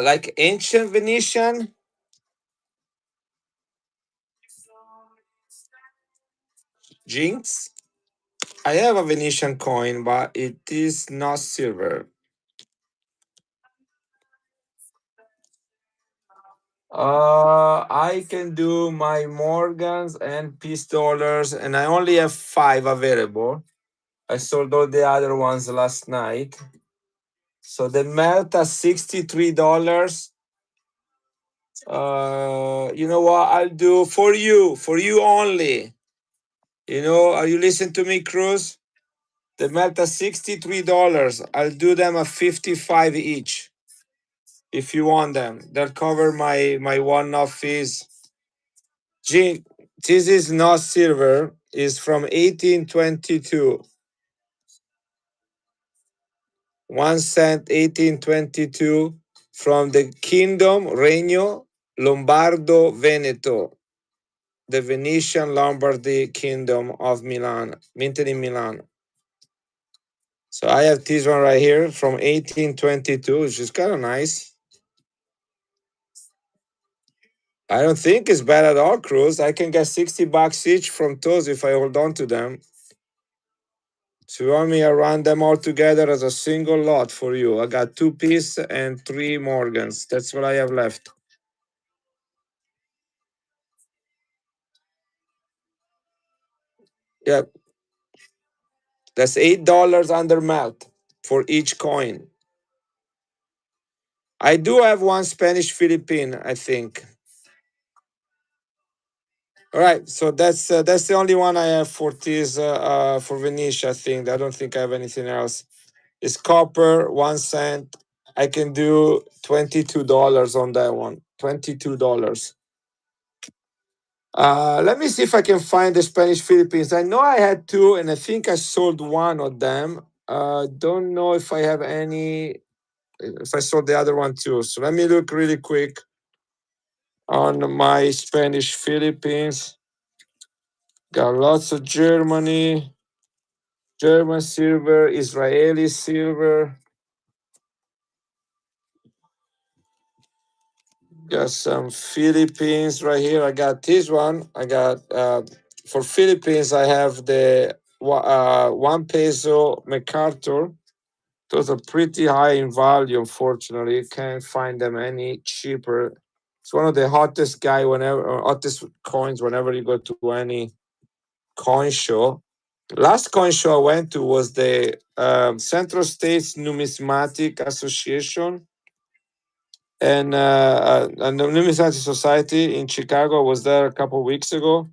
like ancient Venetian. Jinx. I have a Venetian coin, but it is not silver. I can do my Morgans and Peace dollars, and I only have 5 available. I sold all the other ones last night. So the melt at $63. You know what? I'll do for you only. Are you listening to me, Cruz? The melt at $63. I'll do them at 55 each. If you want them, they'll cover my one-off fees. Gee, this is not silver. Is from 1822. 1 cent, 1822, from the Kingdom Regno Lombardo Veneto, the Venetian Lombardy Kingdom of Milan, minted in Milan. So I have this one right here from 1822, which is kind of nice. I don't think it's bad at all, Cruz. I can get $60 each from those if I hold on to them. So you want me to run them all together as a single lot for you? I got 2 Peace and 3 Morgans. That's what I have left. Yeah, that's $8 under melt for each coin. I do have one Spanish Philippine, I think. All right, so that's the only one I have for this for Venetia. I think I don't think I have anything else. It's copper, 1 cent. I can do $22 on that one. $22. Let me see if I can find the Spanish Philippines. I know I had 2, and I think I sold one of them. Don't know if I have any. If I sold the other one too. So let me look really quick on my Spanish Philippines. Got lots of German silver, Israeli silver. Got some Philippines right here. I got this one. I got for Philippines. I have the 1 peso MacArthur. Those are pretty high in value. Unfortunately, you can't find them any cheaper. It's one of the hottest hottest coins whenever you go to any coin show. Last coin show I went to was the Central States Numismatic Association and the Numismatic Society in Chicago. I was there a couple of weeks ago,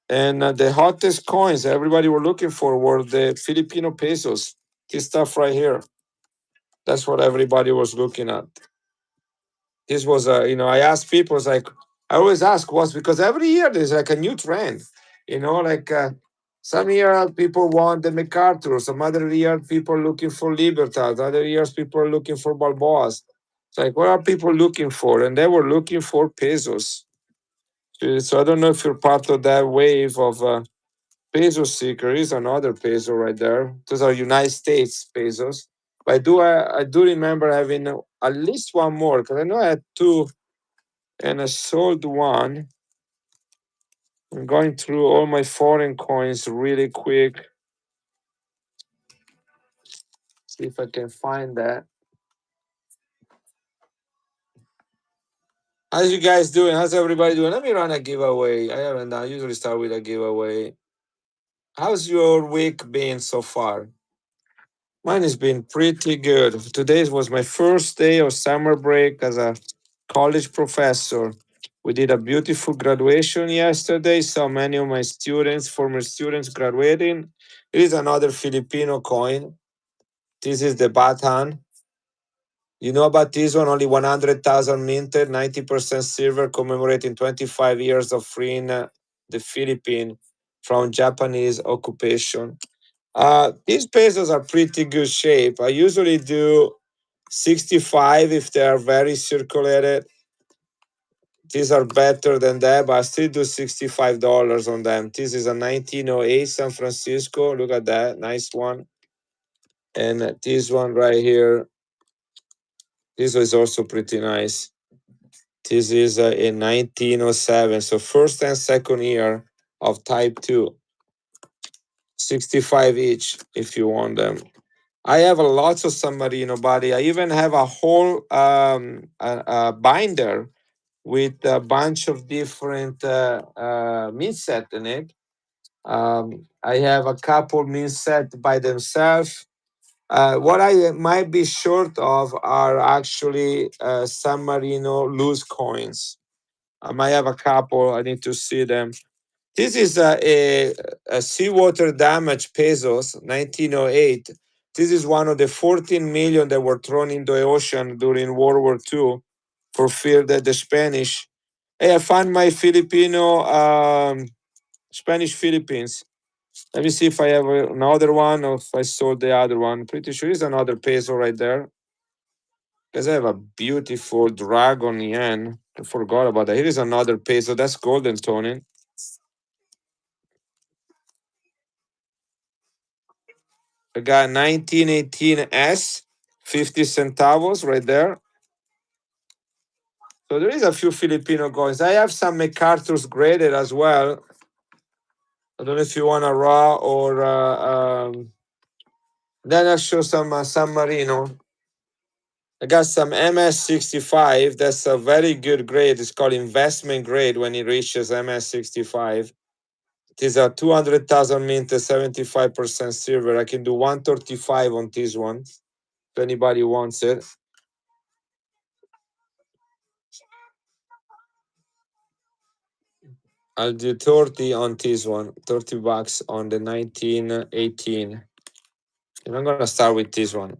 and the hottest coins everybody were looking for were the Filipino pesos. This stuff right here. That's what everybody was looking at. This was I asked people, it's like I always ask what's because every year there's like a new trend, like some year people want the MacArthur, some other year people looking for Libertad, other years people are looking for Balboas. It's like what are people looking for? And they were looking for pesos. So I don't know if you're part of that wave of peso seeker. Is another peso right there. Those are United States pesos. But I do remember having at least one more because I know I had 2 and I sold one. I'm going through all my foreign coins really quick. See if I can find that. How's you guys doing? How's everybody doing? Let me run a giveaway. I haven't done. I usually start with a giveaway. How's your week been so far? Mine has been pretty good. Today was my first day of summer break as a college professor. We did a beautiful graduation yesterday. So many of my students, former students, graduating. It is another Filipino coin. This is the Batan. You know about this one? Only 100,000 minted, 90% silver, commemorating 25 years of freeing the Philippines from Japanese occupation. These pesos are pretty good shape. I usually do 65 if they are very circulated. These are better than that, but I still do $65 on them. This is a 1908 San Francisco. Look at that. Nice one. And this one right here This is also pretty nice. This is in 1907. So first and second year of type 2. 65 each if you want them. I have a lots of San Marino body. I even have a whole a binder with a bunch of different meat set in it. I have a couple meat set by themselves. What I might be short of are actually San Marino loose coins. I might have a couple. I need to see them. This is a seawater damage pesos, 1908. This is one of the 14 million that were thrown into the ocean during World War II for fear that the Spanish. Hey, I found my Filipino, Spanish Philippines. Let me see if I have another one or if I sold the other one. Pretty sure it's another peso right there. Because I have a beautiful dragon yen. I forgot about that. Here is another peso. That's golden, Tony. I got 1918 S, 50 centavos right there. So there is a few Filipino coins. I have some MacArthur's graded as well. I don't know if you want a raw or then I'll show some San Marino. I got some MS65. That's a very good grade. It's called investment grade when it reaches MS65. It is a 200,000 mint, 75% silver. I can do 135 on this one if anybody wants it. I'll do 30 on this one, 30 bucks on the 1918. And I'm gonna start with this one.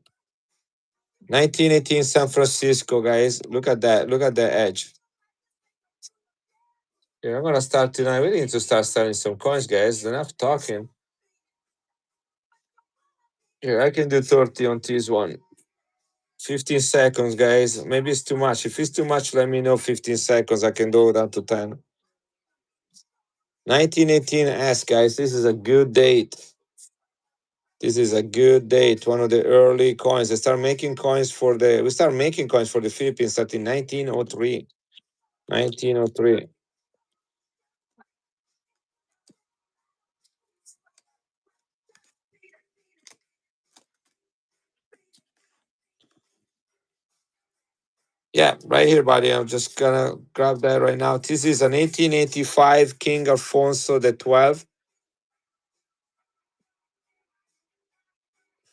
1918 San Francisco, guys. Look at that. Look at the edge. Yeah, I'm gonna start tonight. We need to start selling some coins, guys. Enough talking. Here, I can do 30 on this one. 15 seconds, guys. Maybe it's too much. If it's too much, let me know. 15 seconds. I can go down to 10. 1918 S, guys. This is a good date. This is a good date. One of the early coins. They start making coins for the. We start making coins for the Philippines at in 1903. 1903. Yeah, right here, buddy. I'm just gonna grab that right now. This is an 1885 King Alfonso the 12.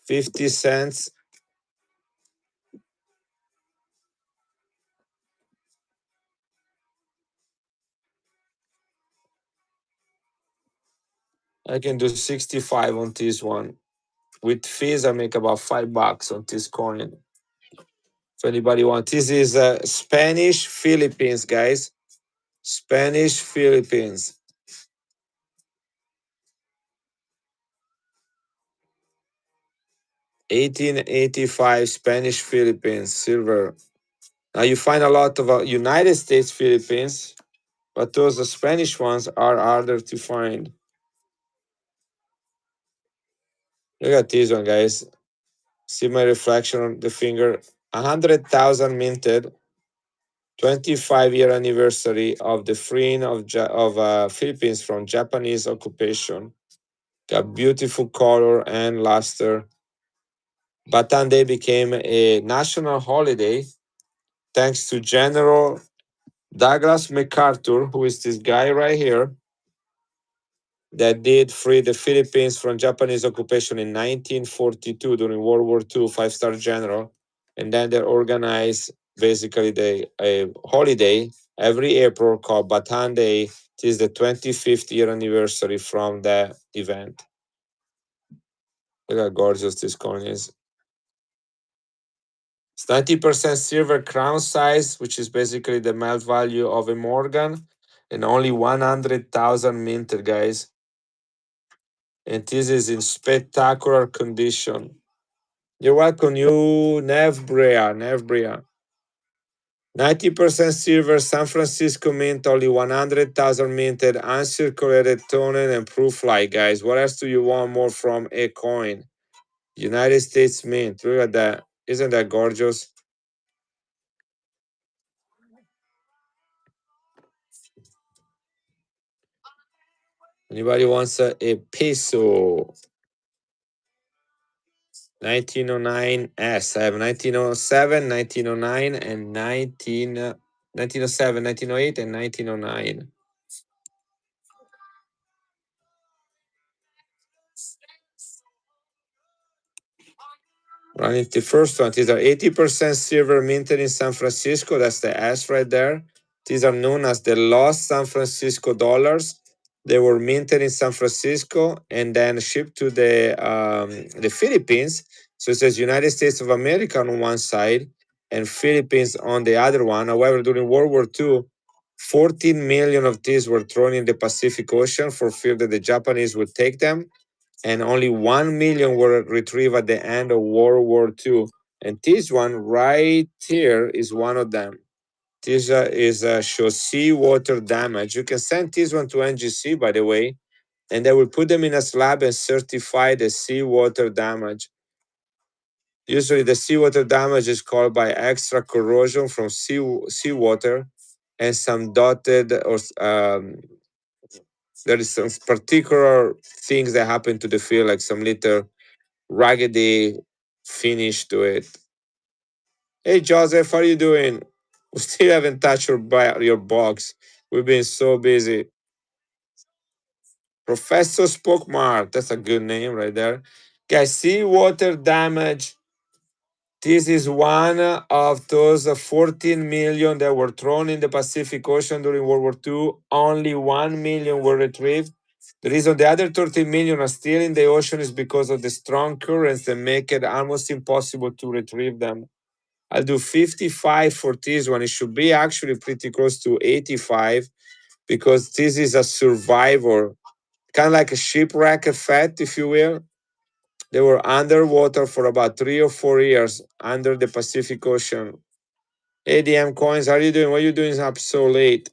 50 cents. I can do 65 on this one. With fees, I make about $5 on this coin. If anybody wants, this is Spanish Philippines, guys. Spanish Philippines. 1885 Spanish Philippines silver. Now you find a lot of United States Philippines, but those Spanish ones are harder to find. Look at this one, guys. See my reflection on the finger. 100,000 minted. 25-year anniversary of the freeing of Philippines from Japanese occupation. Got beautiful color and luster. Bataan Day became a national holiday thanks to General Douglas MacArthur, who is this guy right here, that did free the Philippines from Japanese occupation in 1942 during World War II, five-star general. And then they organized basically a holiday every April called Bataan Day. It is the 25th year anniversary from that event. Look how gorgeous this coin is. It's 90% silver crown size, which is basically the melt value of a Morgan, and only 100,000 minted, guys. And this is in spectacular condition. You're welcome, you Nevbrea. 90% silver, San Francisco mint, only 100,000 minted, uncirculated tonen and proof light, guys. What else do you want more from a coin? United States mint. Look at that. Isn't that gorgeous? Anybody wants a peso? 1909 S. I have 1907, 1909, and 1907, 1908, and 1909. Running the first one. These are 80% silver minted in San Francisco. That's the S right there. These are known as the lost San Francisco dollars. They were minted in San Francisco and then shipped to the Philippines. So it says United States of America on one side and Philippines on the other one. However, during World War II, 14 million of these were thrown in the Pacific Ocean for fear that the Japanese would take them, and only 1 million were retrieved at the end of World War II. And this one right here is one of them. This is shows seawater damage. You can send this one to NGC, by the way, and they will put them in a slab and certify the seawater damage. Usually, the seawater damage is caused by extra corrosion from seawater and some dotted or there is some particular things that happen to the field, like some little raggedy finish to it. Hey Joseph, how are you doing? We still haven't touched your box. We've been so busy. Professor Spokemart, that's a good name right there. Guys, seawater damage. This is one of those 14 million that were thrown in the Pacific Ocean during World War II. Only 1 million were retrieved. The reason the other 13 million are still in the ocean is because of the strong currents that make it almost impossible to retrieve them. I'll do 55 for this one. It should be actually pretty close to 85 because this is a survivor, kind of like a shipwreck effect, if you will. They were underwater for about 3 or 4 years under the Pacific Ocean. ADM coins, how are you doing? What are you doing up so late?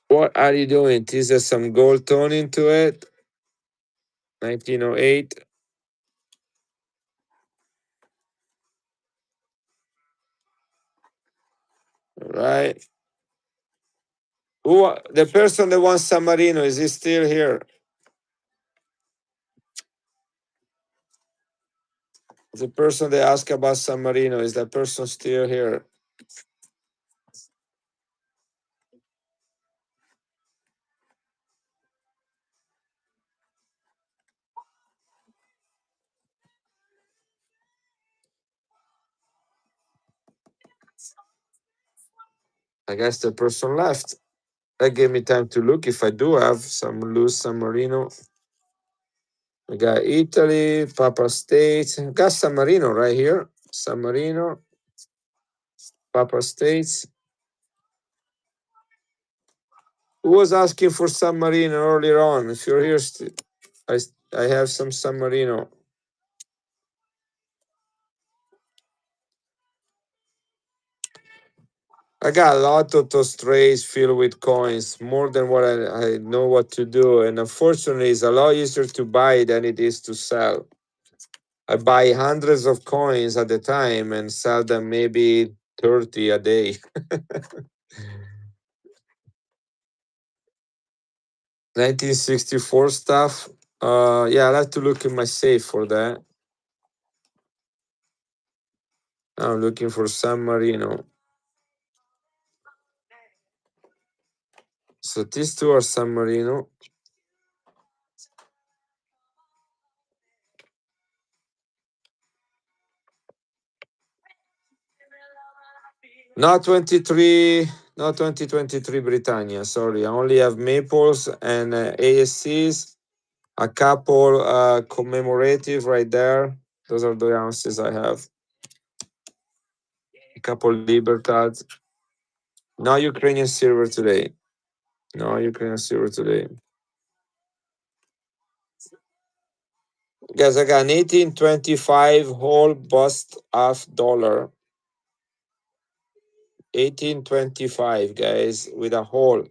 What are you doing? This is some gold tone into it. 1908. Right. Who the person that wants San Marino, is he still here? The person that asked about San Marino, is that person still here? I guess the person left. That gave me time to look if I do have some loose San Marino. I got Italy, Papa States. I got San Marino right here. San Marino, Papa States. Who was asking for San Marino earlier on? If you're here, I have some San Marino. I got a lot of those trays filled with coins, more than what I know what to do. And unfortunately, it's a lot easier to buy than it is to sell. I buy hundreds of coins at a time and sell them maybe 30 a day. 1964 stuff. Yeah, I'll have to look in my safe for that. I'm looking for San Marino. So these two are San Marino. Not 23, not 2023 Britannia. Sorry, I only have maples and ASCs. A couple commemorative right there. Those are the ounces I have. A couple Libertads. No Ukrainian silver today. No Ukrainian silver today. Guys, I got an 1825 whole bust half dollar. 1825, guys, with a hole.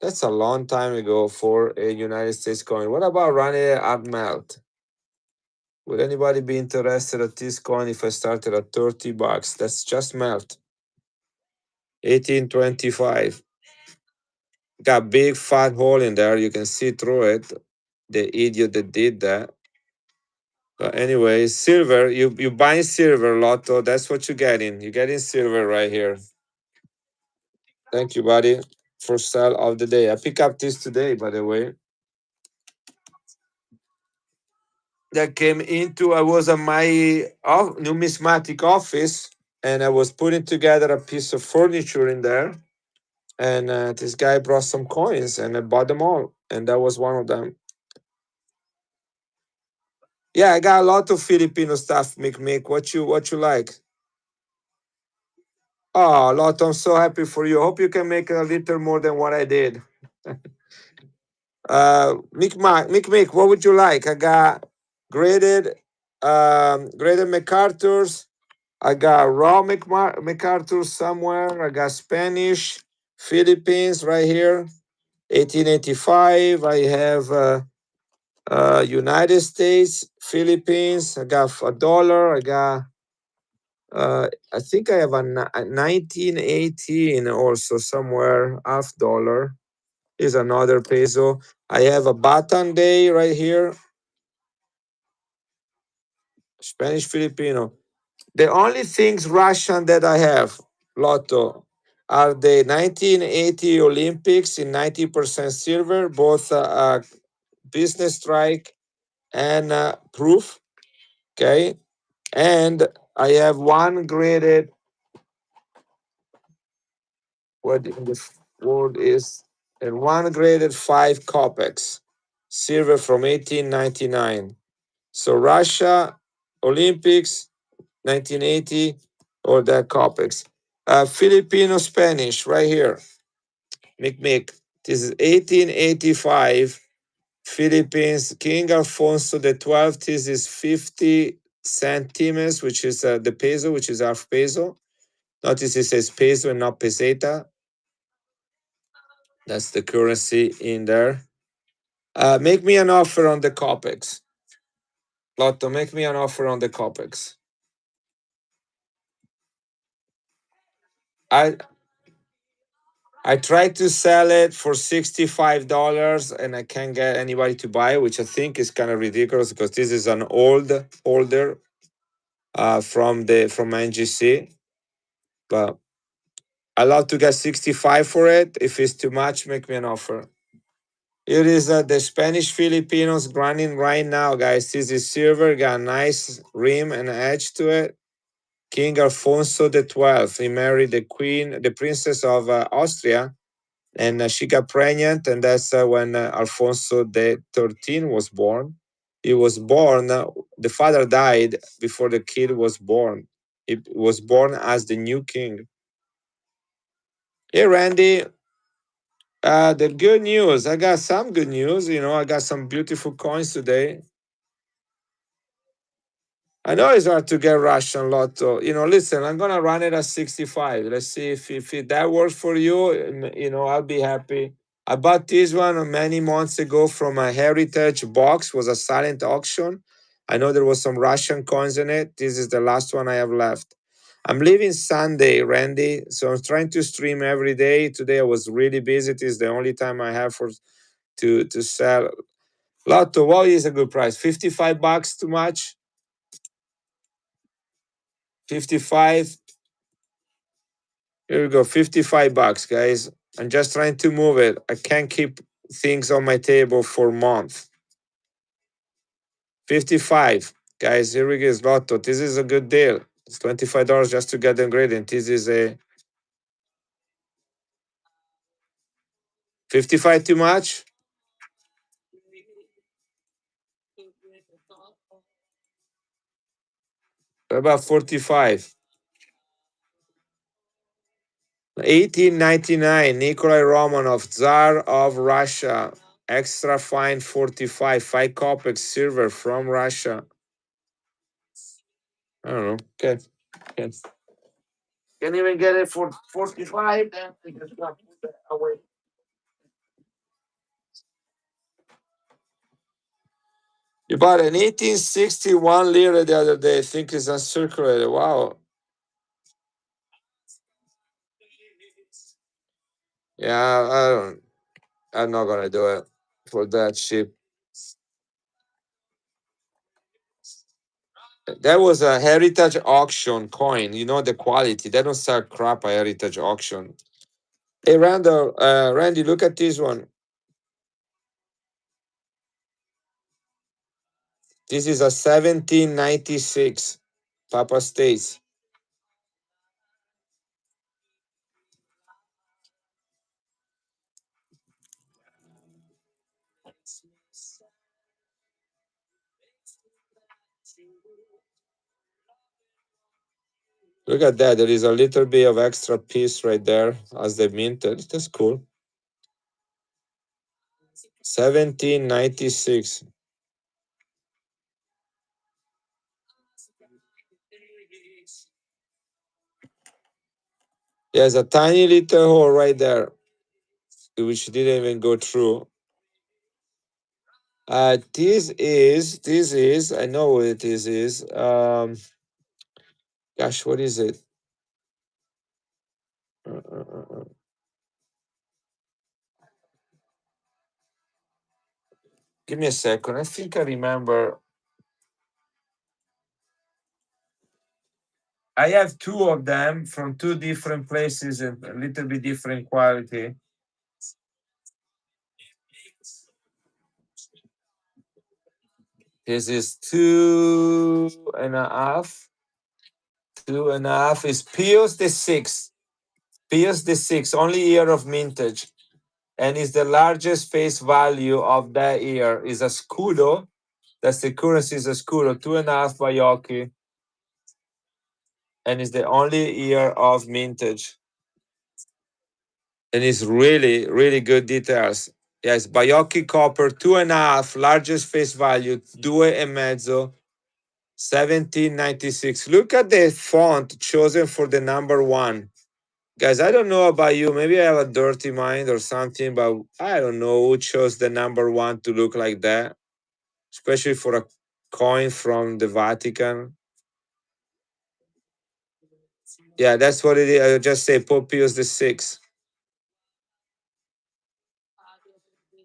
That's a long time ago for a United States coin. What about running it at melt? Would anybody be interested at this coin if I started at 30 bucks? That's just melt. 1825. Got big fat hole in there. You can see through it. The idiot that did that. But anyway, silver. You buying silver, Lotto. That's what you're getting. You're getting silver right here. Thank you, buddy. First sell of the day. I pick up this today, by the way. That came into. I was at my numismatic office, and I was putting together a piece of furniture in there. And this guy brought some coins, and I bought them all, and that was one of them. Yeah, I got a lot of Filipino stuff, Mick. What you like? Oh, Lot, I'm so happy for you. Hope you can make a little more than what I did. Mick, what would you like? I got graded, graded MacArthur's. I got raw MacArthur's somewhere. I got Spanish, Philippines right here, 1885. I have United States, Philippines. I got a dollar. I got I think I have a 1918 also somewhere, half dollar. Is another peso. I have a Batan Day right here, Spanish Filipino. The only things Russian that I have, Lotto, are the 1980 Olympics in 90% silver, both business strike and proof. Okay. And I have one graded, what in the word is, and one graded 5 kopecks, silver from 1899. So Russia, Olympics, 1980, or that kopecks. Filipino Spanish, right here, Mick. This is 1885, Philippines, King Alfonso the 12th. This is 50 centimes, which is the peso, which is half peso. Notice it says peso and not peseta. That's the currency in there. Make me an offer on the kopecks. Lotto, make me an offer on the kopecks. I I tried to sell it for $65 and I can't get anybody to buy it, which I think is kind of ridiculous because this is an old order from NGC. But I love to get 65 for it. If it's too much, make me an offer. It is the Spanish Filipinos grinding right now, guys. This is silver, got a nice rim and edge to it. King Alfonso the 12th. He married the queen, the princess of Austria, and she got pregnant, and that's when Alfonso the 13th was born. He was born. The father died before the kid was born. He was born as the new king. Hey, Randy. The good news. I got some good news. I got some beautiful coins today. I know it's hard to get Russian Lotto. Listen, I'm gonna run it at 65. Let's see if that works for you. I'll be happy. I bought this one many months ago from a heritage box. Was a silent auction. I know there was some Russian coins in it. This is the last one I have left. I'm leaving Sunday, Randy. So I'm trying to stream every day. Today I was really busy. This is the only time I have to sell. Lotto, what is a good price? $55 too much? 55. Here we go. $55, guys. I'm just trying to move it. I can't keep things on my table for a month. 55. Guys, here we go. Lotto. This is a good deal. It's $25 just to get the ingredient. This is a 55 too much? What about 45? 1899. Nikolai Romanov, Tsar of Russia. Extra fine 45. 5 kopecks silver from Russia. I don't know. Okay. Can't even get it for 45. Then we just got to put that away. You bought an 1861 lira the other day. I think it's uncirculated. Wow. Yeah, I don't. I'm not gonna do it for that cheap. That was a heritage auction coin. You know the quality. They don't sell crap at heritage auction. Hey, Randall, Randy, look at this one. This is a 1796 Papa States. Look at that. There is a little bit of extra piece right there as they minted. That's cool. 1796. There's a tiny little hole right there, which didn't even go through. This is, I know what this is. Gosh, what is it? Uh, uh, uh, uh. Give me a second. I think I remember. I have two of them from two different places and a little bit different quality. This is 2.5. 2.5 is Pius the Sixth. Pius the Sixth, only year of mintage, and is the largest face value of that year. Is a scudo. That's the currency is a scudo, 2.5 Baiocchi, and is the only year of mintage. And it's really, really good details. Yes, Baiocchi copper, 2.5, largest face value, 2.5, 1796. Look at the font chosen for the number one. Guys, I don't know about you. Maybe I have a dirty mind or something, but I don't know who chose the number one to look like that, especially for a coin from the Vatican. Yeah, that's what it is. I just say Pope Pius the Sixth.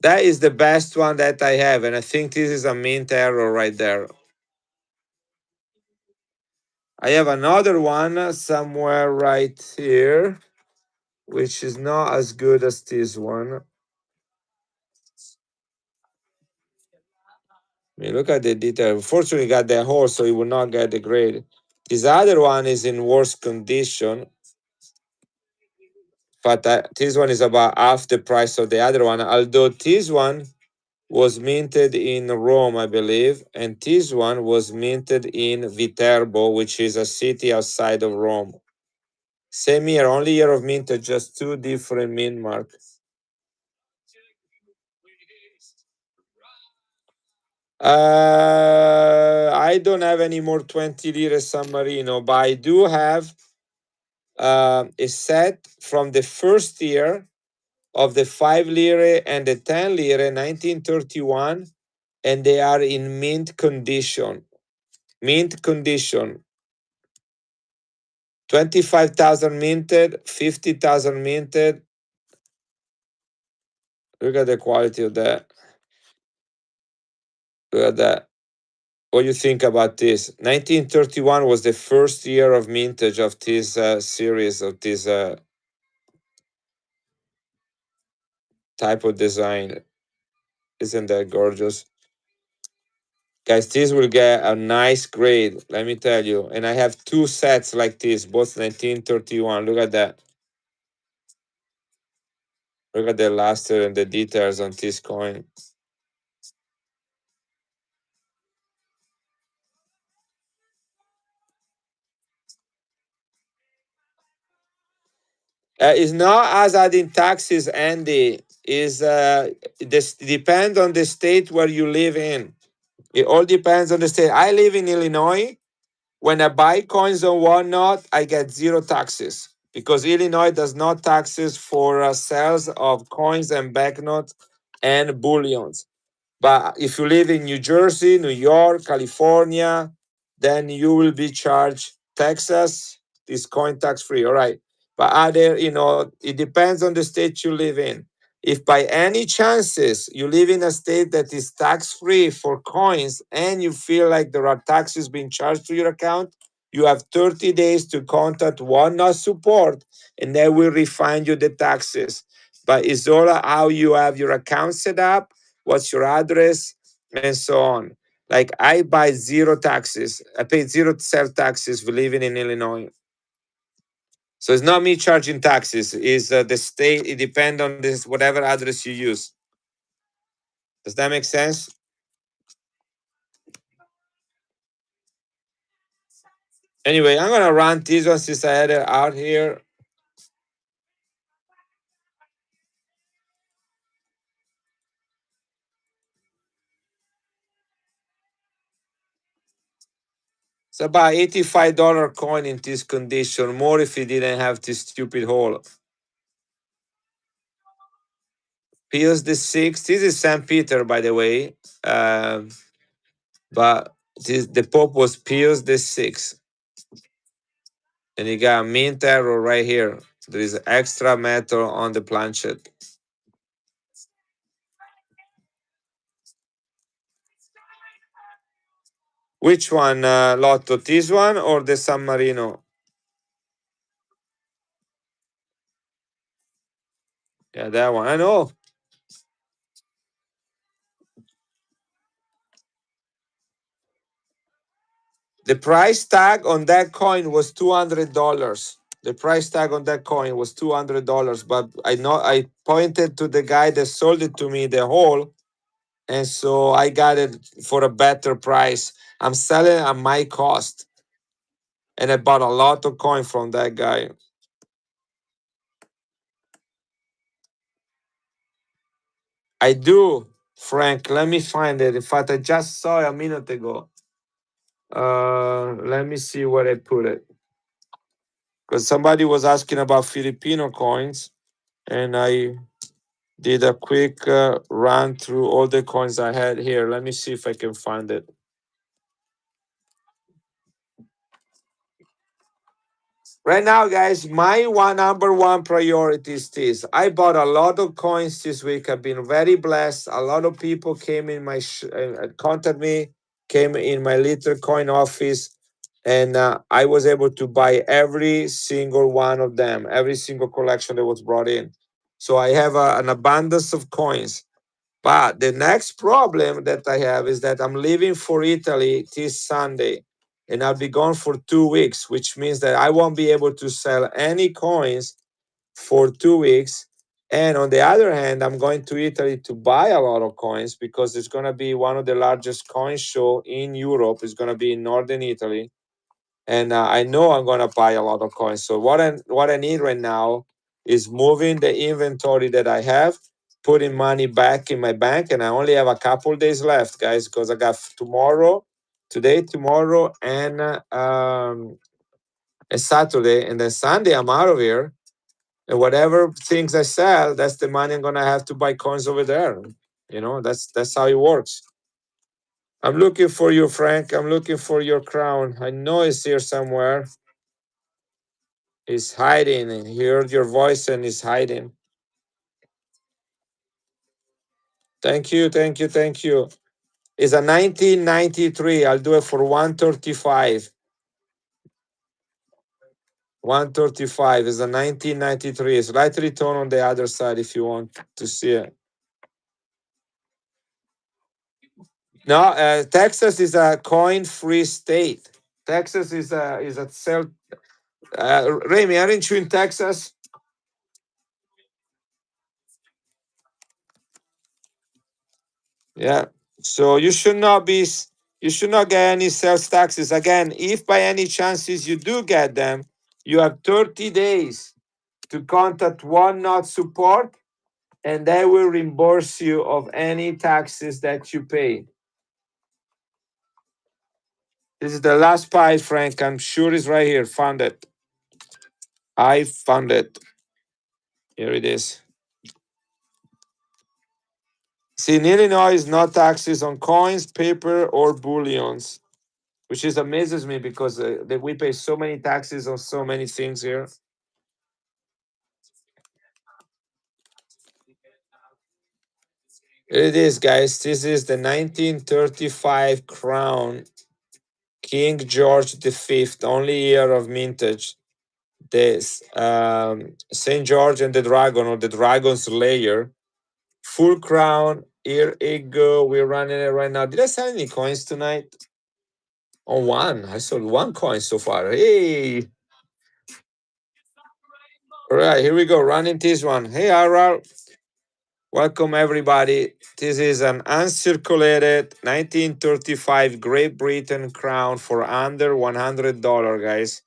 That is the best one that I have, and I think this is a mint error right there. I have another one somewhere right here, which is not as good as this one. I mean, look at the detail. Fortunately, got the hole, so it will not get the grade. This other one is in worse condition, but this one is about half the price of the other one. Although this one was minted in Rome, I believe, and this one was minted in Viterbo, which is a city outside of Rome. Same year, only year of mintage, just two different mint marks. I don't have any more 20 lire San Marino, but I do have a set from the first year of the 5 lire and the 10 lire 1931, and they are in mint condition. Mint condition. 25,000 minted, 50,000 minted. Look at the quality of that. Look at that. What do you think about this? 1931 was the first year of mintage of this series, of this type of design. Isn't that gorgeous? Guys, this will get a nice grade, let me tell you. And I have two sets like this, both 1931. Look at that. Look at the luster and the details on this coin. It's not as adding taxes, Andy. Is this depend on the state where you live in. It all depends on the state. I live in Illinois. When I buy coins or whatnot, I get zero taxes because Illinois does not taxes for sales of coins and banknotes and bullions. But if you live in New Jersey, New York, California, then you will be charged Texas is coin tax free. All right. But other, it depends on the state you live in. If by any chances you live in a state that is tax free for coins and you feel like there are taxes being charged to your account, you have 30 days to contact One Not Support and they will refund you the taxes. But it's all how you have your account set up, what's your address, and so on. Like I buy zero taxes, I pay zero self taxes for living in Illinois. So it's not me charging taxes. It's the state. It depends on this whatever address you use. Does that make sense? Anyway, I'm gonna run this one since I had it out here. It's about $85 coin in this condition. More if it didn't have this stupid hole. Pius the Sixth. This is Saint Peter, by the way. But the Pope was Pius the Sixth, and he got a mint arrow right here. There is extra metal on the planchet. Which one, Lotto? This one or the San Marino? Yeah, that one. I know. The price tag on that coin was $200. The price tag on that coin was $200. But I know I pointed to the guy that sold it to me the whole, and so I got it for a better price. I'm selling at my cost, and I bought a lot of coin from that guy. I do, Frank. Let me find it. In fact, I just saw it a minute ago. Let me see where I put it. Because somebody was asking about Filipino coins, and I did a quick run through all the coins I had here. Let me see if I can find it. Right now, guys, my number one priority is this. I bought a lot of coins this week. I've been very blessed. A lot of people came in my contact me, came in my little coin office, and I was able to buy every single one of them, every single collection that was brought in. So I have an abundance of coins. But the next problem that I have is that I'm leaving for Italy this Sunday and I'll be gone for 2 weeks, which means that I won't be able to sell any coins for 2 weeks. And on the other hand, I'm going to Italy to buy a lot of coins because it's going to be one of the largest coin show in Europe. It's going to be in northern Italy, and I know I'm going to buy a lot of coins. So what I need right now is moving the inventory that I have, putting money back in my bank, and I only have a couple days left, guys, because I got today, tomorrow, and a Saturday, and then Sunday I'm out of here. And whatever things I sell, that's the money I'm gonna have to buy coins over there. That's how it works. I'm looking for you, Frank. I'm looking for your crown. I know it's here somewhere. He's hiding. He heard your voice and he's hiding. Thank you, thank you, thank you. It's a 1993. I'll do it for 135. 135 is a 1993. It's lightly toned on the other side if you want to see it. No, Texas is a coin-free state. Texas is a self. Remy, aren't you in Texas? Yeah. So you should not get any sales taxes. Again, if by any chances you do get them, you have 30 days to contact One Not Support and they will reimburse you of any taxes that you pay. This is the last pie, Frank. I'm sure it's right here. Found it. I found it. Here it is. See, in Illinois, no taxes on coins, paper, or bullions, which is amazes me because we pay so many taxes on so many things here. Here it is, guys. This is the 1935 crown, King George V, only year of mintage. This Saint George and the Dragon, or the Dragon Slayer, full crown. Here it go. We're running it right now. Did I sell any coins tonight? On one, I sold one coin so far. Hey, all right, here we go. Running this one. Hey, RR. Welcome, everybody. This is an uncirculated 1935 Great Britain crown for under $100, guys.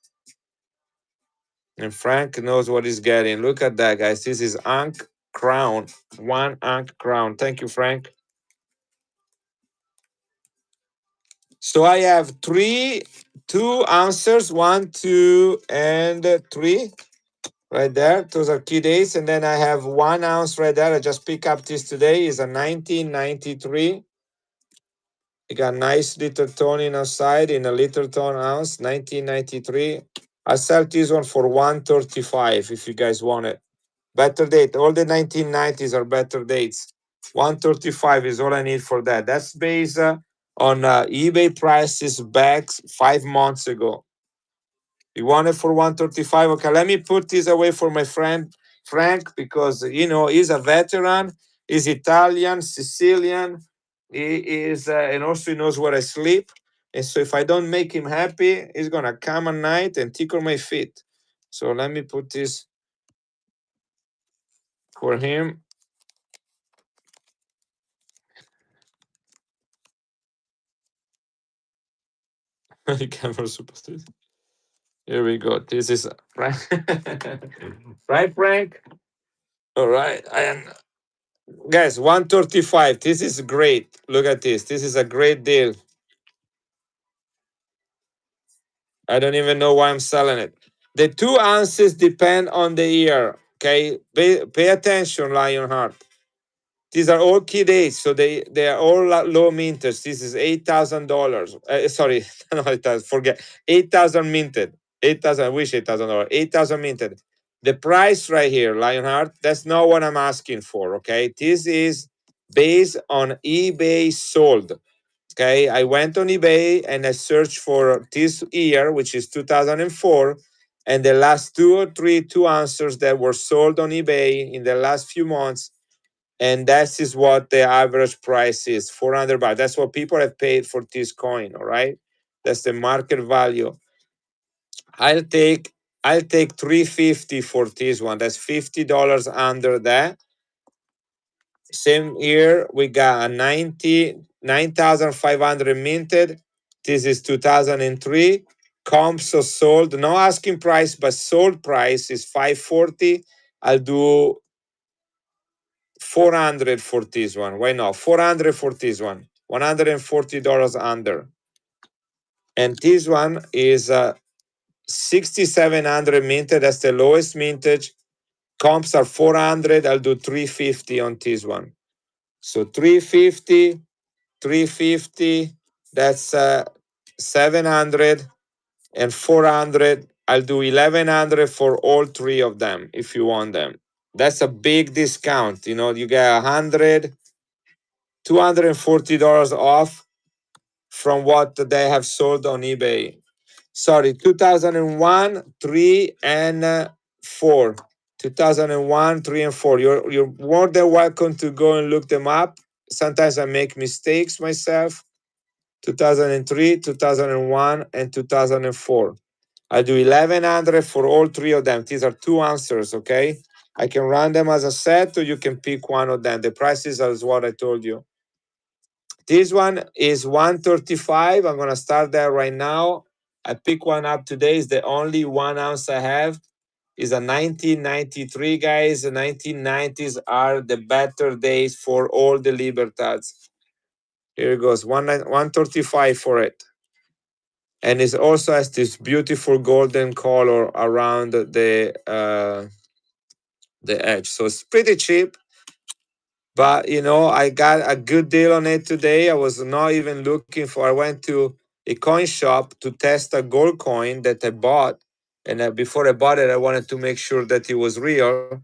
And Frank knows what he's getting. Look at that, guys. This is Ankh crown. One Ankh crown. Thank you, Frank. So I have two answers, 1, 2, and 3. Right there, those are key dates. And then I have 1 ounce right there. I just pick up this today. Is a 1993. You got nice little toning outside in a little tone ounce, 1993. I sell this one for 135 if you guys want it. Better date. All the 1990s are better dates. 135 is all I need for that. That's based on eBay prices back 5 months ago. You want it for 135? Okay, let me put this away for my friend Frank, because he's a veteran, he's Italian, Sicilian, he is and also he knows where I sleep. And so if I don't make him happy, he's gonna come at night and tickle my feet. So let me put this for him. Camera superstition. Here we go. This is right, right, Frank. All right, and guys, 135. This is great. Look at this. This is a great deal. I don't even know why I'm selling it. The 2 ounces depend on the year. Okay, pay attention, Lionheart. These are all key dates, so they are all low minters. This is $8,000. Sorry, no, forget 8,000 minted. 8,000. I wish $8,000. 8,000 minted. The price right here, Lionheart. That's not what I'm asking for. Okay, this is based on eBay sold. Okay, I went on eBay and I searched for this year, which is 2004, and the last 2 or 3 2 answers that were sold on eBay in the last few months, and that is what the average price is, $400. That's what people have paid for this coin. All right, that's the market value. I'll take 350 for this one. That's $50 under that. Same year, we got a 9,500 minted. This is 2003. Comps are sold, no asking price, but sold price is 540. I'll do 400 for this one. Why not? 400 for this one. $140 under. And this one is 6,700 minted. That's the lowest mintage. Comps are 400. I'll do 350 on this one. So 350. 350, that's 700 and 400. I'll do 1,100 for all 3 of them if you want them. That's a big discount. You get $240 off from what they have sold on eBay. Sorry, 2001, 3, and 4. 2001, 3, and 4. You're more than welcome to go and look them up. Sometimes I make mistakes myself. 2003, 2001, and 2004. I do 1,100 for all 3 of them. These are 2 answers, okay? I can run them as a set, or you can pick one of them. The prices are what I told you. This one is 135. I'm gonna start there right now. I pick one up today. It's the only 1 ounce I have. Is a 1993, guys. The 1990s are the better days for all the Libertads. Here it goes, 135 for it. And it also has this beautiful golden color around the edge. So it's pretty cheap. But I got a good deal on it today. I was not even looking for. I went to a coin shop to test a gold coin that I bought, and before I bought it, I wanted to make sure that it was real.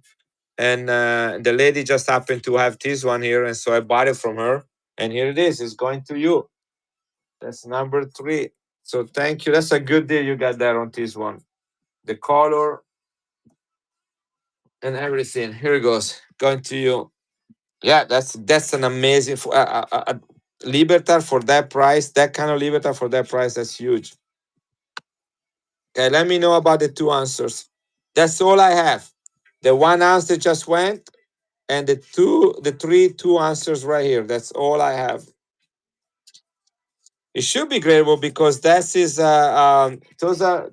And the lady just happened to have this one here, and so I bought it from her. And here it is. It's going to you. That's number 3. So thank you. That's a good deal you got there on this one. The color and everything. Here it goes. Going to you. Yeah, that's an amazing Libertar for that price. That kind of Libertar for that price. That's huge. Okay, let me know about the 2 answers. That's all I have. The 1 answer just went, and the 2 answers right here. That's all I have. It should be gradable because that is those are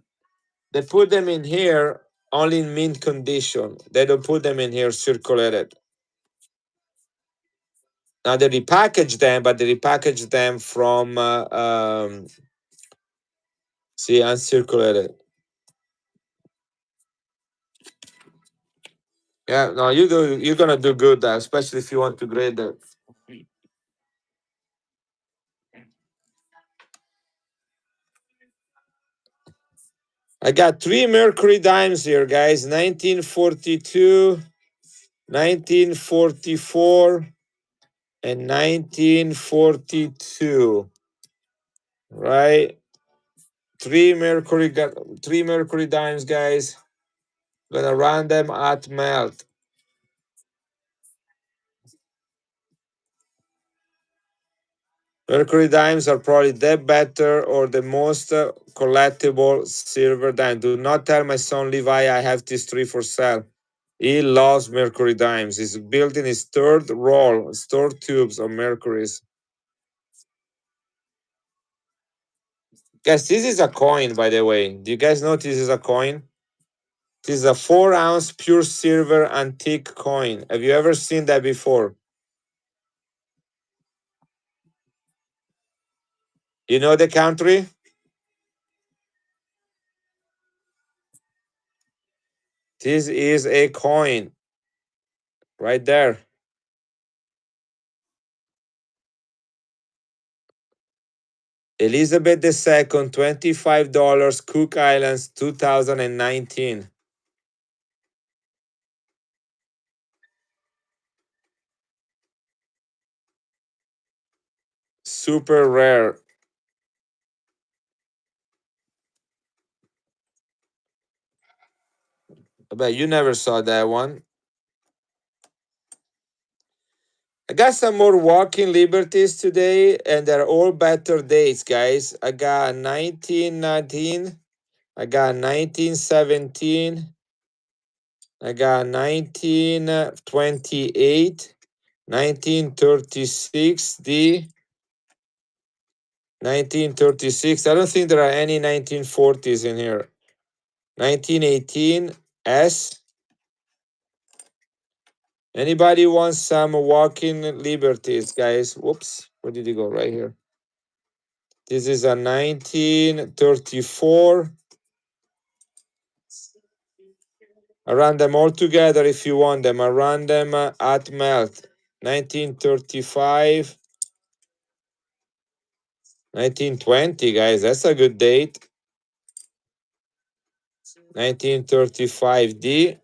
they put them in here only in mint condition. They don't put them in here circulated. Now they repackage them, but they repackage them from see uncirculated. Yeah, no, you're gonna do good there, especially if you want to grade that. I got 3 Mercury dimes here, guys. 1942, 1944, and 1942. Right? 3 Mercury dimes, guys. Gonna run them at melt. Mercury dimes are probably the better or the most collectible silver dime. Do not tell my son Levi I have these 3 for sale. He loves Mercury dimes. He's building his 3rd roll, 3rd tubes of Mercuries. Guys, this is a coin, by the way. Do you guys know this is a coin? This is a 4-ounce pure silver antique coin. Have you ever seen that before? You know the country? This is a coin right there. Elizabeth II, $25, Cook Islands, 2019. Super rare. I bet you never saw that one. I got some more walking liberties today, and they're all better dates, guys. I got 1919. I got 1917. I got 1928. 1936D. 1936. I don't think there are any 1940s in here. 1918 S. Anybody wants some walking liberties, guys? Whoops. Where did he go? Right here. This is a 1934. I run them all together if you want them. I run them at melt. 1935. 1920, guys. That's a good date. 1935D.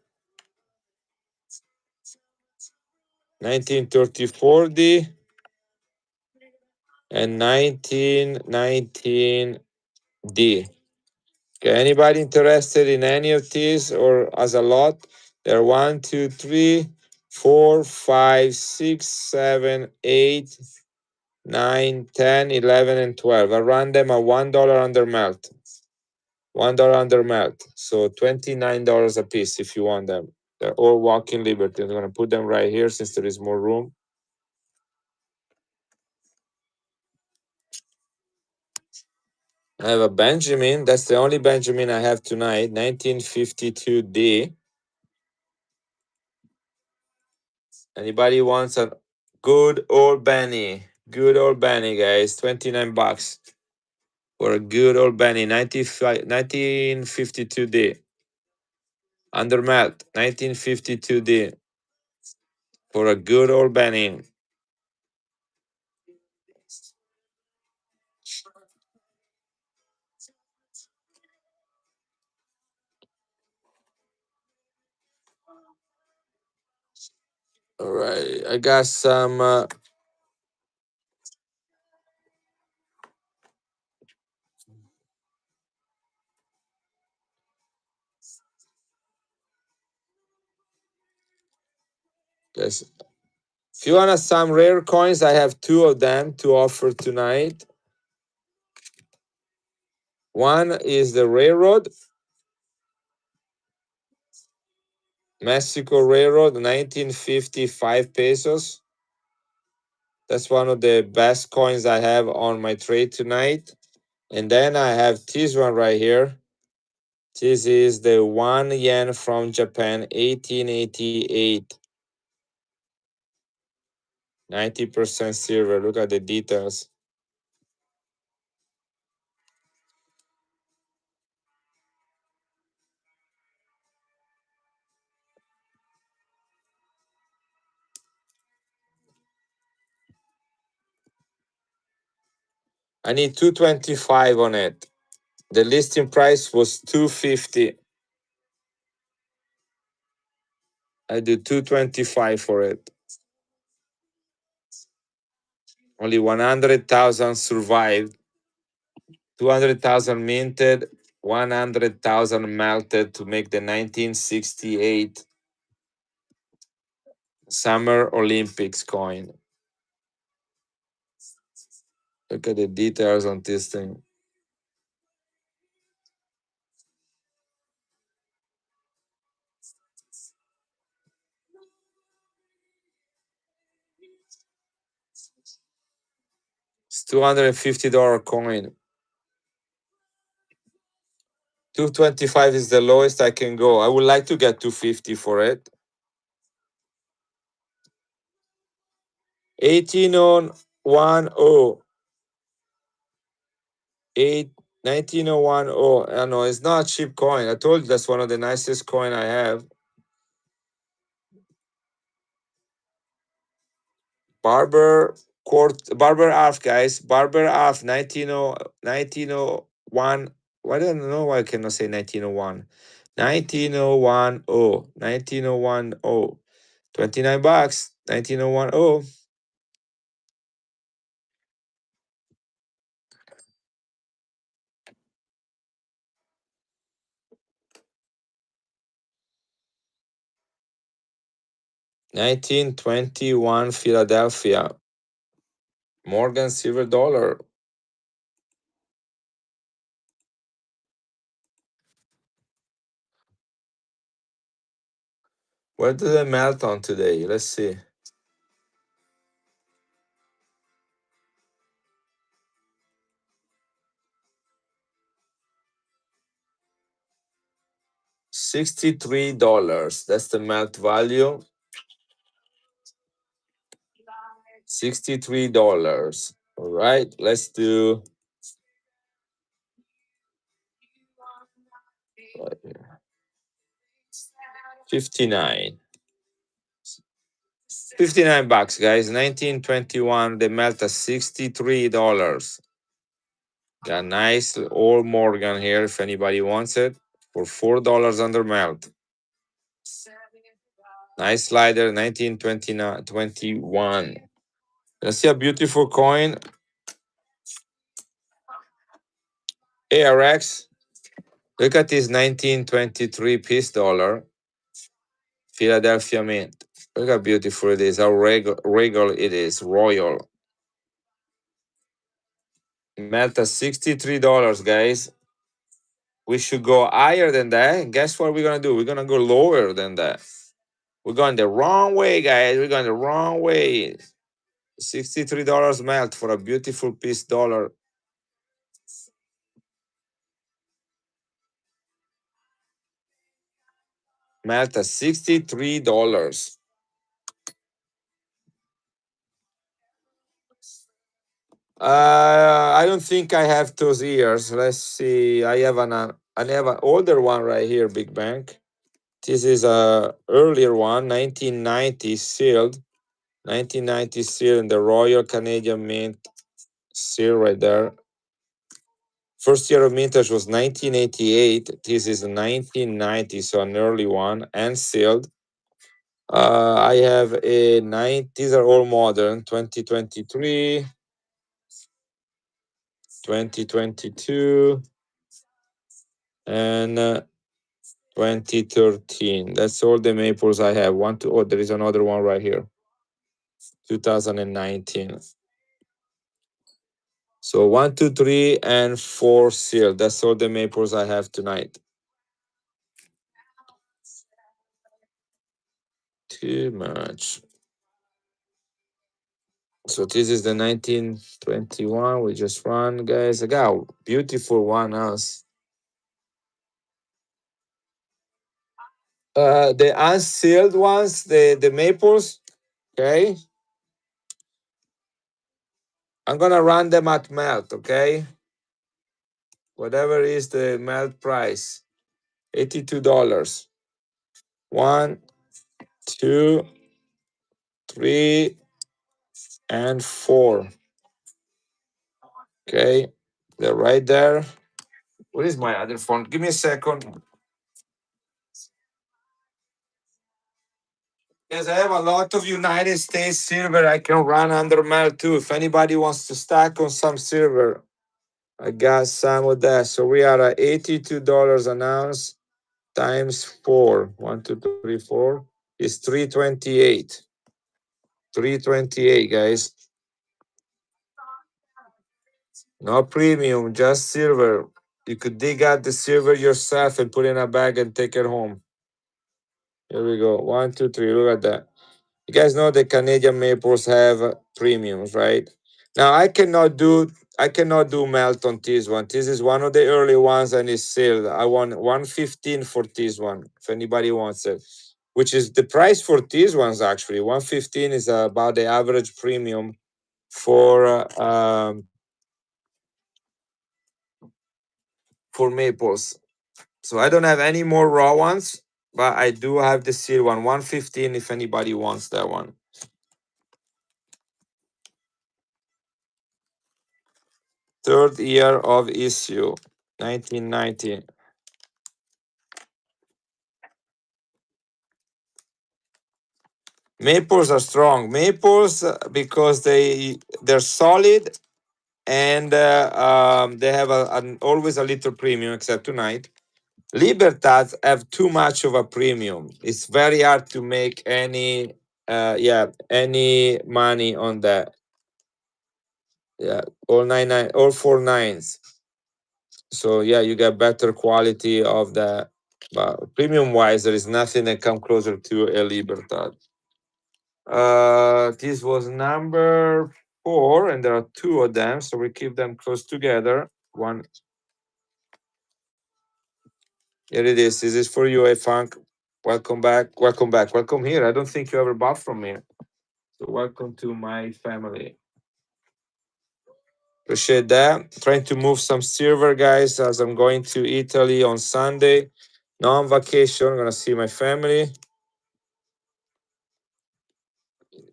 1934D. And 1919D. Okay, anybody interested in any of these or as a lot? There are 1, 2, 3, 4, 5, 6, 7, 8, 9, 10, 11, and 12. I run them at $1 under melt. $1 under melt. So $29 a piece if you want them. They're all walking liberty. I'm gonna put them right here since there is more room. I have a Benjamin. That's the only Benjamin I have tonight. 1952D. Anybody wants a good old Benny? Good old Benny, guys. 29 bucks for a good old Benny. 1952D. Under melt. 1952D. For a good old Benny. All right, I got some. Yes. If you want some rare coins, I have two of them to offer tonight. One is the railroad, Mexico Railroad, 1955 pesos. That's one of the best coins I have on my trade tonight. And then I have this one right here. This is the 1 yen from Japan, 1888. 90% silver. Look at the details. I need 225 on it. The listing price was 250. I do 225 for it. Only 100,000 survived. 200,000 minted, 100,000 melted to make the 1968 Summer Olympics coin. Look at the details on this thing. It's $250 coin. 225 is the lowest I can go. I would like to get 250 for it. 18 on 10. 19010. I know it's not a cheap coin. I told you that's one of the nicest coin I have. Barber Alf, guys. Barber Alf 1901. Why don't know why I cannot say 1901. 19010. 19010. 29 bucks. 19010. 1921 Philadelphia. Morgan silver dollar. Where did they melt on today? Let's see. $63. That's the melt value. $63. All right, let's do 59. 59 bucks, guys. 1921. They melt at $63. Got nice old Morgan here if anybody wants it for $4 under melt. Nice slider, 1929 21. Let's see a beautiful coin. ARX. Look at this 1923 piece dollar. Philadelphia Mint. Look how beautiful it is, how regal it is, royal. Melt at $63, guys. We should go higher than that. Guess what we're gonna do? We're gonna go lower than that. We're going the wrong way, guys. We're going the wrong way. $63 melt for a beautiful piece dollar. Melt at $63. I don't think I have those years. Let's see. I have an older one right here, Big Bank. This is a earlier one, 1990 sealed. 1990 seal in the Royal Canadian Mint seal right there. First year of mintage was 1988. This is 1990, so an early one and sealed. I have a nine. These are all modern. 2023, 2022, and 2013. That's all the maples I have. One, two. Oh, there is another one right here. 2019. So one, two, three, and four seal. That's all the maples I have tonight. Too much. So this is the 1921. We just run, guys. I got a beautiful one else. The unsealed ones, the maples. Okay. I'm gonna run them at melt, okay? Whatever is the melt price. $82. One, two, three, and four. Okay. They're right there. Where is my other phone? Give me a second. Yes, I have a lot of United States silver I can run under melt too. If anybody wants to stack on some silver, I got some of that. So we are at $82 an ounce times four. One, two, three, four is 328. 328, guys. No premium, just silver. You could dig out the silver yourself and put it in a bag and take it home. Here we go. One, two, three. Look at that. You guys know the Canadian maples have premiums, right? Now I cannot do melt on this one. This is one of the early ones and it's sealed. I want 115 for this one. If anybody wants it, which is the price for these ones actually. 115 is about the average premium for maples. So I don't have any more raw ones, but I do have the seal one. 115 if anybody wants that one. Third year of issue, 1990. Maples are strong. Maples because they're solid and they have always a little premium, except tonight. Libertats have too much of a premium. It's very hard to make any money on that. Yeah, all four nines. So yeah, you get better quality of that. But premium wise, there is nothing that come closer to a Libertad. This was number four, and there are two of them, so we keep them close together. One. Here it is. This is for you, A Funk. Welcome back. Welcome back. Welcome here. I don't think you ever bought from me. So welcome to my family. Appreciate that. Trying to move some silver, guys, as I'm going to Italy on Sunday. No, on vacation. I'm gonna see my family.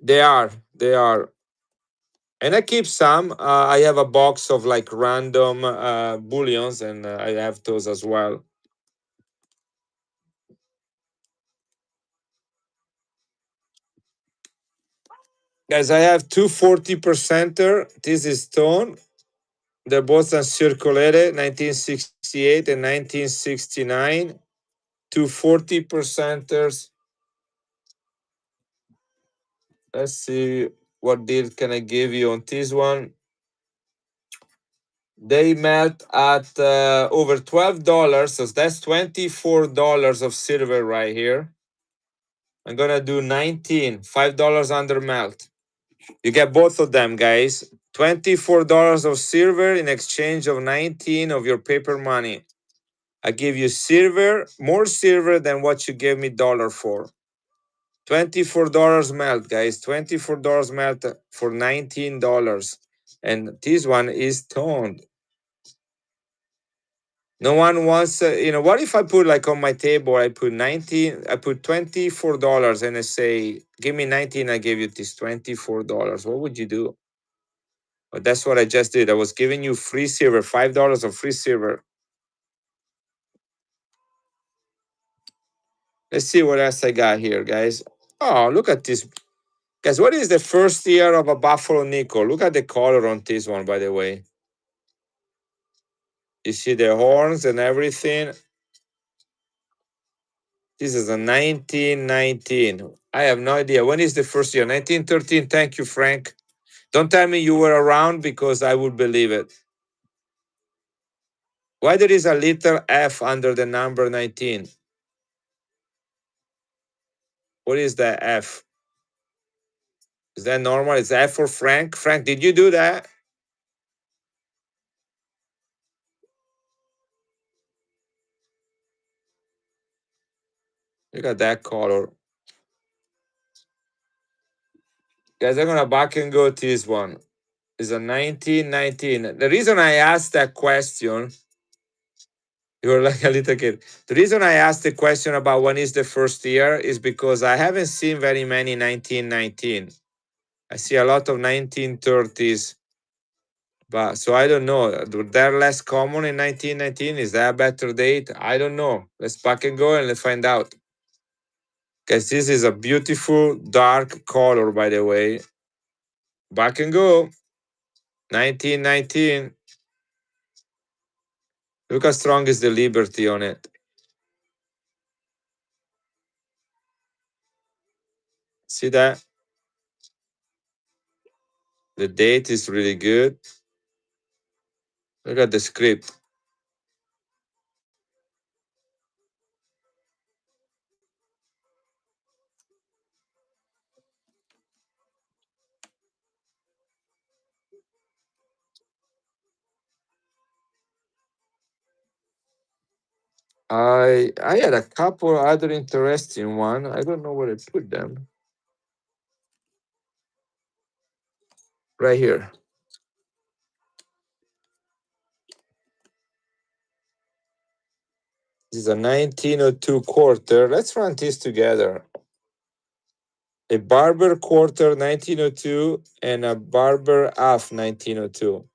They are. They are. And I keep some. I have a box of like random bullions, and I have those as well. Guys, I have two 40%er. This is stone. They're both uncirculated, 1968 and 1969. Two 40%ers. Let's see what deal can I give you on this one. They melt at over $12, so that's $24 of silver right here. I'm gonna do 19, $5 under melt. You get both of them, guys. $24 of silver in exchange of 19 of your paper money. I give you silver, more silver than what you gave me dollar for. $24 melt, guys. $24 melt for $19. And this one is toned. No one wants, what if I put like on my table, I put $24 and I say, give me 19, I gave you this $24. What would you do? But that's what I just did. I was giving you free silver, $5 of free silver. Let's see what else I got here, guys. Oh, look at this. Guys, what is the first year of a buffalo nickel? Look at the color on this one, by the way. You see the horns and everything. This is a 1919. I have no idea. When is the first year? 1913. Thank you, Frank. Don't tell me you were around because I would believe it. Why there is a little F under the number 19? What is the F? Is that normal? Is F for Frank? Frank, did you do that? Look at that color. Guys, I'm gonna back and go to this one. It's a 1919. The reason I asked that question, you were like a little kid. The reason I asked the question about when is the first year is because I haven't seen very many 1919. I see a lot of 1930s, but so I don't know. They're less common in 1919. Is that a better date? I don't know. Let's back and go and let's find out. Guys, this is a beautiful dark color, by the way. Back and go. 1919. Look how strong is the Liberty on it. See that? The date is really good. Look at the script. I had a couple other interesting one. I don't know where I put them. Right here. This is a 1902 quarter. Let's run this together. A Barber quarter 1902 and a Barber half 1902.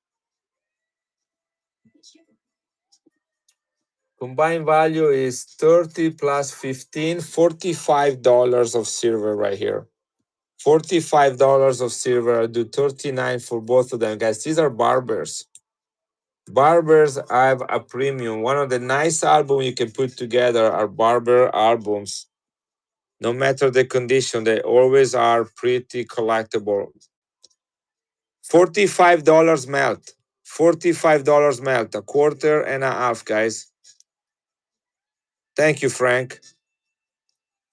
Combined value is 30 plus 15, $45 of silver right here. $45 of silver. I'll do 39 for both of them. Guys, these are Barbers. Barbers have a premium. One of the nice albums you can put together are Barber albums. No matter the condition, they always are pretty collectible. $45 melt. $45 melt. A quarter and a half, guys. Thank you, Frank.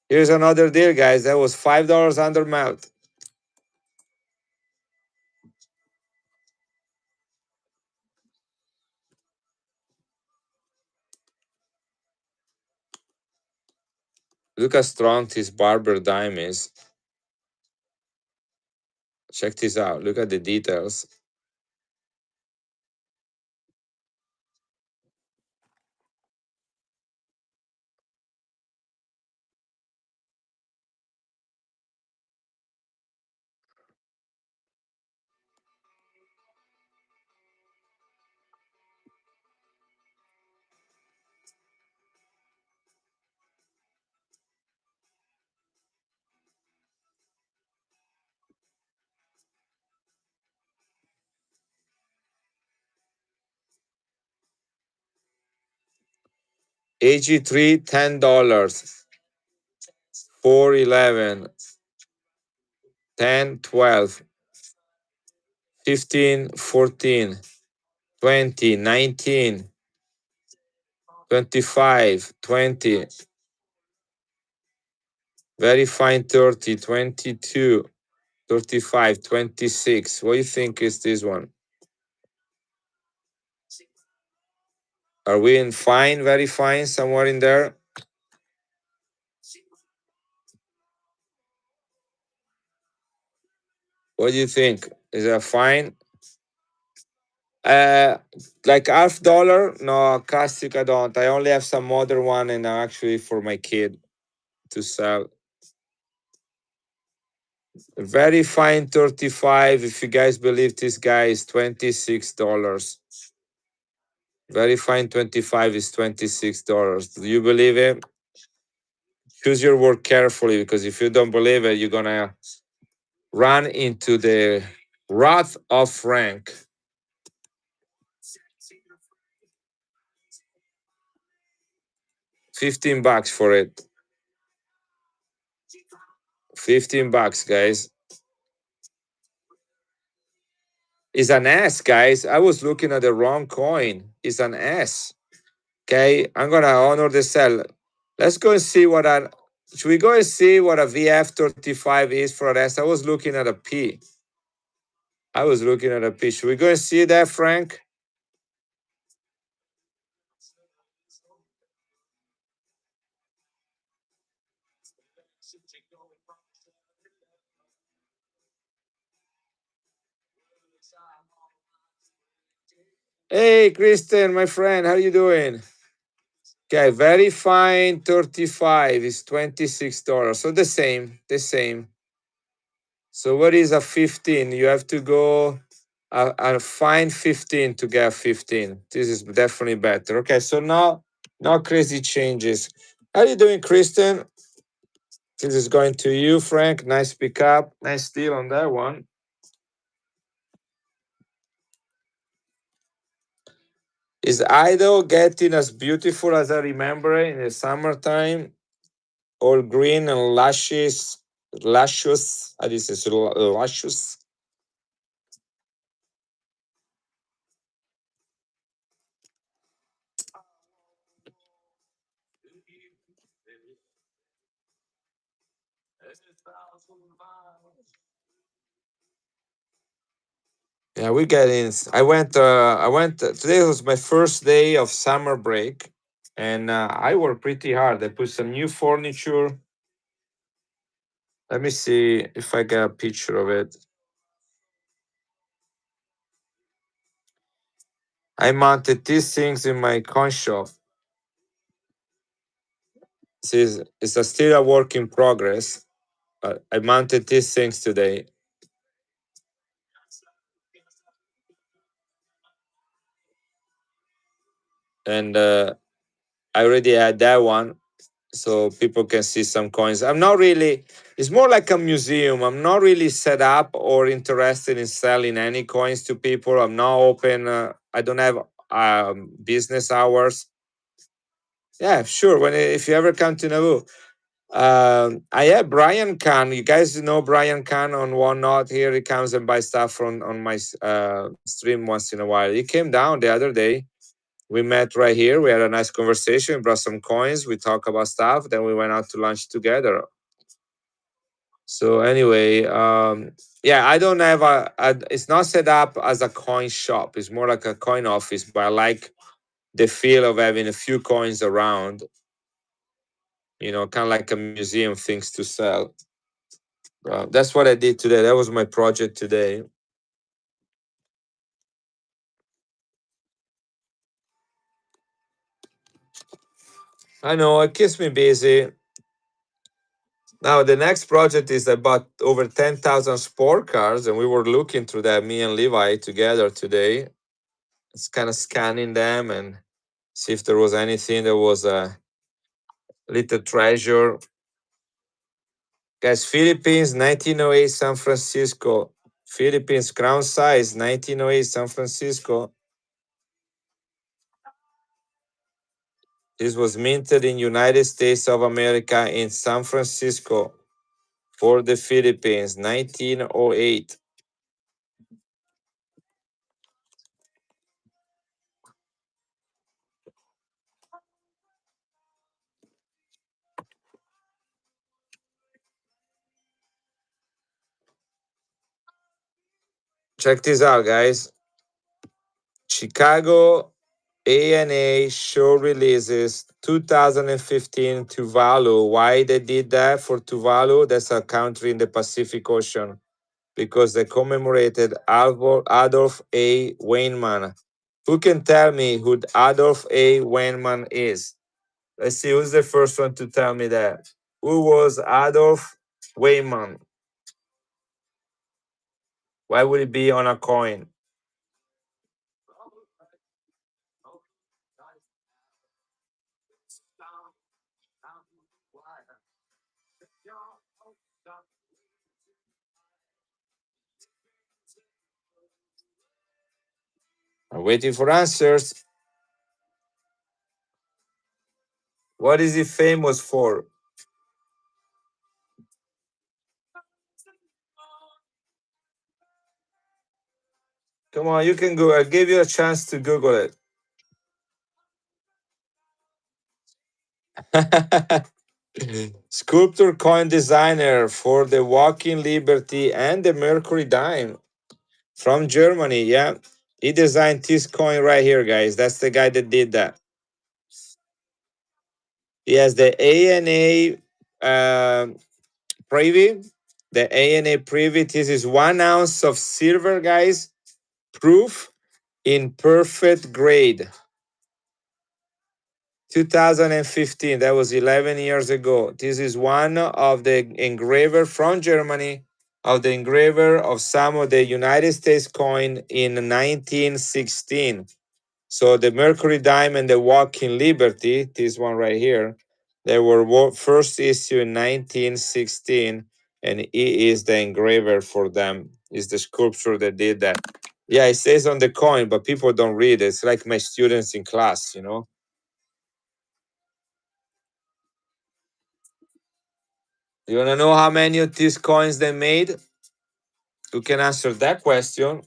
Here's another deal, guys. That was $5 under melt. Look how strong this Barber dime is. Check this out. Look at the details. AG3, $10. 411, 10, 12, 15, 14, 20, 19, 25, 20, very fine 30, 22, 35, 26. What do you think is this one? Are we in fine, very fine, somewhere in there? What do you think? Is that fine? Uh, like half dollar? No, classic. I don't. I only have some modern one, and actually for my kid to sell. Very fine 35. If you guys believe this guy is $26. Very fine 25 is $26. Do you believe it? Choose your word carefully because if you don't believe it, you're gonna run into the wrath of Frank. 15 bucks for it. 15 bucks, guys. It's an S, guys. I was looking at the wrong coin. It's an S. Okay, I'm gonna honor the sell. Let's go and see what a. Should we go and see what a VF35 is for an S? I was looking at a P. I was looking at a P. Should we go and see that, Frank? Hey, Kristen, my friend, how you doing? Okay, very fine. 35 is $26. So the same, the same. So what is a 15? You have to go a fine 15 to get 15. This is definitely better. Okay, so now crazy changes. How you doing, Kristen? This is going to you, Frank. Nice pickup. Nice deal on that one. Is Idaho getting as beautiful as I remember it in the summertime? All green and luscious. How do you say luscious? Yeah, we get in. I went. Today was my first day of summer break, and I worked pretty hard. I put some new furniture. Let me see if I get a picture of it. I mounted these things in my coin shop. It's still a work in progress. I mounted these things today, and I already had that one, so people can see some coins. I'm not really. It's more like a museum. I'm not really set up or interested in selling any coins to people. I'm not open. I don't have business hours. Yeah, sure. If you ever come to Nauvoo, I have Brian Khan. You guys know Brian Khan on One Not here. He comes and buys stuff from on my stream once in a while. He came down the other day. We met right here. We had a nice conversation. Brought some coins. We talked about stuff. Then we went out to lunch together. So anyway, yeah, I don't have it's not set up as a coin shop. It's more like a coin office. But I like the feel of having a few coins around. Kind of like a museum, things to sell. That's what I did today. That was my project today. I know it keeps me busy. Now the next project is about over 10,000 sport cars, and we were looking through that, me and Levi together today. It's kind of scanning them and see if there was anything that was a little treasure. Guys, Philippines, 1908, San Francisco. Philippines, crown size, 1908, San Francisco. This was minted in United States of America in San Francisco for the Philippines, 1908. Check this out, guys. Chicago ANA show releases 2015 Tuvalu. Why they did that for Tuvalu? That's a country in the Pacific Ocean because they commemorated Adolf A. Weinman. Who can tell me who Adolf A. Weinman is? Let's see who's the first one to tell me that. Who was Adolf Weinman? Why would it be on a coin? I'm waiting for answers. What is he famous for? Come on, you can go. I'll give you a chance to Google it. Sculptor, coin designer for the Walking Liberty and the Mercury Dime from Germany. Yeah, he designed this coin right here, guys. That's the guy that did that. He has the ANA privy. The ANA privy. This is 1 ounce of silver, guys. Proof in perfect grade. 2015. That was 11 years ago. This is one of the engraver from Germany of the engraver of some of the United States coin in 1916. So the Mercury Dime and the Walking Liberty, this one right here, they were first issued in 1916, and he is the engraver for them. Is the sculpture that did that. Yeah, it says on the coin, but people don't read it. It's like my students in class, you know. You wanna know how many of these coins they made? You can answer that question.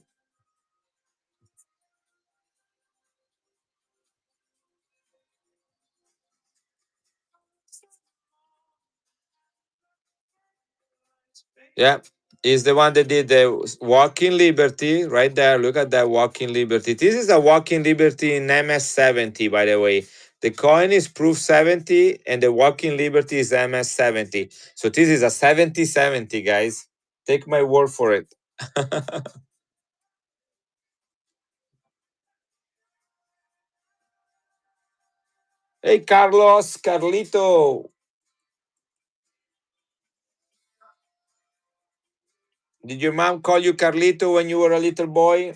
Yeah, is the one that did the Walking Liberty right there. Look at that Walking Liberty. This is a Walking Liberty in MS70, by the way. The coin is proof 70 and the Walking Liberty is MS70. So this is a 7070, guys. Take my word for it. Hey, Carlos, Carlito. Did your mom call you Carlito when you were a little boy?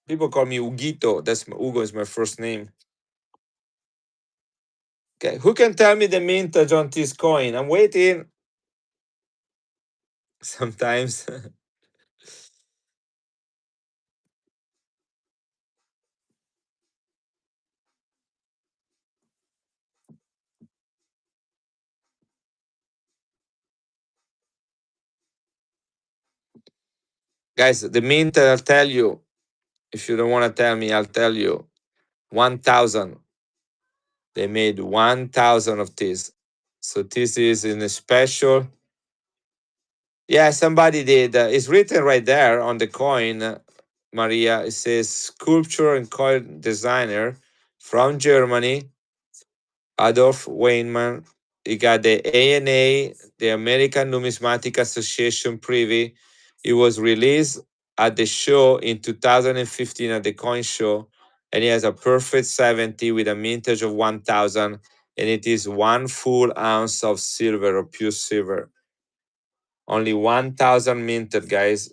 People call me Huguito. Hugo is my first name. Okay, who can tell me the mintage on this coin? I'm waiting. Sometimes, guys, the mint. I'll tell you. If you don't want to tell me, I'll tell you. 1,000. They made 1,000 of this. So this is in a special. Yeah, somebody did. It's written right there on the coin, Maria. It says sculpture and coin designer from Germany, Adolf Weinmann. You got the ANA, the American Numismatic Association privy. It was released at the show in 2015 at the coin show, and it has a perfect 70 with a mintage of 1,000, and it is 1 full ounce of silver or pure silver. Only 1,000 minted, guys.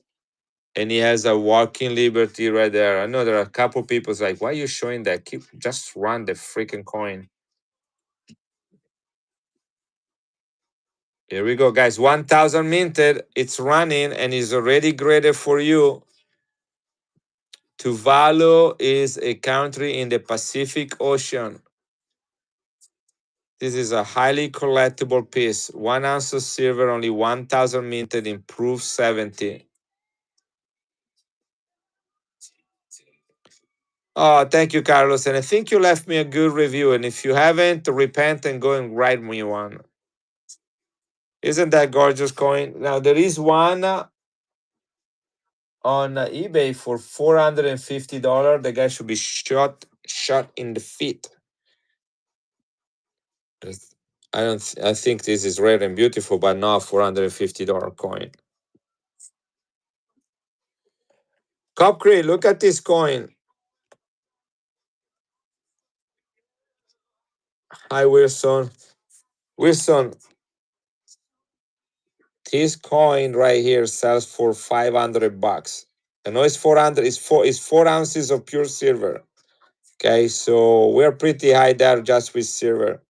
And he has a Walking Liberty right there. I know there are a couple people like, why are you showing that? Keep just run the freaking coin. Here we go, guys. 1,000 minted. It's running and is already graded for you. Tuvalu is a country in the Pacific Ocean. This is a highly collectible piece. 1 ounce of silver, only 1,000 minted, improved 70. Oh, thank you, Carlos. And I think you left me a good review. And if you haven't, repent and go and write me one. Isn't that gorgeous coin? Now, there is one on eBay for $450. The guy should be shot in the feet. I don't. I think this is rare and beautiful, but not $450 coin. Copcree, look at this coin. Hi, Wilson. Wilson, this coin right here sells for $500. I know it's 400. It's 4 ounces of pure silver. Okay, so we're pretty high there just with silver.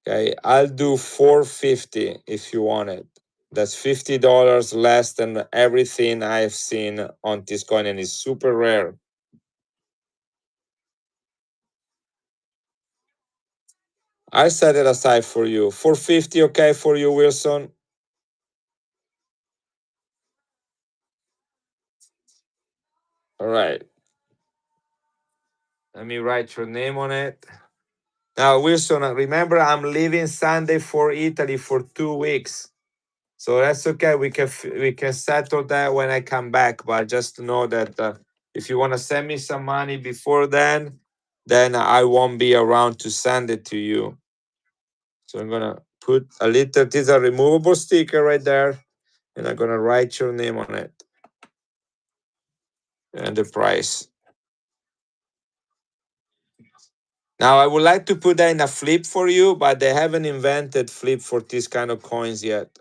Okay, I'll do 450 if you want it. That's $50 less than everything I've seen on this coin, and it's super rare. I set it aside for you. 450, okay for you, Wilson? All right. Let me write your name on it. Now, Wilson, remember I'm leaving Sunday for Italy for 2 weeks. So that's okay. We can settle that when I come back. But just know that if you want to send me some money before then I won't be around to send it to you. So I'm gonna put a little. This is a removable sticker right there, and I'm gonna write your name on it and the price. Now I would like to put that in a flip for you, but they haven't invented flip for this kind of coins yet.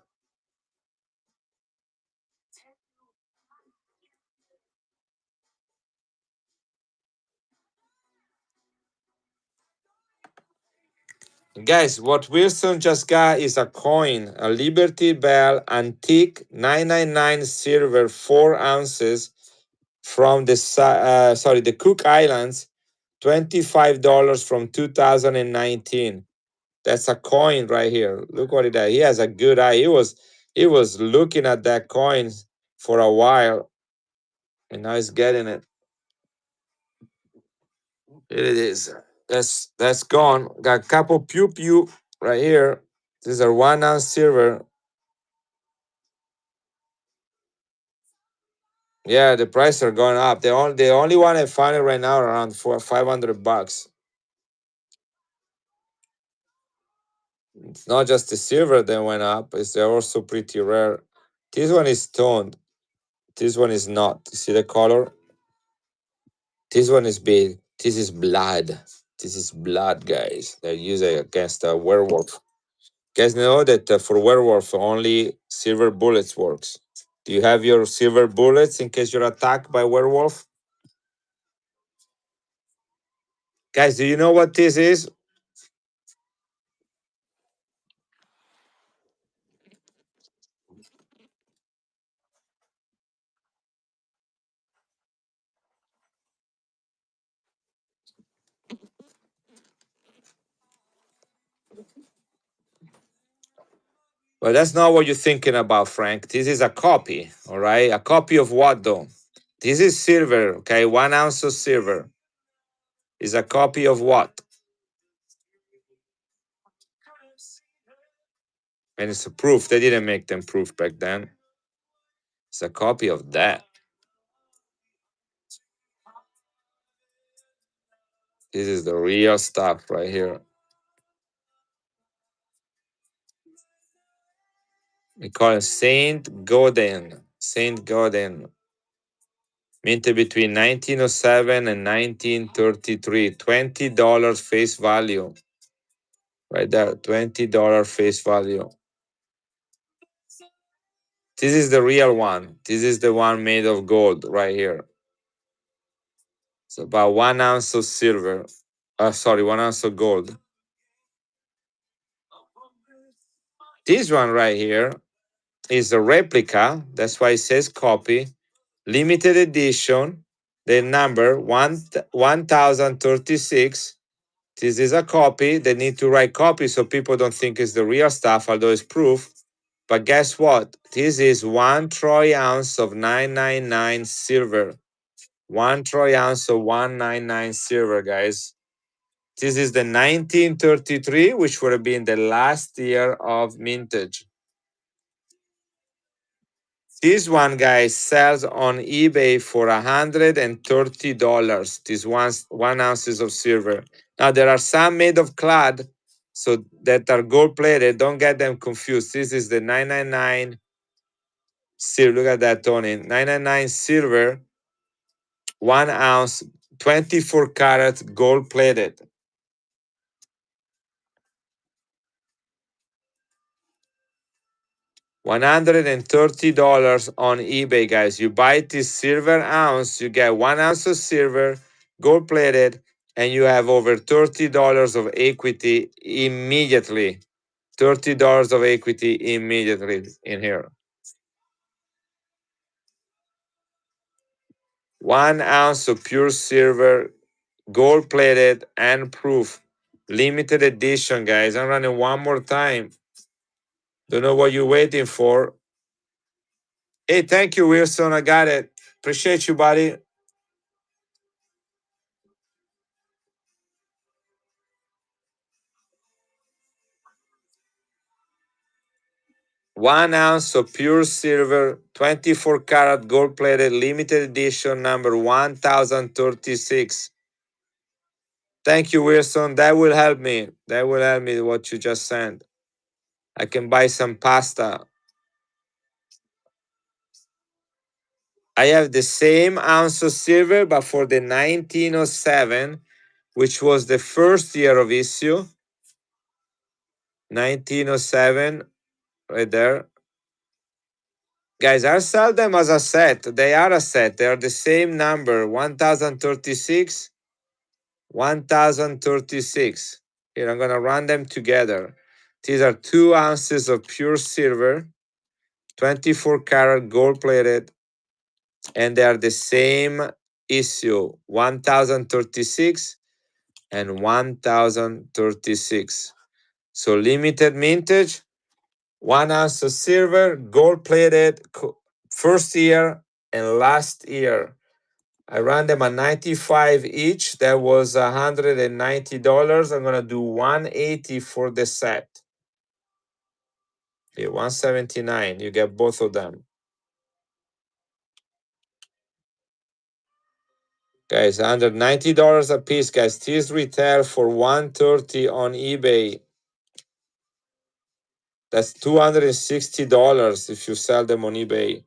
Guys, what Wilson just got is a coin, a Liberty Bell antique 999 silver, 4 ounces from the Cook Islands, $25 from 2019. That's a coin right here. Look what it does. He has a good eye. He was looking at that coin for a while, and now he's getting it. Here it is. That's gone. Got a couple pew pew right here. These are 1 ounce silver. Yeah, the prices are going up. The only one I find it right now around $500. It's not just the silver that went up, it's they're also pretty rare. This one is toned. This one is not. You see the color? This one is big. This is blood. This is blood, guys. They use it against a werewolf. Guys know that for werewolf only silver bullets works. Do you have your silver bullets in case you're attacked by werewolf? Guys, do you know what this is? Well, that's not what you're thinking about, Frank. This is a copy, all right? A copy of what, though? This is silver, okay? 1 ounce of silver is a copy of what? And it's a proof. They didn't make them proof back then. It's a copy of that. This is the real stuff right here. We call it Saint Gaudens. Saint Gaudens. Minted between 1907 and 1933. $20 face value. Right there. $20 face value. This is the real one. This is the one made of gold right here. It's about 1 ounce of silver. Sorry, 1 ounce of gold. This one right here is a replica. That's why it says copy. Limited edition. The number 1036. This is a copy. They need to write copy so people don't think it's the real stuff, although it's proof. But guess what? This is 1 troy ounce of 999 silver. 1 troy ounce of 199 silver, guys. This is the 1933, which would have been the last year of mintage. This one, guys, sells on eBay for $130. This 1 ounces of silver. Now there are some made of clad, so that are gold plated. Don't get them confused. This is the 999 silver. Look at that, Tony. 999 silver, 1 ounce, 24 karat gold plated. $130 on eBay, guys. You buy this silver ounce, you get 1 ounce of silver, gold plated, and you have over $30 of equity immediately. $30 of equity immediately in here. 1 ounce of pure silver, gold plated and proof. Limited edition, guys. I'm running one more time. Don't know what you're waiting for. Hey, thank you, Wilson. I got it. Appreciate you, buddy. 1 ounce of pure silver, 24 karat gold plated, limited edition, number 1036. Thank you, Wilson. That will help me. That will help me what you just sent. I can buy some pasta. I have the same ounce of silver, but for the 1907, which was the first year of issue. 1907, right there. Guys, I sell them as a set. They are a set. They are the same number, 1036, 1036. Here, I'm going to run them together. These are 2 ounces of pure silver, 24 karat gold plated, and they are the same issue, 1036 and 1036. So limited mintage, 1 ounce of silver, gold plated, first year and last year. I ran them at 95 each. That was $190. I'm gonna do 180 for the set. Okay, 179. You get both of them. Guys, under $90 a piece, guys. These retail for 130 on eBay. That's $260 if you sell them on eBay.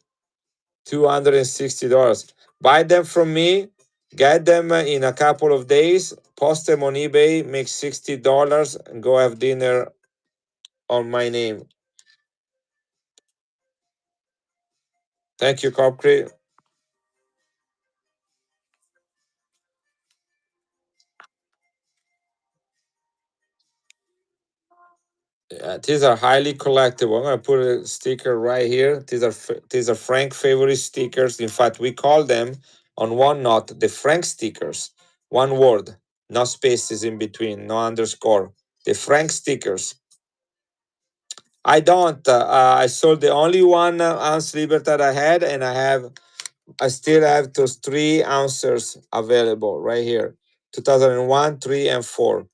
$260. Buy them from me, get them in a couple of days, post them on eBay, make $60, and go have dinner on my name. Thank you, Copcrete. These are highly collectible. I'm gonna put a sticker right here. These are Frank favorite stickers. In fact, we call them on one note the Frank stickers. One word, no spaces in between, no underscore. The Frank stickers. I don't. I sold the only 1 ounce Libertad I had, and I still have those 3 ounces available right here. 2001, 3, and 4.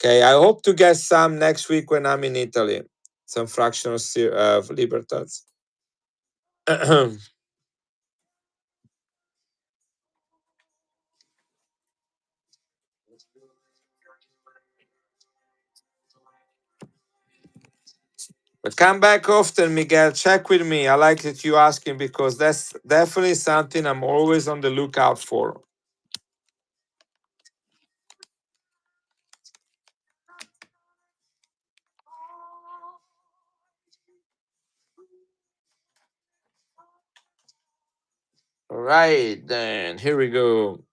Okay, I hope to get some next week when I'm in Italy. Some fractional Libertads. But come back often, Miguel. Check with me. I like that you asking because that's definitely something I'm always on the lookout for. All right, then here we go.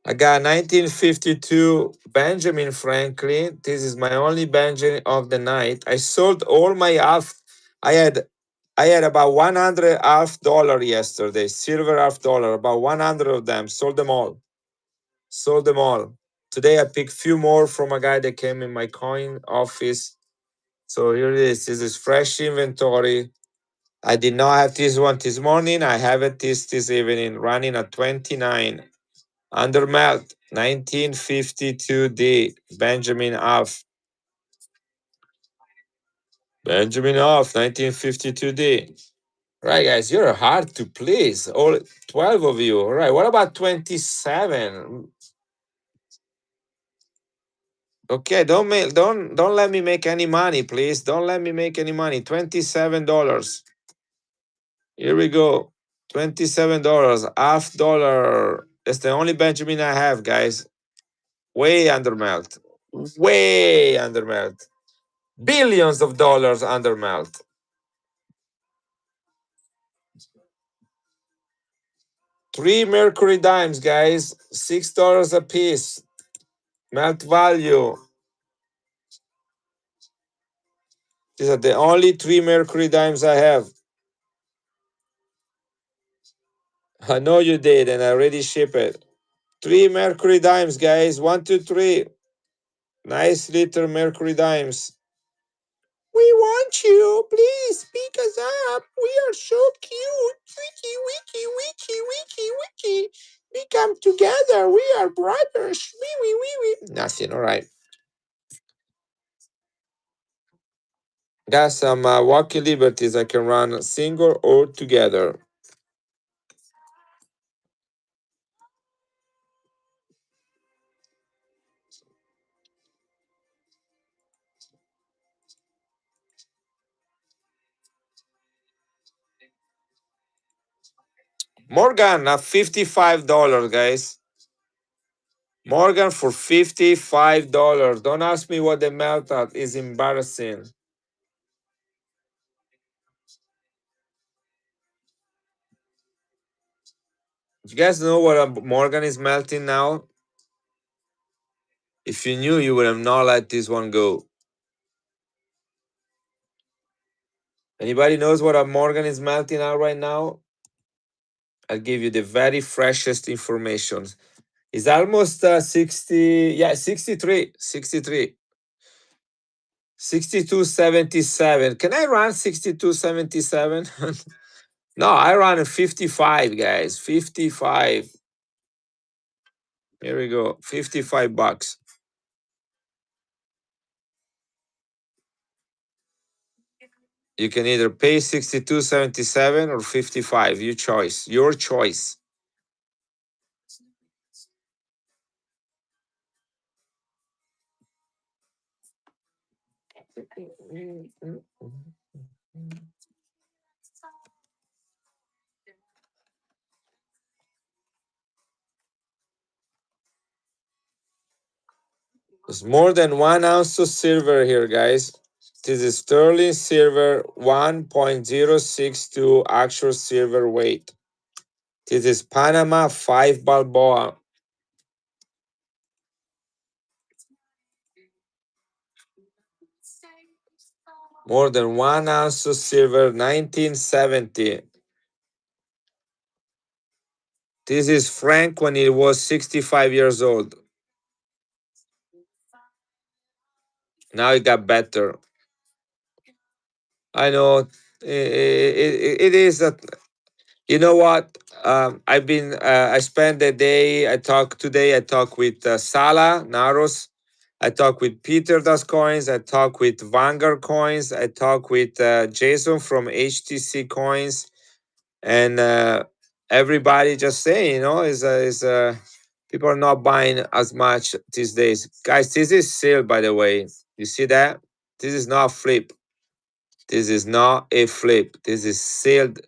I got 1952 Benjamin Franklin. This is my only Benjamin of the night. I sold all my half. I had I had about 100 half dollar yesterday, silver half dollar, about 100 of them. Sold them all. Sold them all. Today I picked few more from a guy that came in my coin office. So here it is. This is fresh inventory. I did not have this one this morning. I have it this evening, running at 29. Undermelt, 1952D, Benjamin Off. Benjamin Off, 1952D. Right, guys, you're hard to please. All 12 of you. All right, what about 27? Okay, don't let me make any money, please. Don't let me make any money. $27. Here we go. $27, half dollar. That's the only Benjamin I have, guys. Way undermelt. Way undermelt. Billions of dollars under melt. 3 mercury dimes, guys. $6 a piece. Melt value. These are the only three Mercury dimes I have. I know you did, and I already ship it. Three Mercury dimes, guys. One, two, three. Nice little Mercury dimes. We want you. Please pick us up. We are so cute. Wiki, wiki, wiki, wiki, wiki. We come together. We are brothers. Wee, wee, wee, wee. Nothing. All right. Got some walking liberties. I can run single or together. Morgan, $55, guys. Morgan for $55. Don't ask me what they melt at. Is embarrassing. You guys know what a Morgan is melting now? If you knew, you would have not let this one go. Anybody knows what a Morgan is melting out right now? I'll give you the very freshest information. It's almost 60, yeah, 63, 63. 62.77. Can I run 62.77? No, I run a 55, guys. 55. Here we go. $55. You can either pay 62.77 or 55. Your choice. Your choice. There's more than 1 ounce of silver here, guys. This is sterling silver, 1.062 actual silver weight. This is Panama 5 Balboa. More than 1 ounce of silver, 1970. This is Frank when he was 65 years old. Now it got better. I know it is that. You know what? I've been. I spent the day. I talk today. I talk with Sala Naros. I talk with Peter Das Coins. I talk with Vanguard Coins. I talk with Jason from HTC Coins, and everybody just saying, is people are not buying as much these days, guys. This is sale, by the way. You see that? This is not flip. This is not a flip. This is sealed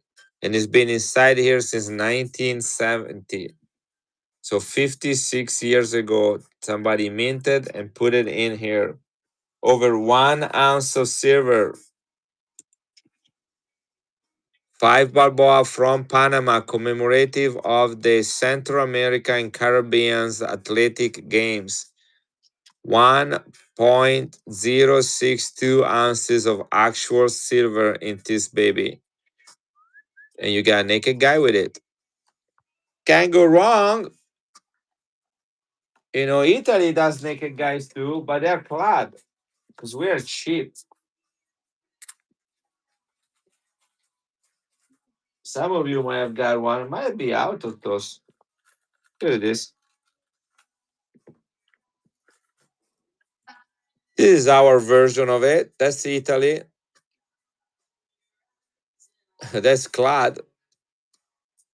and it's been inside here since 1970. So 56 years ago, somebody minted and put it in here. Over 1 ounce of silver. 5 Balboa from Panama, commemorative of the Central America and Caribbean's Athletic Games. 1.062 ounces of actual silver in this baby. And you got a naked guy with it. Can't go wrong. Italy does naked guys too, but they're clad because we are cheap. Some of you might have got one. It might be out of those. Look at this. This is our version of it. That's Italy. That's clad.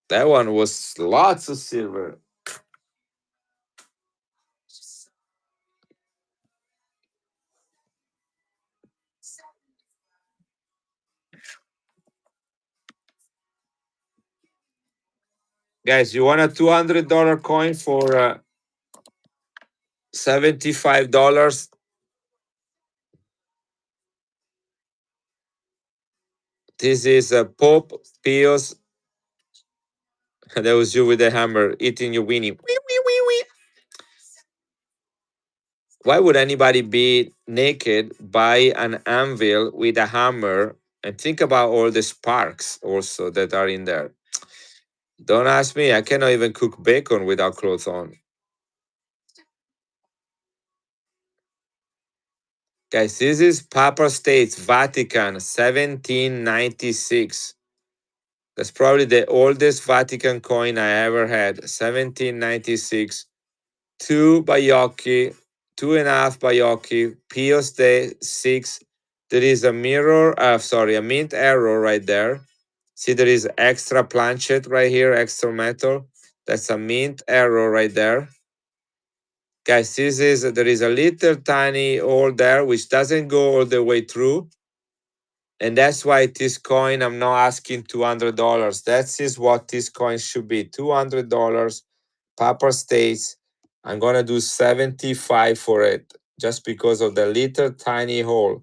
That one was lots of silver. Guys, you want a $200 coin for $75? This is Pope Pius. That was you with the hammer eating your weenie. Wee, wee, wee, wee. Why would anybody be naked, buy an anvil with a hammer, and think about all the sparks also that are in there? Don't ask me. I cannot even cook bacon without clothes on. Guys, this is Papal States, Vatican, 1796. That's probably the oldest Vatican coin I ever had. 1796. Two Baiocchi, 2.5 Baiocchi, Pius the 6. There is a mirror, sorry, a mint arrow right there. See, there is extra planchet right here, extra metal. That's a mint arrow right there. Guys, there is a little tiny hole there which doesn't go all the way through. And that's why this coin, I'm not asking $200. That is what this coin should be, $200. Papal States. I'm gonna do 75 for it just because of the little tiny hole.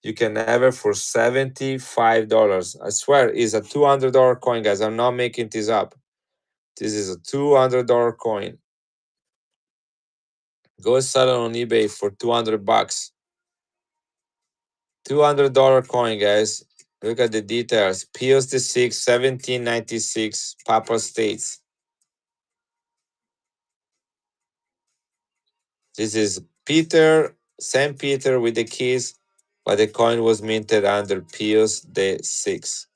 You can have it for $75. I swear, it's a $200 coin, guys. I'm not making this up. This is a $200 coin. Go sell it on eBay for 200 bucks. $200 coin, guys. Look at the details. Pius the 6th, 1796, Papal States. This is Peter, Saint Peter with the keys, but the coin was minted under Pius the 6th.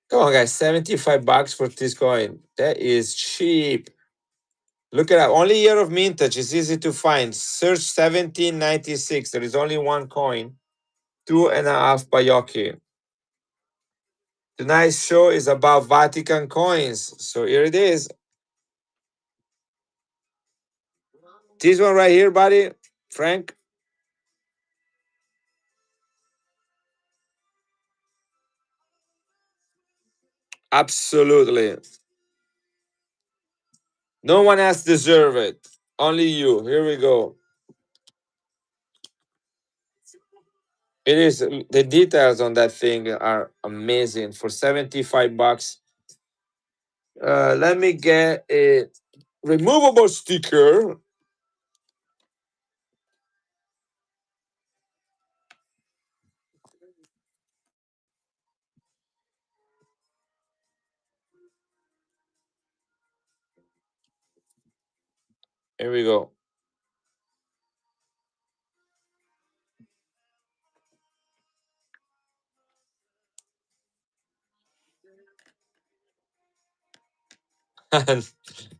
Come on, guys, 75 bucks for this coin. That is cheap. Look at that. Only year of mintage. It's easy to find. Search 1796. There is only one coin. 2.5 Baiocchi. Tonight's show is about Vatican coins. So here it is. This one right here, buddy, Frank. Absolutely. No one else deserve it. Only you. Here we go. It is the details on that thing are amazing for 75 bucks. Let me get a removable sticker. Here we go. I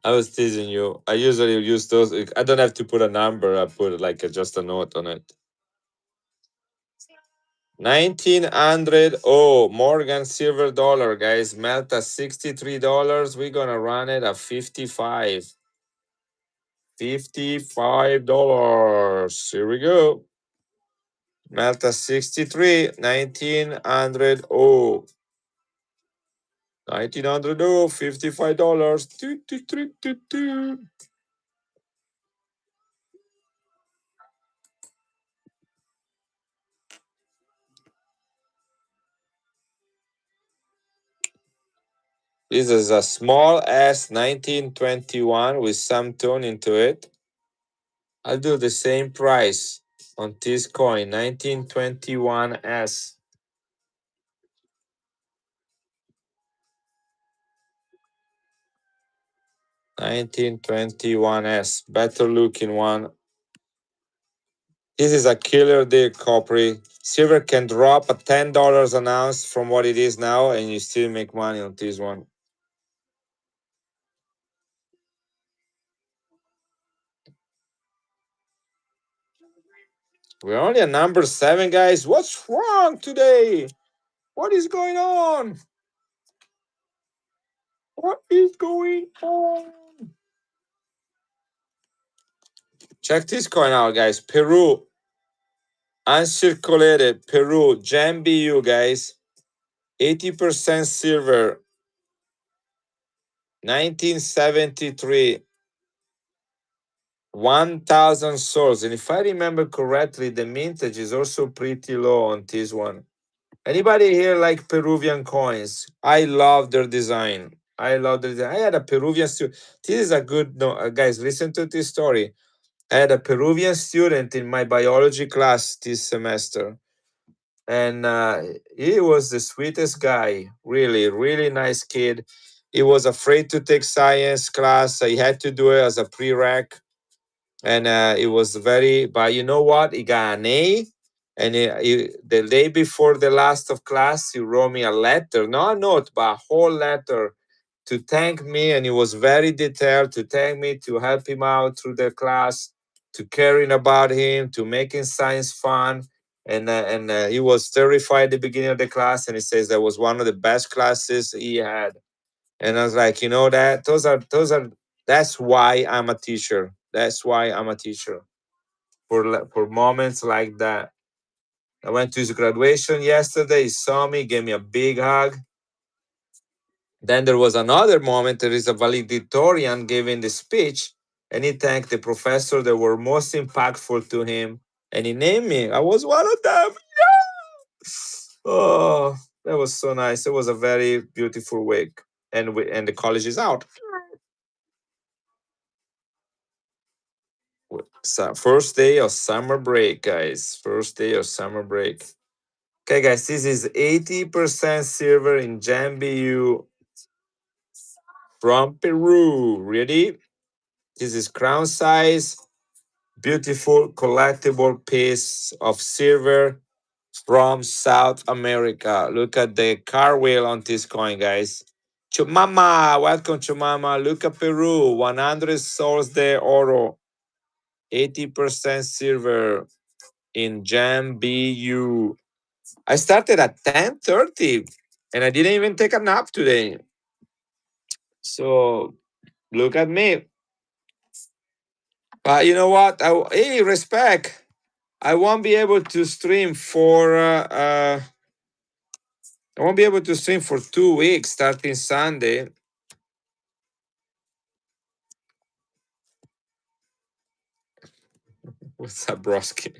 was teasing you. I usually use those. I don't have to put a number. I put like just a note on it. 1900. Oh, Morgan silver dollar, guys. Melt at $63. We're gonna run it at 55. $55. Here we go. Melt at 63. 1900. Oh. 1900. Oh, $55. Toot, toot, toot, toot, toot. This is a small S 1921 with some tone into it. I'll do the same price on this coin, 1921S. 1921S, better looking one. This is a killer deal, Copri. Silver can drop at $10 an ounce from what it is now, and you still make money on this one. We're only at number 7, guys. What's wrong today? What is going on? What is going on? Check this coin out, guys. Peru. Uncirculated. Peru. Gem BU, guys. 80% silver. 1973. 1,000 souls. And if I remember correctly, the mintage is also pretty low on this one. Anybody here like Peruvian coins? I love their design. I love the design. I had a Peruvian student. This is a good no, guys. Listen to this story. I had a Peruvian student in my biology class this semester, and he was the sweetest guy. Really, really nice kid. He was afraid to take science class. He had to do it as a prereq, and it was very. But you know what? He got an A, and the day before the last of class, he wrote me a letter, not a note, but a whole letter to thank me, and he was very detailed to thank me to help him out through the class, to caring about him, to making science fun. And he was terrified at the beginning of the class, and he says that was one of the best classes he had. And I was like, you know that those are that's why I'm a teacher. That's why I'm a teacher for moments like that. I went to his graduation yesterday. He saw me, gave me a big hug. Then there was another moment. There is a valedictorian giving the speech, and he thanked the professor that were most impactful to him, and he named me. I was one of them. Oh, that was so nice. It was a very beautiful week, and the college is out. So first day of summer break, guys. First day of summer break. Okay, guys, this is 80% silver in Jambu from Peru. Ready? This is crown size, beautiful collectible piece of silver from South America. Look at the car wheel on this coin, guys. Chumama, welcome Chumama. Look at Peru, 100 soles de oro, 80% silver in Jambu. I started at 10:30 and I didn't even take a nap today. So look at me. But you know what? Hey, respect. I won't be able to stream for I won't be able to stream for 2 weeks starting Sunday. What's up, Broski?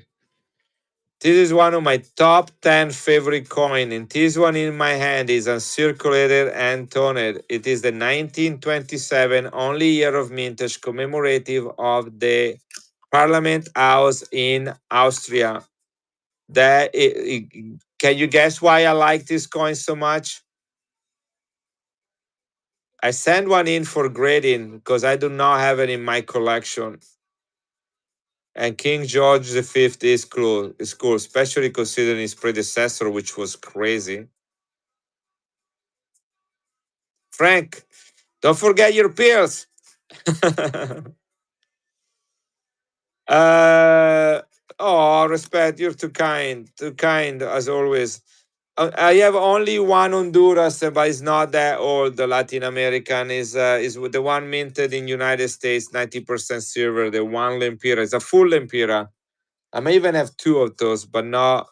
This is one of my top 10 favorite coin, and this one in my hand is uncirculated and toned. It is the 1927 only year of mintage commemorative of the Parliament House in Austria. Can you guess why I like this coin so much? I sent one in for grading because I do not have it in my collection. And King George V is cool, especially considering his predecessor, which was crazy. Frank, don't forget your pills. uh, oh, respect. You're too kind as always. I have only one Honduras, but it's not that old. The Latin American is with the one minted in United States, 90% silver. The one Lempira. It's a full Lempira. I may even have two of those, but not.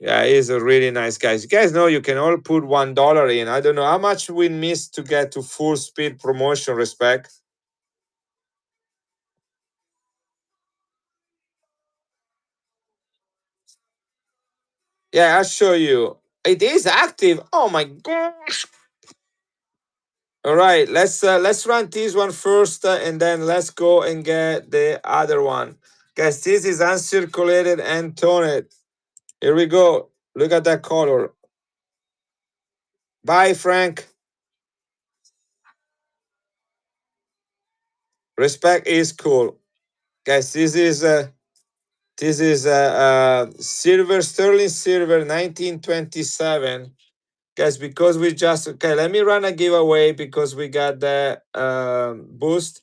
Yeah, he's a really nice guy. You guys know you can all put $1 in. I don't know how much we missed to get to full speed promotion. Respect. Yeah, I'll show you. It is active. Oh my gosh. All right, let's run this one first, and then let's go and get the other one. Guys, this is uncirculated and toned. Here we go. Look at that color. Bye, Frank. Respect is cool. Guys, this is silver, sterling silver, 1927. Guys, because we just okay, let me run a giveaway because we got the boost.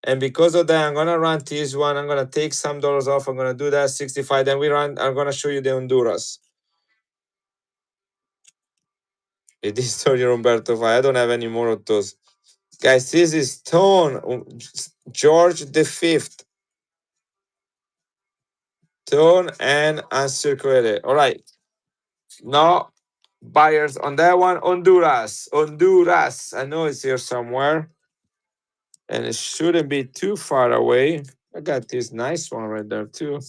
And because of that, I'm gonna run this one. I'm gonna take some dollars off. I'm gonna do that 65. Then we run. I'm gonna show you the Honduras. It is story Roberto. I don't have any more of those. Guys, this is Tone George the Fifth. Tone and uncirculated. All right. No buyers on that one. Honduras. Honduras. I know it's here somewhere. And it shouldn't be too far away. I got this nice one right there too.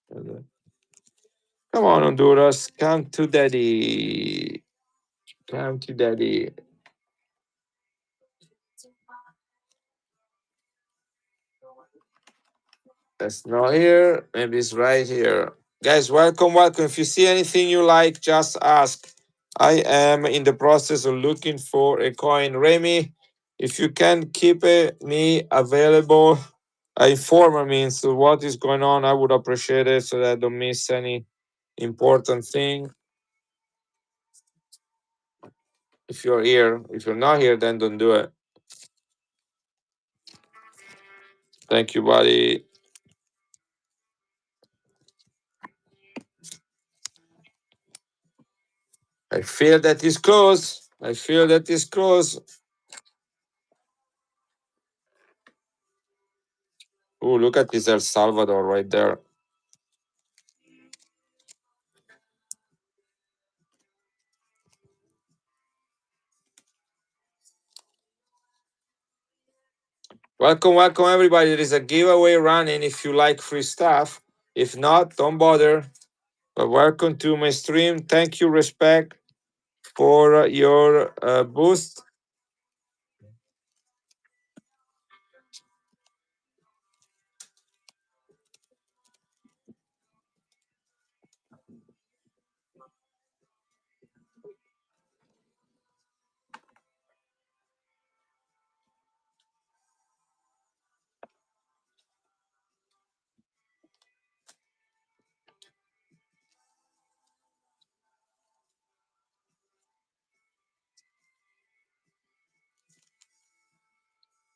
Come on, Honduras. Come to daddy. Come to daddy. That's not here. Maybe it's right here. Guys, welcome, welcome. If you see anything you like, just ask. I am in the process of looking for a coin. Remy, if you can keep me available, inform me so what is going on, I would appreciate it so that I don't miss any important thing. If you're here, if you're not here, then don't do it. Thank you, buddy. I feel that it's close. I feel that it's close. Oh, look at this El Salvador right there. Welcome, welcome, everybody. There is a giveaway running if you like free stuff. If not, don't bother. But welcome to my stream. Thank you, Respect, for your boost.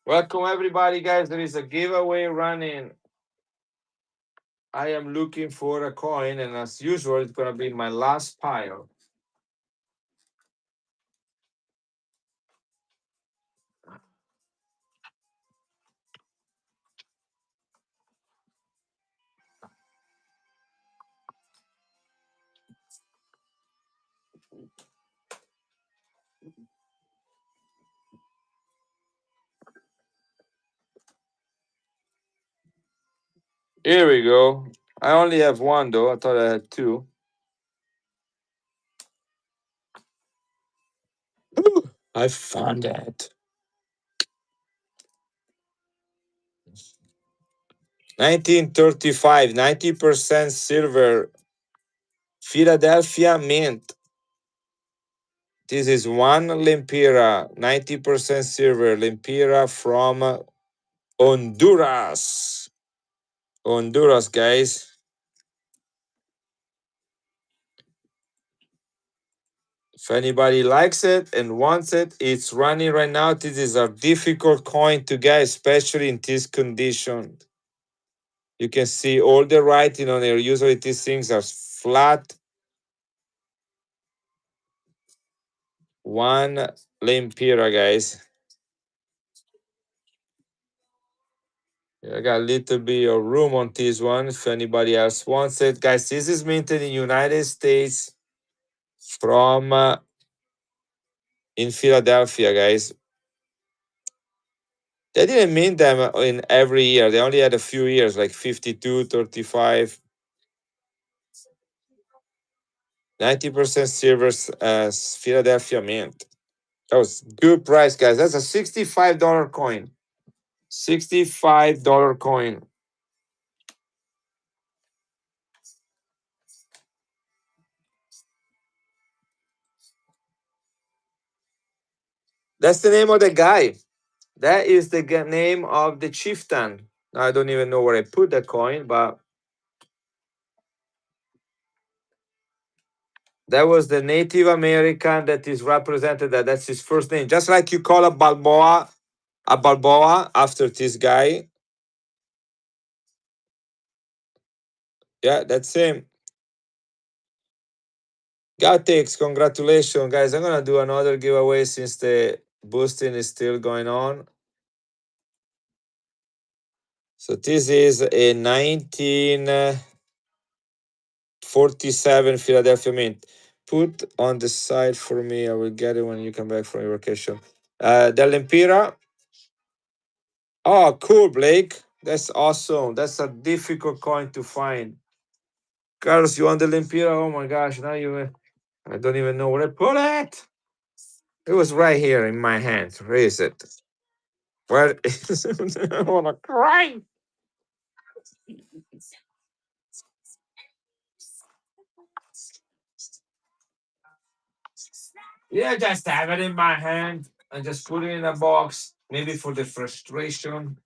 Welcome, everybody, guys. There is a giveaway running. I am looking for a coin, and as usual, it's going to be my last pile. Here we go. I only have one, though. I thought I had two. I found it. 1935, 90% silver, Philadelphia Mint. This is one Lempira, 90% silver, Lempira from Honduras. Honduras, guys. If anybody likes it and wants it, it's running right now. This is a difficult coin to get, especially in this condition. You can see all the writing on there. Usually these things are flat. One Lempira, guys. I got a little bit of room on this one if anybody else wants it. Guys, this is minted in United States from in Philadelphia, guys. They didn't mint them in every year. They only had a few years, like 52, 35, 90% silver Philadelphia mint. That was good price, guys. That's a $65 coin. $65 coin. That's the name of the guy. That is the name of the chieftain. Now, I don't even know where I put the coin, but that was the Native American that is represented. That's his first name. Just like you call a Balboa after this guy. Yeah, that's him. Gatix, congratulations, guys. I'm gonna do another giveaway since the boosting is still going on. So this is a 1947 Philadelphia Mint. Put on the side for me. I will get it when you come back from your vacation. The Lempira. Oh, cool, Blake. That's awesome. That's a difficult coin to find. Carlos, you want the Lempira? Oh my gosh, now you I don't even know where I put it. It was right here in my hand. Where is it? Where is it? I wanna cry. Yeah, just have it in my hand and just put it in a box. Maybe for the frustration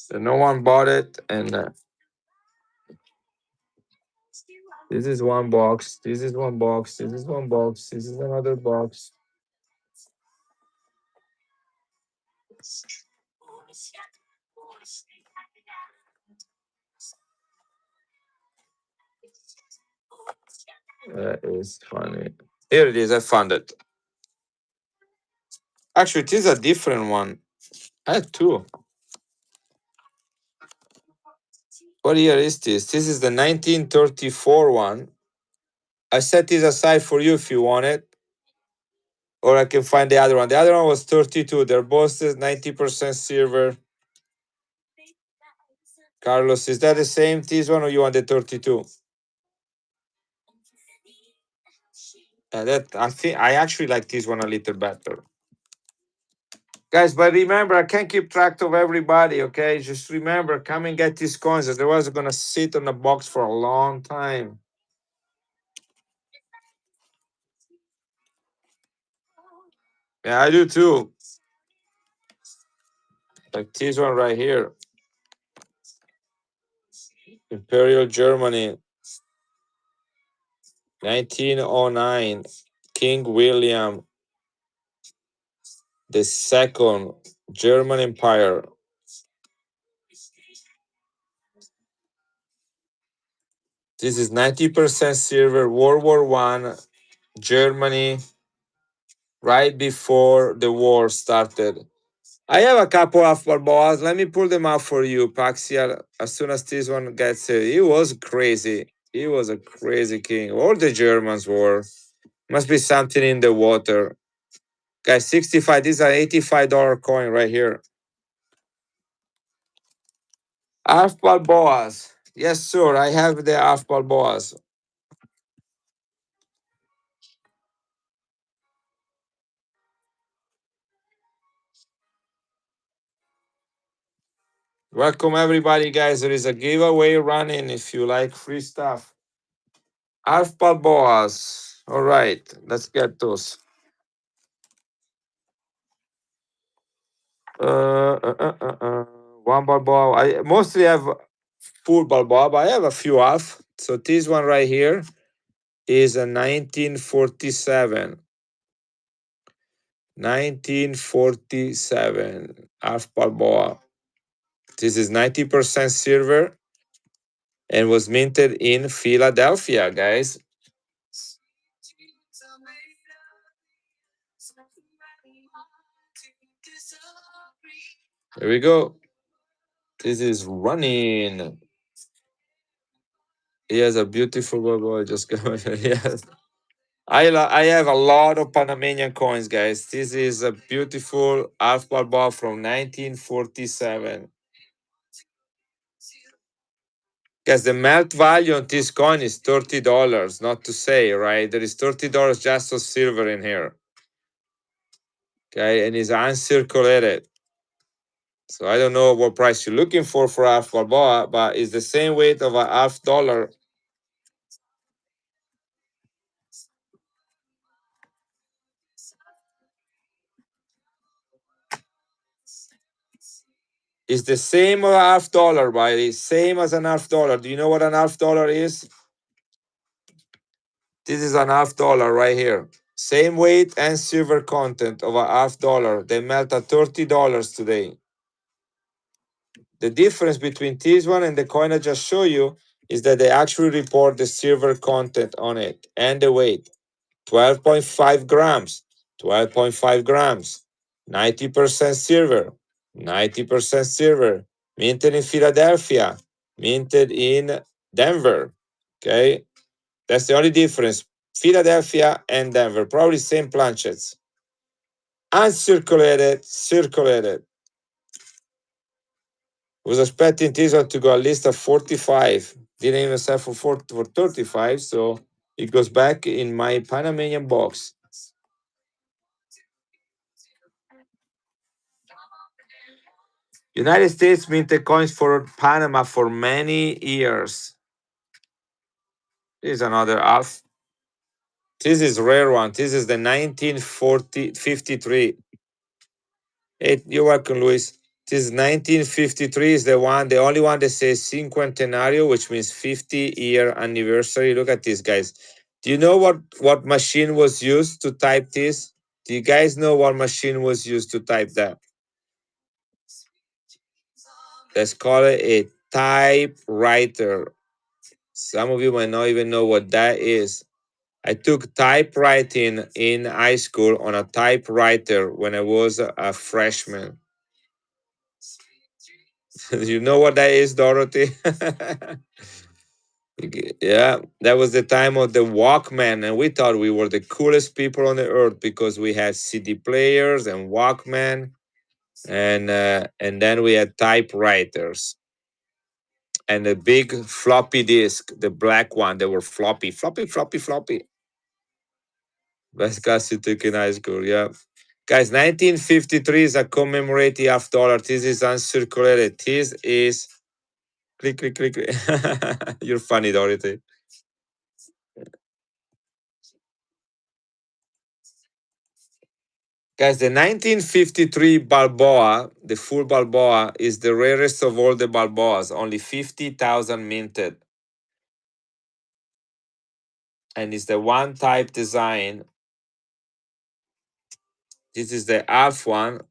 that no one bought it. And this is one box. This is one box. This is one box. This is another box. That is funny. Here it is. I found it. Actually, it is a different one. I had two. What year is this? This is the 1934 one. I set this aside for you if you want it, or I can find the other one. The other one was 32. They're both 90% silver. Carlos, is that the same this one, or you want the 32? That I think I actually like this one a little better. Guys, but remember, I can't keep track of everybody, okay? Just remember, come and get these coins. Otherwise, they're going to sit on the box for a long time. Yeah, I do too. Like this one right here. Imperial Germany, 1909. King William the Second, German Empire. This is 90% silver, World War One, Germany, right before the war started. I have a couple of Balboas. Let me pull them out for you, Paxial. As soon as this one gets here, he was crazy. He was a crazy king. All the Germans were. Must be something in the water. Guys, 65. This is an $85 coin right here. Half Balboas. Yes, sir. I have the half Balboas. Welcome, everybody, guys. There is a giveaway running if you like free stuff. Half Balboas. All right. Let's get those. One Balboa. I mostly have full Balboa, but I have a few half. So this one right here is a 1947. 1947 half Balboa. This is 90% silver and was minted in Philadelphia, guys. There we go. This is running. He has a beautiful Balboa. Just go. Yes. I have a lot of Panamanian coins, guys. This is a beautiful half Balboa from 1947. Guys, the melt value on this coin is $30. Not to say, right? There is $30 just for silver in here. Okay, and it's uncirculated. So I don't know what price you're looking for half Balboa, but it's the same weight of a half dollar. It's the same as a half dollar, but it's same as an half dollar. Do you know what an half dollar is? This is an half dollar right here. Same weight and silver content of a half dollar. They melt at $30 today. The difference between this one and the coin I just showed you is that they actually report the silver content on it and the weight. 12.5 grams, 12.5 grams, 90% silver, 90% silver, minted in Philadelphia, minted in Denver. Okay, that's the only difference. Philadelphia and Denver, probably same planchets. Uncirculated, circulated. Was expecting this one to go at least a 45. Didn't even sell for 35, so it goes back in my Panamanian box. United States minted coins for Panama for many years. This is another Alf. This is rare one. This is the 1953. Hey, you're welcome, Luis. This 1953 is the one, the only one that says cinquantenario, which means 50-year anniversary. Look at this, guys. Do you know what machine was used to type this? Do you guys know what machine was used to type that? Let's call it a typewriter. Some of you might not even know what that is. I took typewriting in high school on a typewriter when I was a freshman. You know what that is, Dorothy? Yeah, that was the time of the Walkman, and we thought we were the coolest people on the earth because we had CD players and Walkman, and then we had typewriters and the big floppy disk, the black one. They were floppy, floppy, floppy, floppy. Best class you took in high school, yeah. Guys, 1953 is a commemorative $half. This is uncirculated. This is click, click, click, click. You're funny, Dorothy. Guys, the 1953 Balboa, the full Balboa, is the rarest of all the Balboas. Only 50,000 minted. And it's the one type design. This is the half one.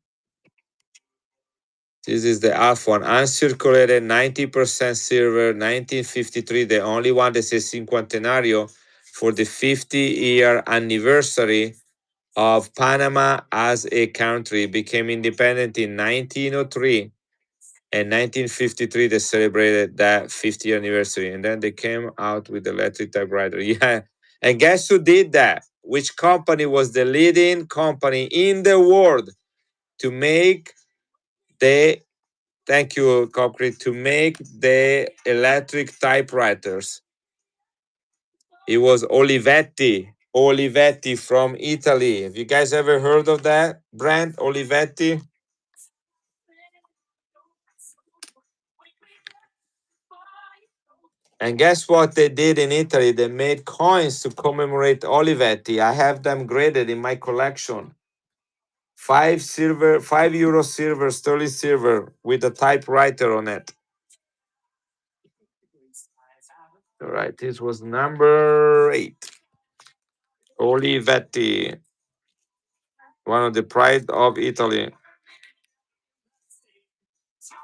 This is the half one. Uncirculated, 90% silver, 1953. The only one that says Cinquantenario for the 50-year anniversary of Panama as a country. Became independent in 1903. And 1953, they celebrated that 50th anniversary. And then they came out with the electric typewriter. Yeah. And guess who did that? Which company was the leading company in the world to make the, thank you, Concrete, to make the electric typewriters? It was Olivetti. Olivetti from Italy. Have you guys ever heard of that brand, Olivetti? And guess what they did in Italy? They made coins to commemorate Olivetti. I have them graded in my collection. 5 silver, €5 silver, sterling silver with a typewriter on it. All right, this was number 8. Olivetti, one of the pride of Italy.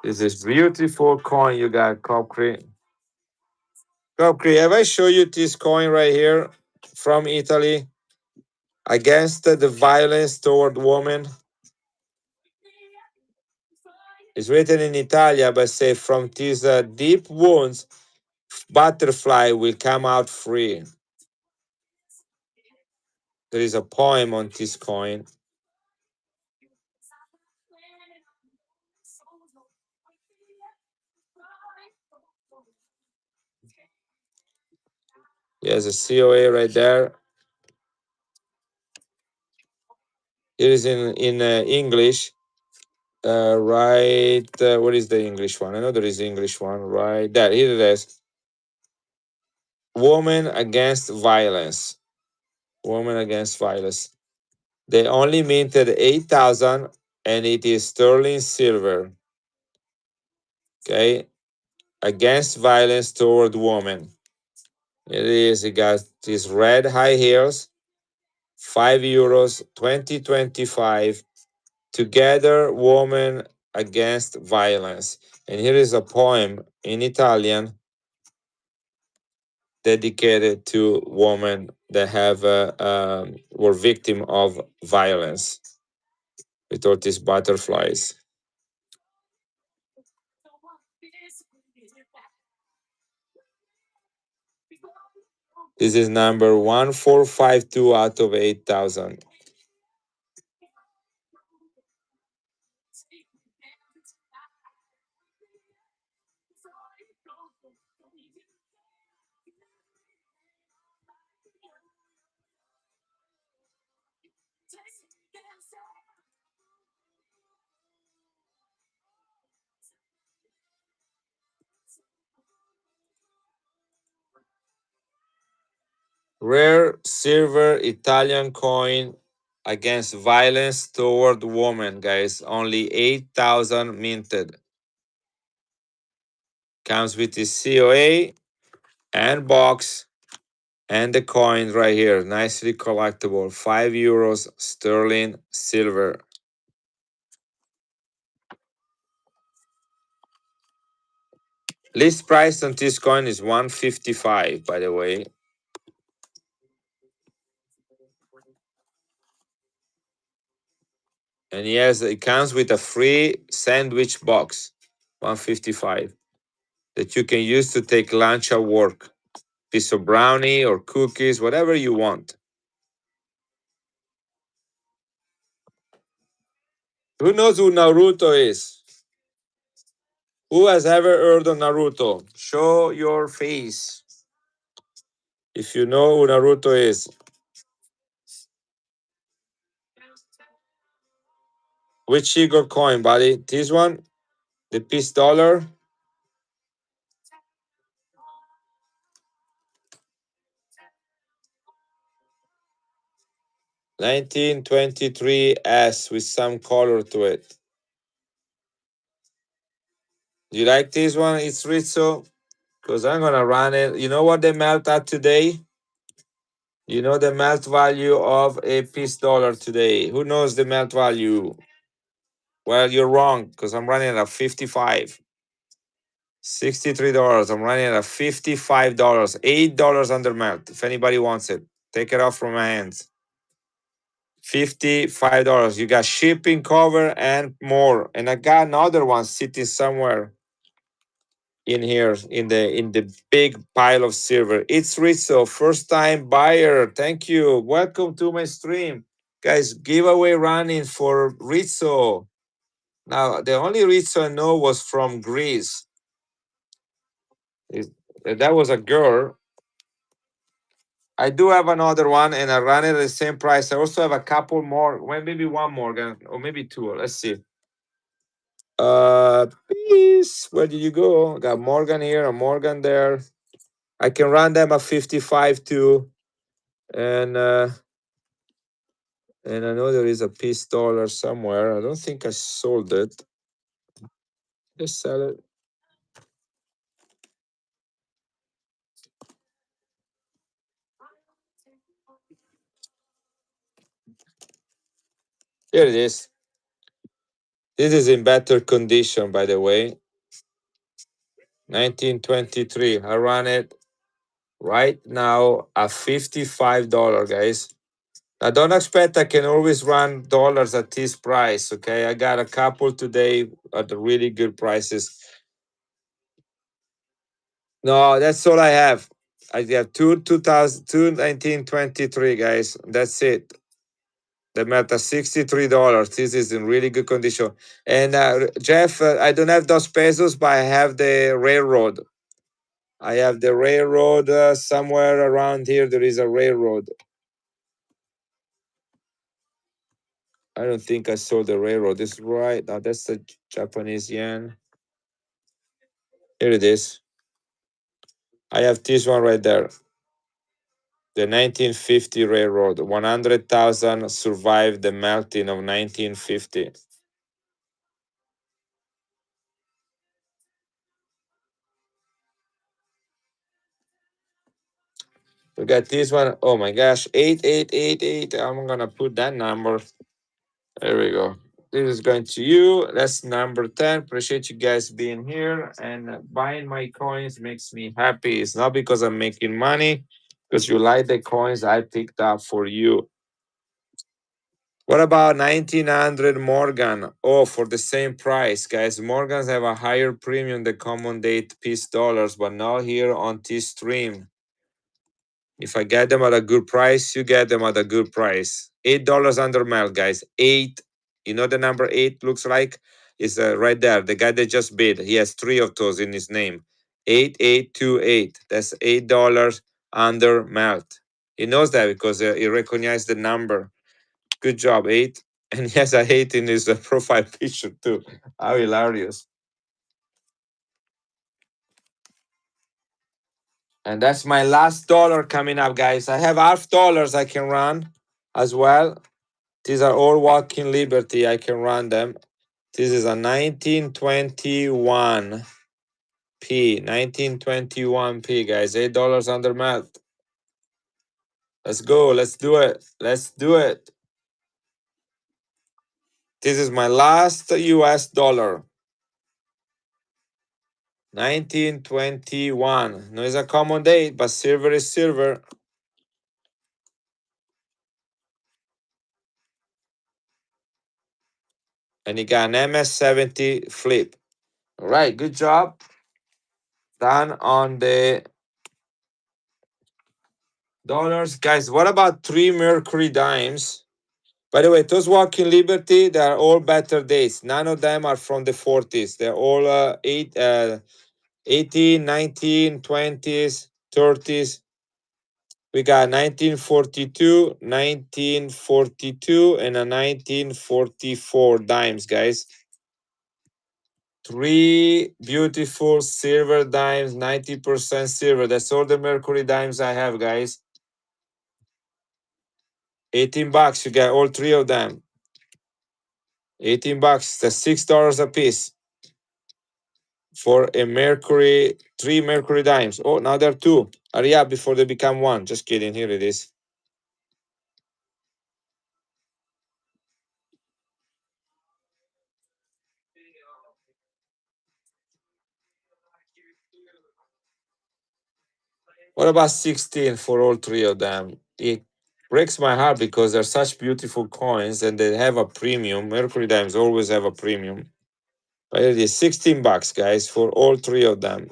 This is beautiful coin you got, Copcrete. Copcrete, have I shown you this coin right here from Italy against the violence toward women? It's written in Italia, but say from these deep wounds, butterfly will come out free. There is a poem on this coin. There's a COA right there. It is in English. Right, what is the English one? I know there is English one. Right there, here it is. Woman against violence. Woman against violence. They only minted 8,000, and it is sterling silver. Okay, against violence toward women. It is. It got these red high heels, €5, 2025. Together, woman against violence. And here is a poem in Italian dedicated to women that have were victim of violence with all these butterflies. This is number 1452 out of 8,000. Rare silver Italian coin against violence toward women, guys. Only 8,000 minted. Comes with the COA and box and the coin right here. Nicely collectible. €5 sterling silver. List price on this coin is 155, by the way. And yes, it comes with a free sandwich box, 155, that you can use to take lunch at work. Piece of brownie or cookies, whatever you want. Who knows who Naruto is? Who has ever heard of Naruto? Show your face if you know who Naruto is. Which Igor coin, buddy? This one? The piece dollar? 1923S with some color to it. Do you like this one? It's Rizzo? Because I'm gonna run it. You know what they melt at today? You know the melt value of a piece dollar today. Who knows the melt value? Well, you're wrong, because I'm running at 55. $63. I'm running at $55. $8 under melt. If anybody wants it, take it off from my hands. $55. You got shipping cover and more. And I got another one sitting somewhere in here in the big pile of silver. It's Rizzo, first time buyer. Thank you. Welcome to my stream. Guys, giveaway running for Rizzo. Now, the only Rizzo I know was from Greece. Is- That was a girl. I do have another one and I run it at the same price. I also have a couple more, well, maybe one more, or maybe two. Let's see. Peace. Where did you go? Got Morgan here, a Morgan there. I can run them at 55 too. And and I know there is a piece dollar somewhere. I don't think I sold it. Just sell it. Here it is. This is in better condition, by the way. 1923. I run it right now at $55, guys. Now, don't expect I can always run dollars at this price, okay? I got a couple today at the really good prices. No, that's all I have. I have two 1923, guys. That's it. The Meta $63. This is in really good condition. And Jeff, I don't have those pesos, but I have the railroad. I have the railroad somewhere around here. There is a railroad. I don't think I sold the railroad. This is right. Now that's the Japanese yen. Here it is. I have this one right there. The 1950 railroad. 100,000 survived the melting of 1950. We got this one. Oh my gosh, 8888. I'm gonna put that number. There we go. This is going to you. That's number 10. Appreciate you guys being here and buying my coins makes me happy. It's not because I'm making money, because you like the coins I picked up for you. What about 1900 Morgan? Oh, for the same price, guys. Morgans have a higher premium than common date piece dollars, but not here on this stream. If I get them at a good price, you get them at a good price. $8 under melt, guys. Eight. You know the number eight looks like? Is right there. The guy that just bid. He has three of those in his name. 8828. That's $8 under melt. He knows that because he recognized the number. Good job, eight. And he has a eight in his profile picture too. How hilarious. And that's my last dollar coming up, guys. I have half dollars I can run as well. These are all walking liberty. I can run them. This is a 1921 P. 1921 P, guys. $8 under melt. Let's go. Let's do it. Let's do it. This is my last US dollar. 1921. No, it's a common date, but silver is silver. And you got an MS-70 flip. All right, good job. Done on the dollars. Guys, what about 3 Mercury dimes? By the way, those walking liberty, they are all better dates. None of them are from the 40s. They're all 18, 19, 20s, 30s. We got 1942, 1942, and a 1944 dimes, guys. 3 beautiful silver dimes, 90% silver. That's all the Mercury dimes I have, guys. $18. You got all 3 of them. $18. That's $6 a piece for a Mercury, 3 Mercury dimes. Oh, now there are 2. Hurry up before they become 1. Just kidding. Here it is. What about 16 for all 3 of them? It breaks my heart because they're such beautiful coins and they have a premium. Mercury dimes always have a premium. But it is $16, guys, for all 3 of them.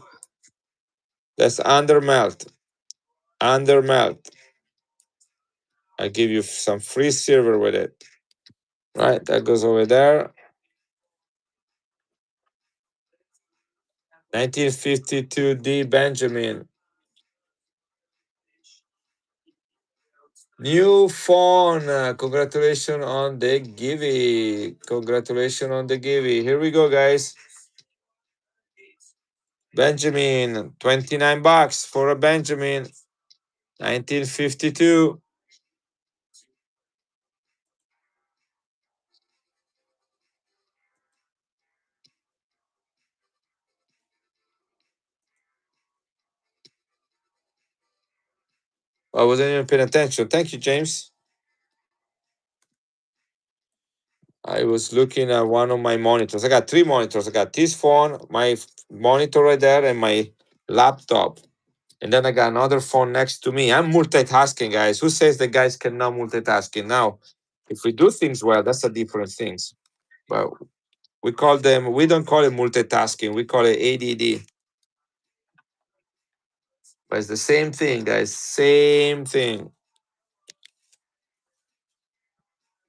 That's under melt. Under melt. I give you some free silver with it. Right, that goes over there. 1952 D. Benjamin. New phone. Congratulations on the giveaway. Congratulations on the giveaway. Here we go, guys. Benjamin, $29 for a Benjamin. 1952. I wasn't even paying attention. Thank you, James. I was looking at one of my monitors. I got 3 monitors. I got this phone, my monitor right there, and my laptop. And then I got another phone next to me. I'm multitasking, guys. Who says the guys cannot multitasking? Now, if we do things well, that's a different things. But we don't call it multitasking. We call it ADD. But it's the same thing, guys. Same thing.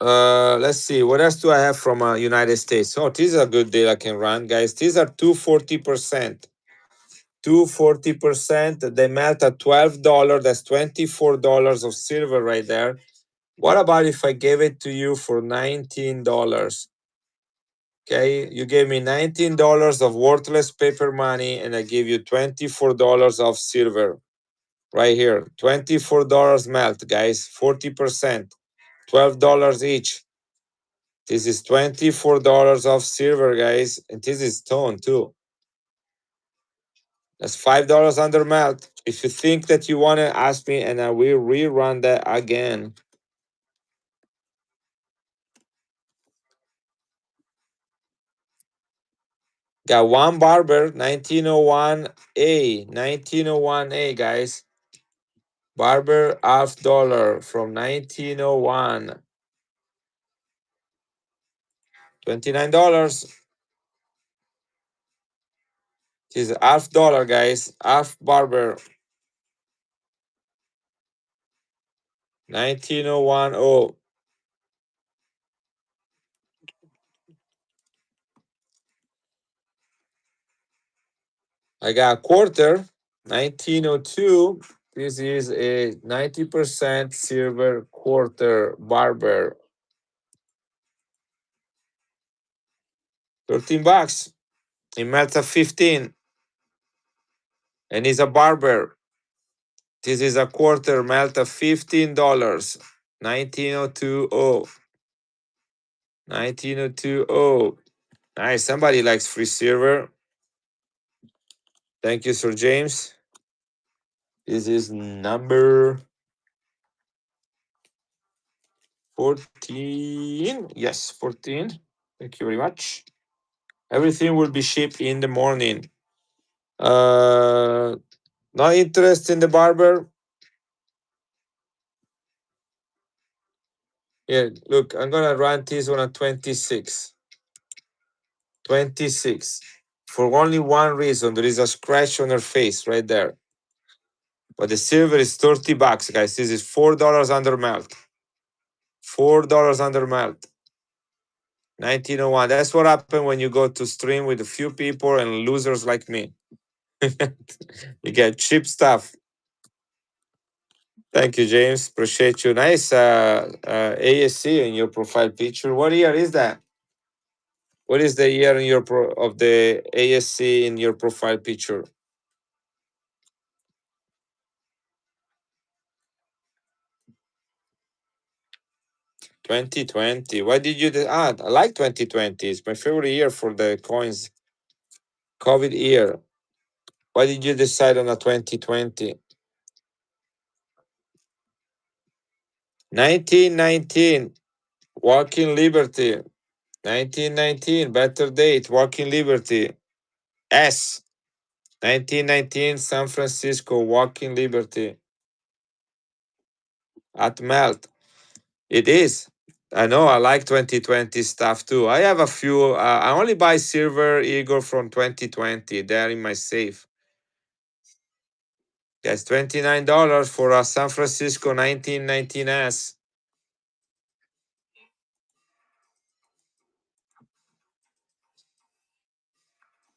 Let's see. What else do I have from United States? Oh, this is a good deal I can run, guys. These are 240%. 240%. They melt at $12. That's $24 of silver right there. What about if I gave it to you for $19? Okay, you gave me $19 of worthless paper money, and I give you $24 of silver right here. $24 melt, guys. 40%. $12 each. This is $24 of silver, guys. And this is stone too. That's $5 under melt. If you think that you want to ask me, and I will rerun that again. Got one barber, 1901A. 1901A, guys. Barber $1 from 1901. $29. This is $1, guys. Half barber. 1901. Oh, I got a quarter. 1902. This is a 90% silver quarter barber. $13. It melts at 15. And he's a barber. This is a quarter melt of $15. 19020. 19020. Nice. Somebody likes free silver. Thank you, Sir James. This is number 14. Yes, 14. Thank you very much. Everything will be shipped in the morning. Not interested in the barber. Yeah, look, I'm gonna run this one at 26. 26. For only one reason, there is a scratch on her face right there. But the silver is $30, guys. This is $4 under melt. $4 under melt. 1901. That's what happened when you go to stream with a few people and losers like me. You get cheap stuff. Thank you, James. Appreciate you. Nice ASC in your profile picture. What year is that? What is the year in your of the ASC in your profile picture? 2020. Why did you? I like 2020. It's my favorite year for the coins. COVID year. Why did you decide on a 2020? 1919. Walking Liberty. 1919. Better date. Walking Liberty. S. 1919. San Francisco. Walking Liberty. At Melt. It is. I know. I like 2020 stuff too. I have a few. I only buy silver eagle from 2020. They're in my safe. That's $29 for a San Francisco 1919S.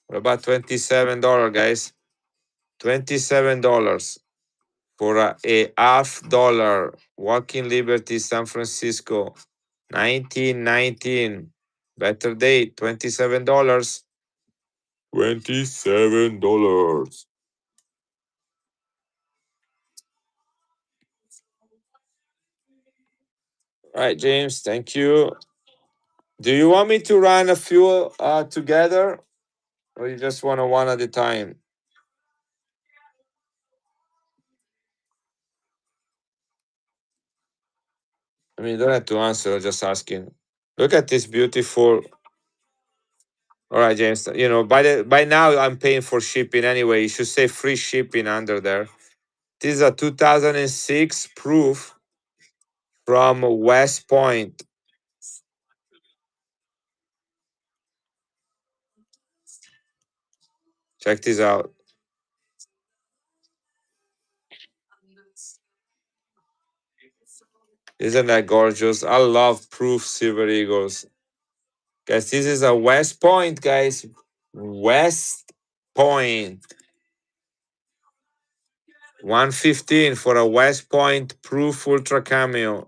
What about $27, guys? $27 for a $half Walking Liberty San Francisco 1919. Better date, $27. $27. All right, James, thank you. Do you want me to run a few together, or you just want to one at a time? I mean, you don't have to answer, just asking. Look at this beautiful. All right, James. You know, by now I'm paying for shipping anyway. You should say free shipping under there. This is a 2006 proof from West Point. Check this out. Isn't that gorgeous? I love proof silver eagles. Guys, this is a West Point, guys. West Point. 115 for a West Point proof ultra cameo.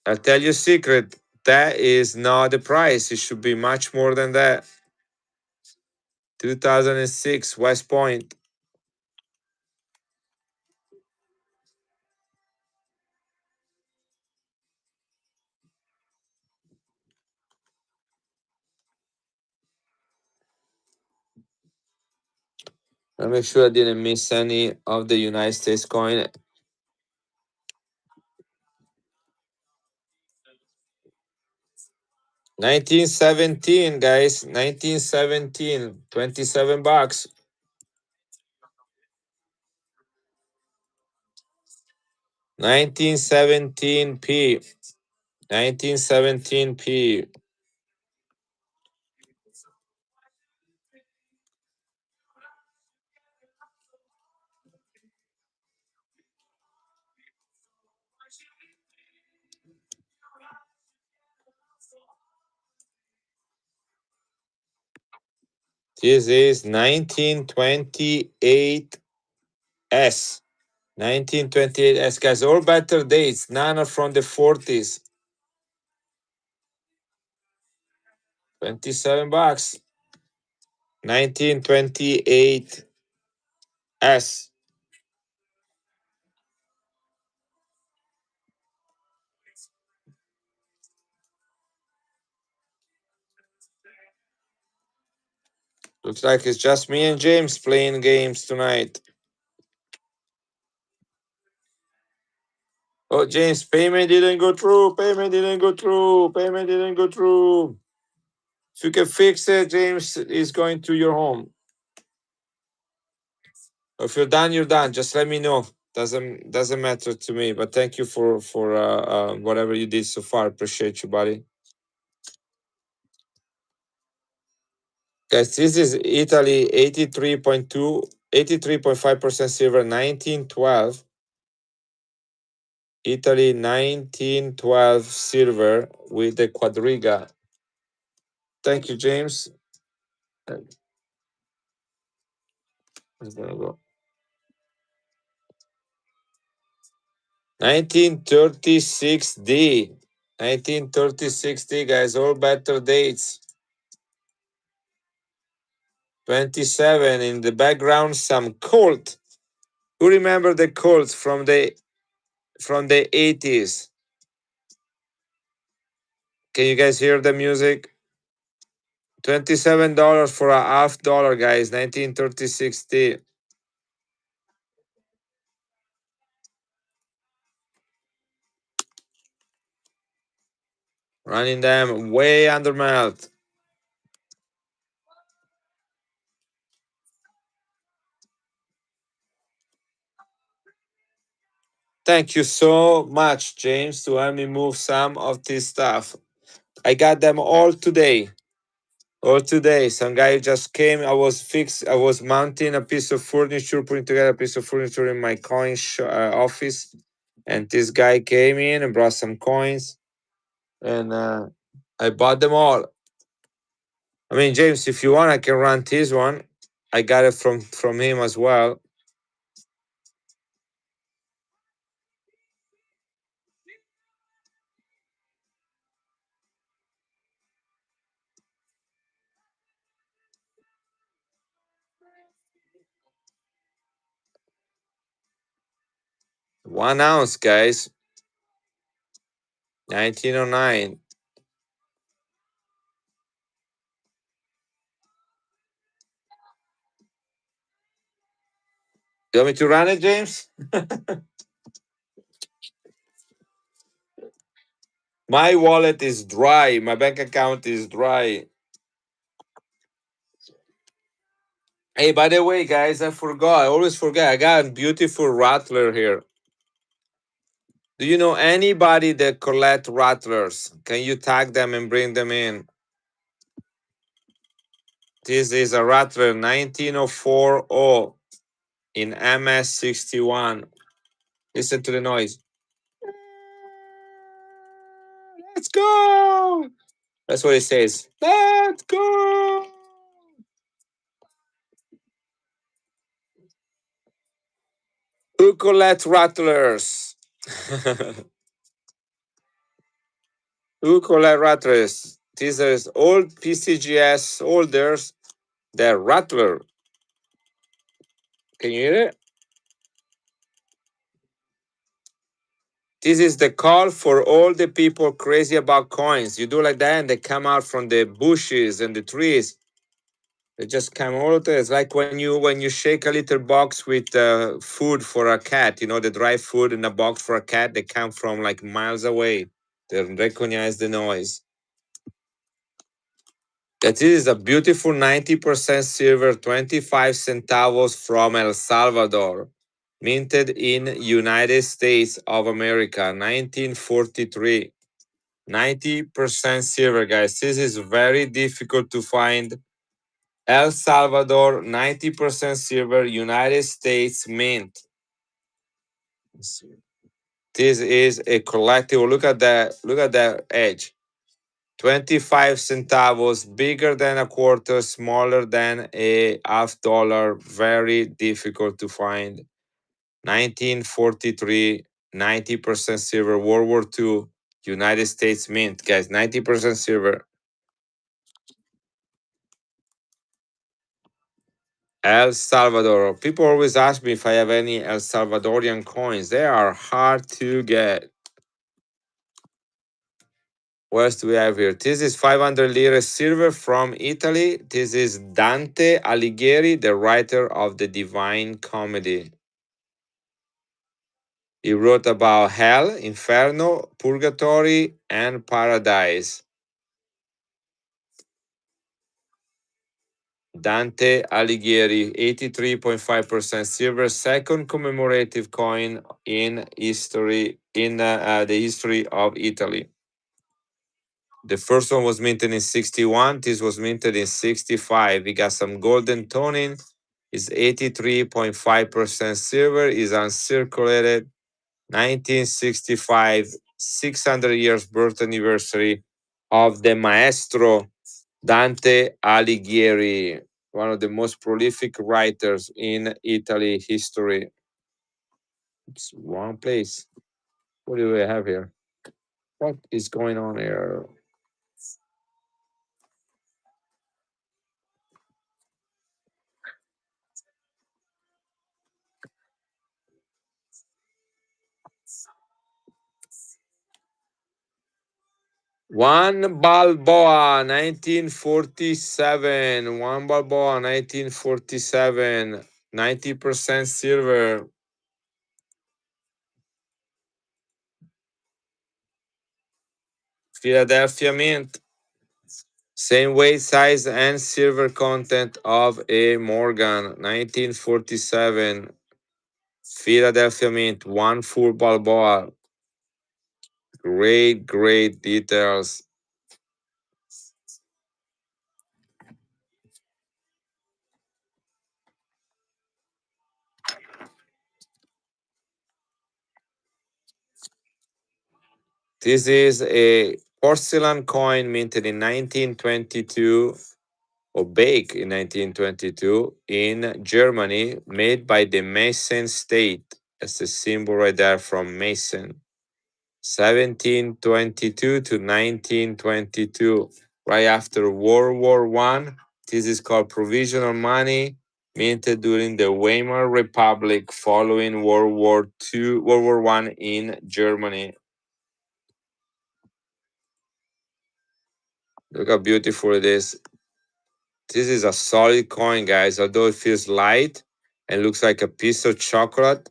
I'll tell you a secret. That is not the price. It should be much more than that. 2006 West Point. I'll make sure I didn't miss any of the United States coin. 1917, guys. 1917. $27. 1917p. 1917p. This is 1928S. 1928S, guys. All better dates. None are from the 40s. $27. 1928 S. Looks like it's just me and James playing games tonight. Oh, James, payment didn't go through. Payment didn't go through. Payment didn't go through. If you can fix it, James is going to your home. If you're done, you're done. Just let me know. Doesn't matter to me. But thank you for whatever you did so far. Appreciate you, buddy. Guys, this is Italy 83.5% silver, 1912. Italy 1912 silver with the quadriga. Thank you, James. It's gonna go. 1936D. 1936D, guys, all better dates. 27 in the background, some Colt. Who remember the Colts from the 80s? Can you guys hear the music? $27 for a half dollar, guys. 1936D. Running them way under melt. Thank you so much, James, to help me move some of this stuff. I got them all today. All today. Some guy just came. I was mounting a piece of furniture, putting together a piece of furniture in my office. And this guy came in and brought some coins. And I bought them all. I mean, James, if you want, I can run this one. I got it from him as well. $1 ounce, guys. 1909. You want me to run it, James? My wallet is dry. My bank account is dry. Hey, by the way, guys, I forgot. I always forget. I got a beautiful rattler here. Do you know anybody that collect rattlers? Can you tag them and bring them in? This is a rattler 19040 in MS61. Listen to the noise. Let's go. That's what it says. Let's go. Who collect rattlers? Who collect rattlers? These are old PCGS holders. The rattler. Can you hear it? This is the call for all the people crazy about coins. You do like that and they come out from the bushes and the trees. They just come all the. It's like when you shake a little box with food for a cat. You know, the dry food in a box for a cat. They come from like miles away. They recognize the noise. That is a beautiful 90% silver, 25 centavos from El Salvador, minted in United States of America, 1943. 90% silver, guys. This is very difficult to find. El Salvador, 90% silver, United States mint. This is a collectible. Look at that edge. 25 centavos, bigger than a quarter, smaller than a half dollar. Very difficult to find. 1943, 90% silver, World War II, United States mint, guys. 90% silver. El Salvador. People always ask me if I have any El Salvadorian coins. They are hard to get. What else do we have here? This is 500 lire silver from Italy. This is Dante Alighieri, the writer of the Divine Comedy. He wrote about hell, inferno, purgatory, and paradise. Dante Alighieri, 83.5% silver, second commemorative coin in history in the history of Italy. The first one was minted in 61. This was minted in 65. We got some golden toning. It's 83.5% silver. Is uncirculated. 1965, 600 years birth anniversary of the maestro Dante Alighieri, one of the most prolific writers in Italy history. It's wrong place. What do we have here? What is going on here? One Balboa, 1947. One Balboa, 1947. 90% silver. Philadelphia Mint. Same weight, size, and silver content of a Morgan. 1947. Philadelphia Mint. One full Balboa. Great, great details. This is a porcelain coin minted in 1922 or baked in 1922 in Germany, made by the Mason state. That's the symbol right there from Mason. 1722 to 1922, right after World War One. This is called provisional money, minted during the Weimar Republic following World War One in Germany. Look how beautiful it is. This is a solid coin, guys. Although it feels light and looks like a piece of chocolate,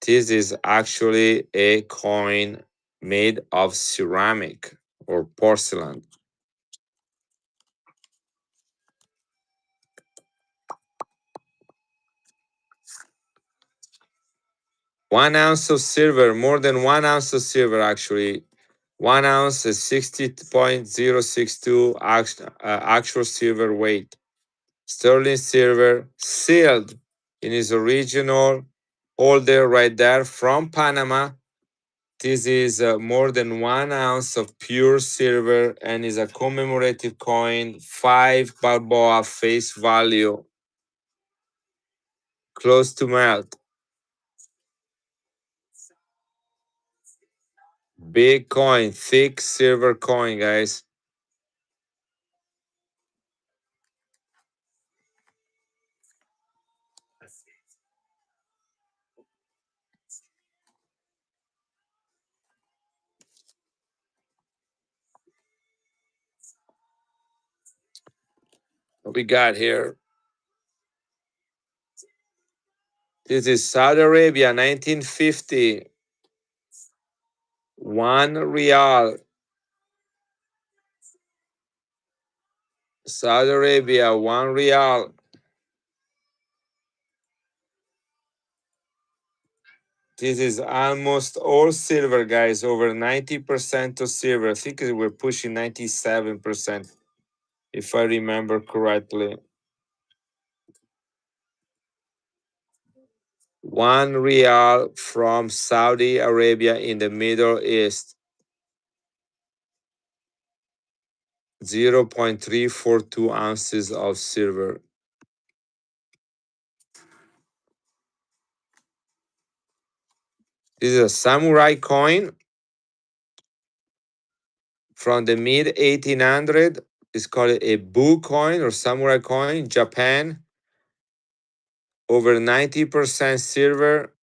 this is actually a coin made of ceramic or porcelain. 1 ounce of silver, more than 1 ounce of silver, actually. 1 ounce is 60.062 actual silver weight. Sterling silver, sealed in its original holder right there from Panama. This is more than 1 ounce of pure silver and is a commemorative coin, 5 Balboa face value, close to melt. Big coin, thick silver coin, guys. What we got here? This is Saudi Arabia, 1950. 1 rial. Saudi Arabia, 1 rial. This is almost all silver, guys. Over 90% of silver. I think we're pushing 97%, if I remember correctly. 1 rial from Saudi Arabia in the Middle East. 0.342 ounces of silver. This is a samurai coin from the mid 1800. It's called a Bu coin or samurai coin, Japan. over 90% silver.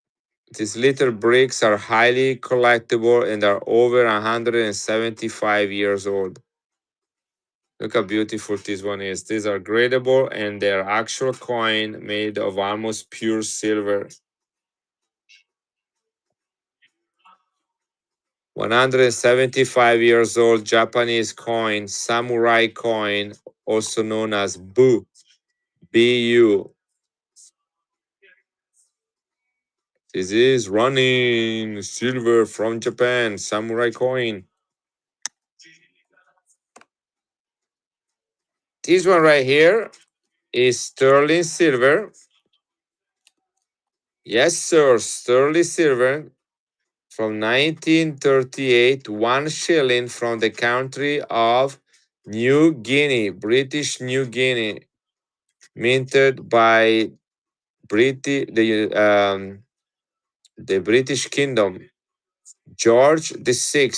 These little bricks are highly collectible and are over 175 years old. Look how beautiful this one is. These are gradable and they're actual coin made of almost pure silver. 175 years old Japanese coin, samurai coin, also known as Bu. BU. This is running silver from Japan, samurai coin. This one right here is sterling silver. Yes, sir, sterling silver from 1938, 1 shilling from the country of New Guinea, British New Guinea, minted by the British Kingdom, George VI.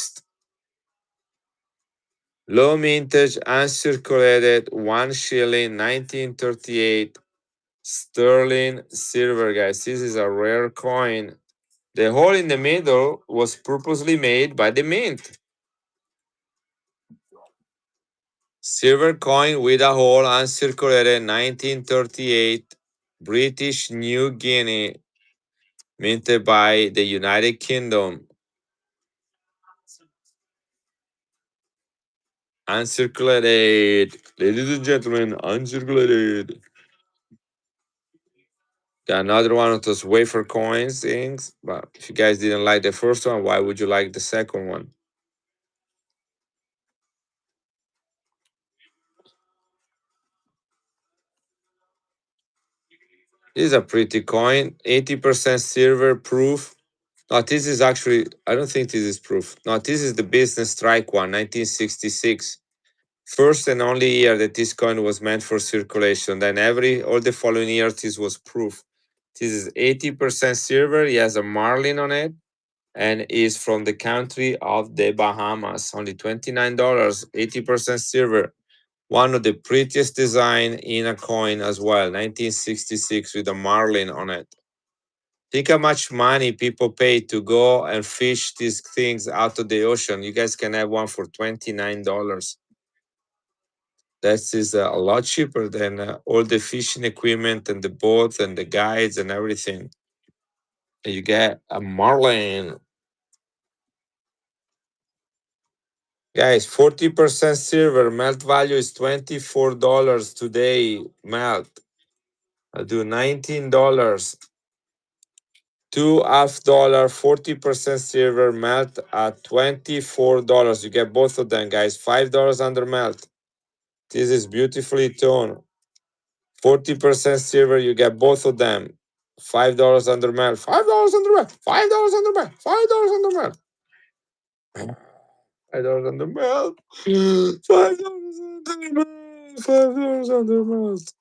Low mintage uncirculated 1 shilling 1938 sterling silver, guys. This is a rare coin. The hole in the middle was purposely made by the mint. Silver coin with a hole uncirculated 1938 British New Guinea minted by the United Kingdom. Uncirculated. Ladies and gentlemen, uncirculated. Got another one of those wafer coins things. But if you guys didn't like the first one, why would you like the second one? This is a pretty coin. 80% silver proof. No, this is actually, I don't think this is proof. No, this is the business strike one, 1966. First and only year that this coin was meant for circulation. Then all the following years, this was proof. This is 80% silver. He has a marlin on it and is from the country of the Bahamas. Only $29, 80% silver. One of the prettiest design in a coin as well, 1966 with a marlin on it. Think how much money people pay to go and fish these things out of the ocean. You guys can have one for $29. That is a lot cheaper than all the fishing equipment and the boat and the guides and everything. And you get a marlin. Guys, 40% silver. Melt value is $24 today. Melt. I do $19. $2.5, 40% silver melt at $24. You get both of them, guys. $5 under melt. This is beautifully toned. 40% silver, you get both of them. $5 under melt. $5 under melt. $5 under melt. $5 under melt. $5 under melt. $5 under melt. $5 under melt.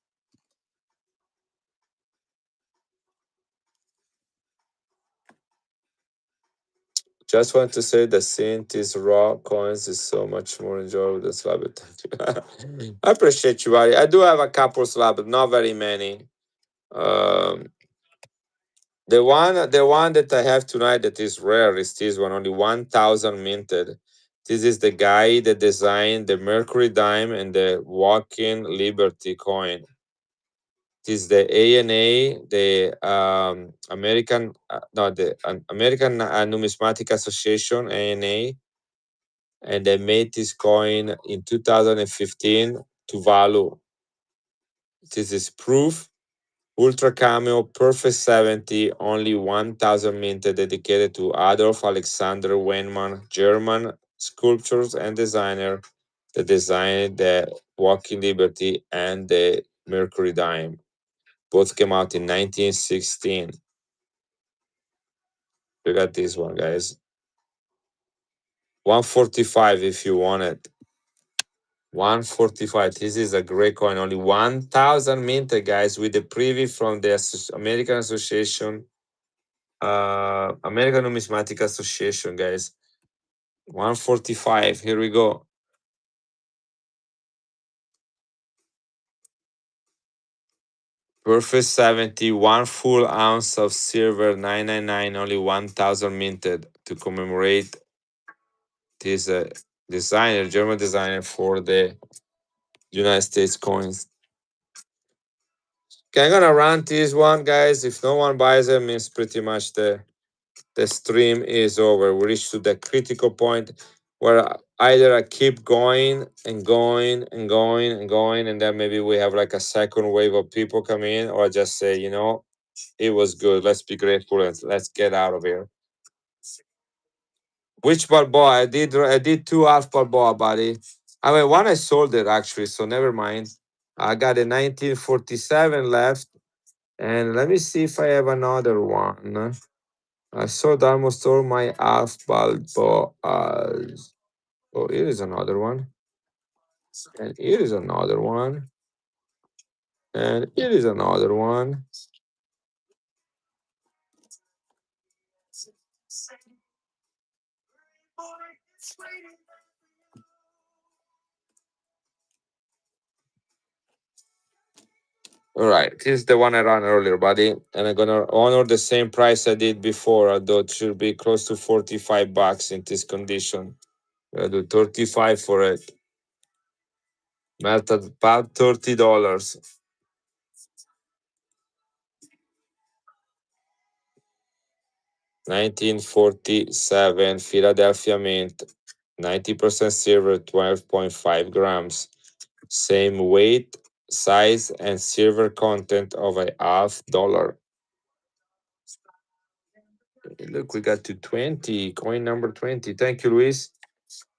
Just want to say that seeing these raw coins is so much more enjoyable than slab. I appreciate you, Ari. I do have a couple slab, but not very many. Um, the one that I have tonight that is rare is this one, only 1,000 minted. This is the guy that designed the Mercury dime and the Walking Liberty coin. This is the ANA, the American, no, the American Numismatic Association (ANA), and they made this coin in 2015 to value. This is proof. Ultra Cameo Perfect 70, only 1,000 minted, dedicated to Adolf Alexander Weinmann, German sculptors and designer that designed the Walking Liberty and the Mercury dime. Both came out in 1916. Look at this one, guys. 145 if you want it. 145. This is a great coin. Only 1,000 minted, guys, with the preview from the American Association, American Numismatic Association, guys. 145. Here we go. Perfect 70, 1 full ounce of silver, 999, only 1,000 minted to commemorate this designer, German designer for the United States coins. Okay, I'm gonna run this one, guys. If no one buys it, means pretty much the stream is over. We reached to the critical point where either I keep going and going and going and going, and then maybe we have like a second wave of people come in, or I just say, it was good. Let's be grateful and let's get out of here. Which Balboa? I did two half Balboa, buddy. I mean, one I sold it actually, so never mind. I got a 1947 left, and let me see if I have another one. I sold almost all my half Balboas. Oh, here is another one, and here is another one, and here is another one. All right, this is the one I ran earlier, buddy, and I'm gonna honor the same price I did before, although it should be close to $45 in this condition. I do 35 for it. Melted about $30. 1947 Philadelphia Mint, 90% silver, 12.5 grams. Same weight, size, and silver content of a $0.50. Look, we got to 20, coin number 20. Thank you, Luis.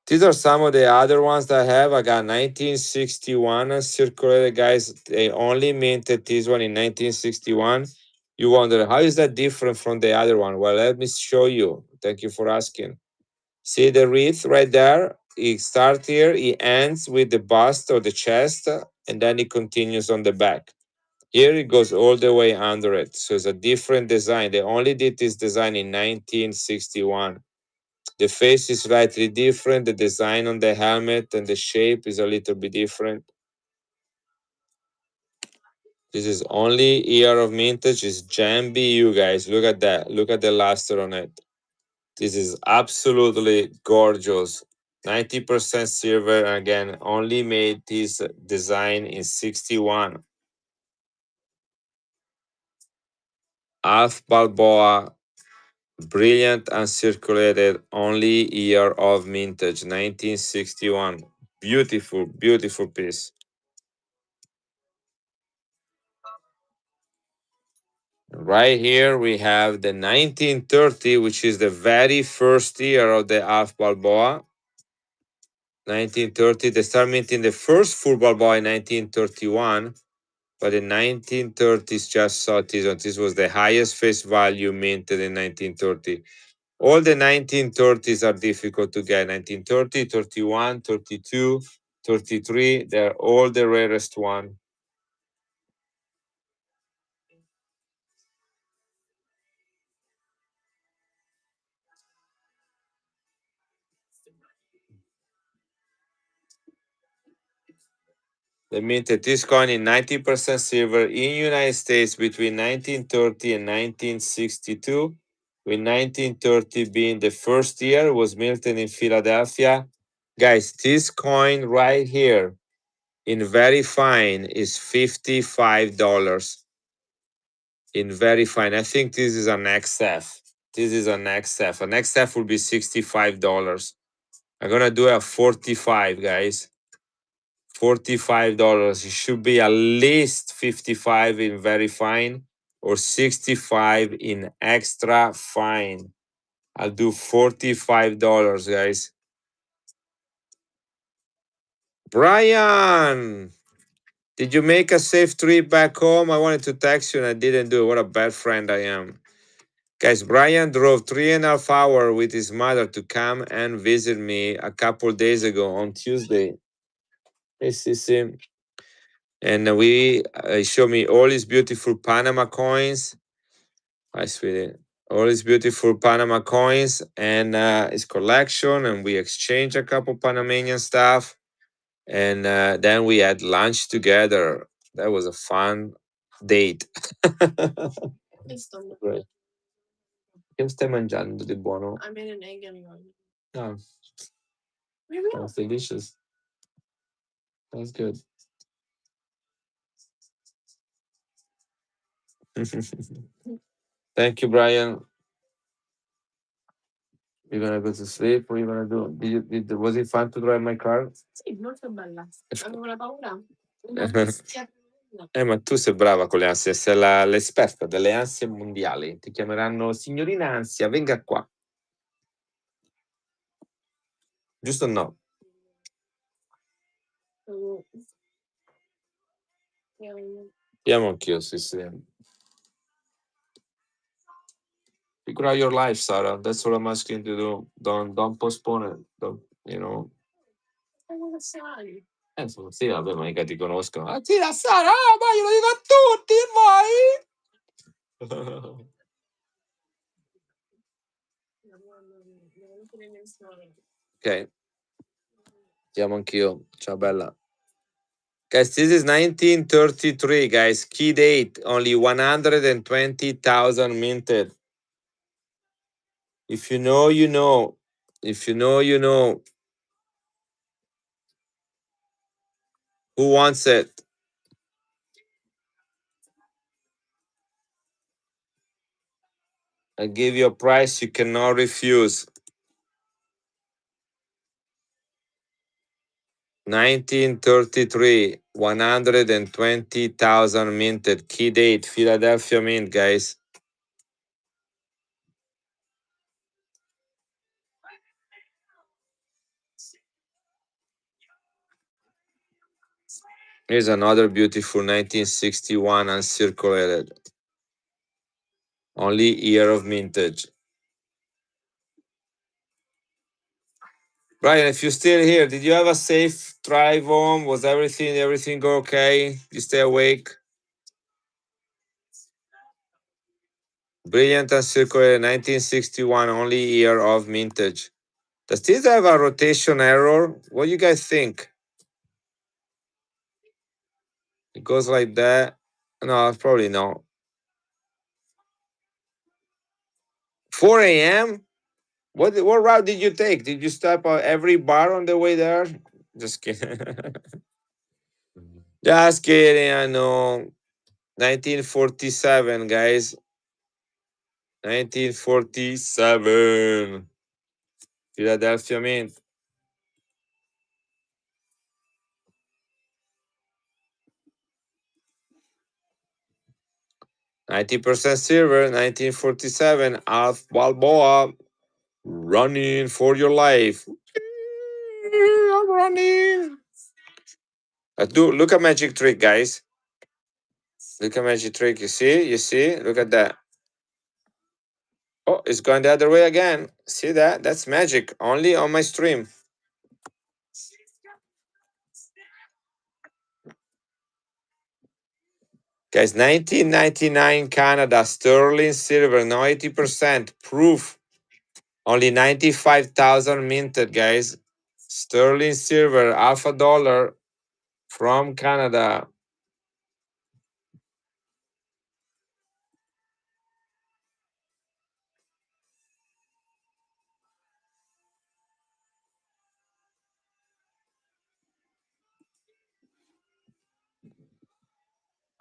These are some of the other ones that I have. I got 1961 circulated, guys. They only minted this one in 1961. You wonder, how is that different from the other one? Well, let me show you. Thank you for asking. See the wreath right there? It starts here, it ends with the bust or the chest, and then it continues on the back. Here it goes all the way under it. So it's a different design. They only did this design in 1961. The face is slightly different. The design on the helmet and the shape is a little bit different. This is only year of mintage. It's Jambi, you guys. Look at that. Look at the luster on it. This is absolutely gorgeous. 90% silver. And again, only made this design in 61. Alf Balboa, brilliant and circulated, only year of mintage, 1961. Beautiful, beautiful piece. Right here we have the 1930, which is the very first year of the Alf Balboa. 1930, they started minting the first full Balboa in 1931, but the 1930s just saw this one. This was the highest face value minted in 1930. All the 1930s are difficult to get. 1930, 31, 32, 33, they're all the rarest one. They minted this coin in 90% silver in United States between 1930 and 1962, with 1930 being the first year. It was minted in Philadelphia. Guys, this coin right here in very fine is $55. In very fine. I think this is an XF. This is an XF. An XF will be $65. I'm gonna do a 45, guys. $45. It should be at least 55 in very fine or 65 in extra fine. I'll do $45, guys. Brian, did you make a safe trip back home? I wanted to text you and I didn't do it. What a bad friend I am. Guys, Brian drove 3.5 hours with his mother to come and visit me a couple days ago on Tuesday. Hey, Sissy. And he showed me all his beautiful Panama coins. Hi, sweetie. All his beautiful Panama coins and his collection. And we exchanged a couple Panamanian stuff. And then we had lunch together. That was a fun Date. Right. Che stai mangiando di buono? Ah, that's delicious. That's good. Thank you, Brian. You're gonna go to sleep. What are you gonna do? Was it fun to drive my car? Ma tu sei brava con le ansie, sei l'esperta delle ansie mondiali. Ti chiameranno signorina ansia, venga qua. Giusto o no? Chiamo anch'io, sì, sì. Figure out your life, Sarah. That's what I'm asking you to do. Don't postpone it. Don't, you know. Insomma, sì, vabbè, ma mica ti conoscono. Ah, sì, la Sara, ma io lo dico a tutti, vai! Ok, chiamo anch'io. Ciao, bella. Guys, this is 1933, guys. Key date, only 120,000 minted. If you know, you know. If you know, you know. Who wants it? I give you a price you cannot refuse. 1933, 120,000 minted. Key date, Philadelphia Mint, guys. Here's another beautiful 1961 uncirculated. Only year of mintage. Brian, if you're still here, did you have a safe drive home? Was everything go okay? You stay awake? Brilliant uncirculated 1961, only year of mintage. Does this have a rotation error? What do you guys think? It goes like that? No, probably not. 4 a.m.? What route did you take? Did you stop at every bar on the way there? Just kidding. Just kidding, I know. 1947, guys. 1947. Philadelphia Mint. %, silver, 1947. Alf Balboa running for your life. I'm running. Look at magic trick, guys. Look at magic trick. You see? You see? Look at that. Oh, it's going the other way again. See that? That's magic. Only on my stream. Guys, 1999 Canada, sterling silver, no 80%. Proof. Only 95,000 minted, guys. Sterling silver, alpha dollar from Canada.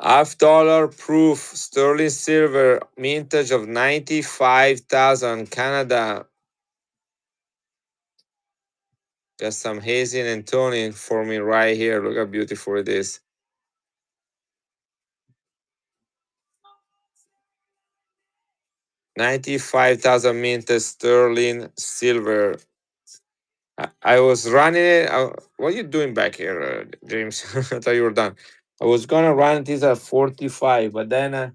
Half dollar proof, sterling silver, mintage of 95,000 Canada. Got some hazing and toning for me right here. Look how beautiful it is. 95,000 minted sterling silver. I was running it. What are you doing back here, James? I thought you were done. I was gonna run this at 45, but then a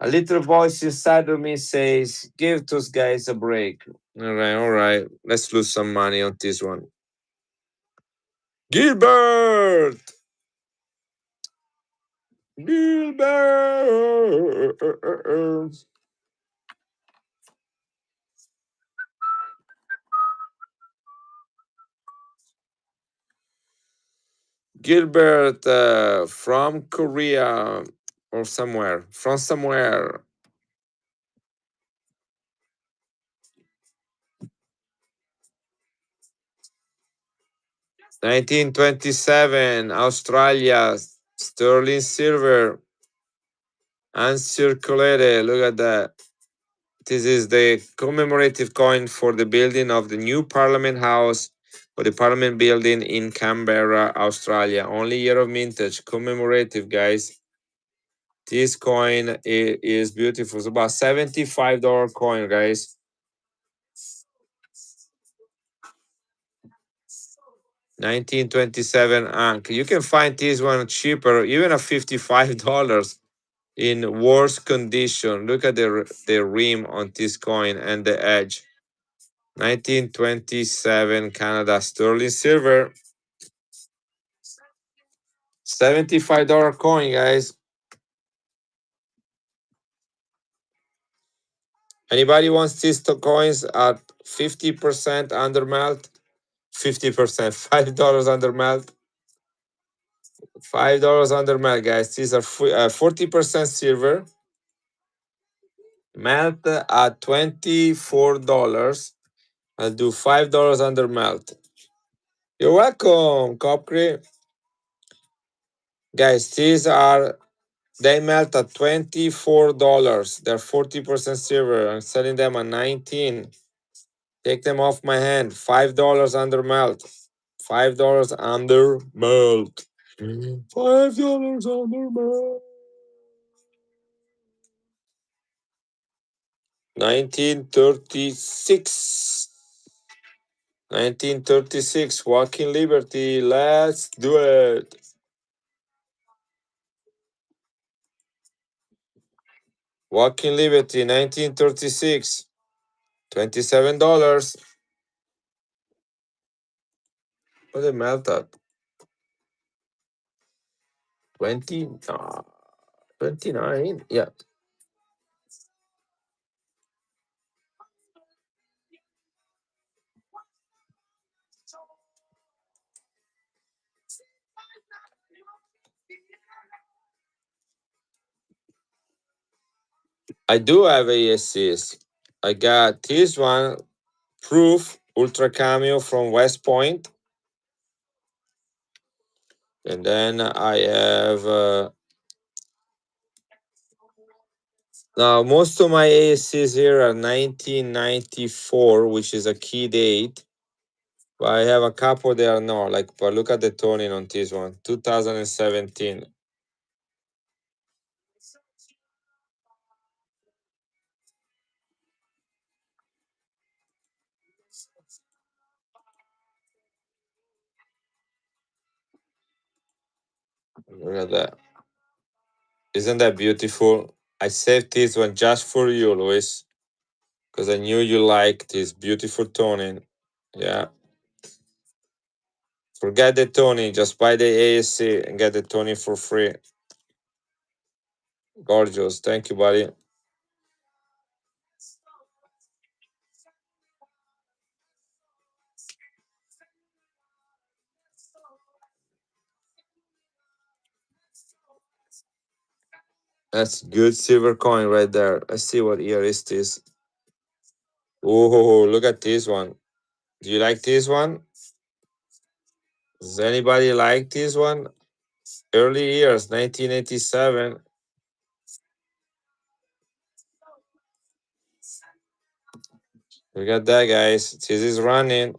little voice inside of me says, "Give those guys a break." All right. Let's lose some money on this one. Gilbert. Gilbert. Gilbert from Korea. or somewhere from somewhere. 1927, Australia, sterling silver, uncirculated. Look at that. This is the commemorative coin for the building of the new Parliament House or the Parliament building in Canberra, Australia. Only year of mintage, commemorative, guys. This coin is beautiful. It's about $75 coin, guys. 1927 Ankh. You can find this one cheaper, even at $55 in worse condition. Look at the rim on this coin and the edge. 1927 Canada sterling silver. $75 coin, guys. Anybody wants these coins at 50% under melt? 50%, $5 under melt. $5 under melt, guys. These are 40% silver. Melt at $24. I'll do $5 under melt. You're welcome, Copcree. Guys, they melt at $24. They're 40% silver. I'm selling them at 19. Take them off my hand. $5 under melt. $5 under melt. $5 under melt. 1936. 1936. Walking Liberty. Let's do it. Walking Liberty. 1936. $27. What did it melt at? 20? 29? Yeah. I do have ASCs. I got this one, Proof Ultra Cameo from West Point. And then I have now most of my ASCs here are 1994, which is a key date. But I have a couple that are not. Like, but look at the toning on this one, 2017. Look at that. Isn't that beautiful? I saved this one just for you, Luis, because I knew you like this beautiful toning. Yeah. Forget the toning, just buy the ASC and get the toning for free. Gorgeous. Thank you, buddy. That's good silver coin right there. Let's see what year is this. Oh, look at this one. Do you like this one? Does anybody like this one? Early years, 1987. Look at that, guys. This is running.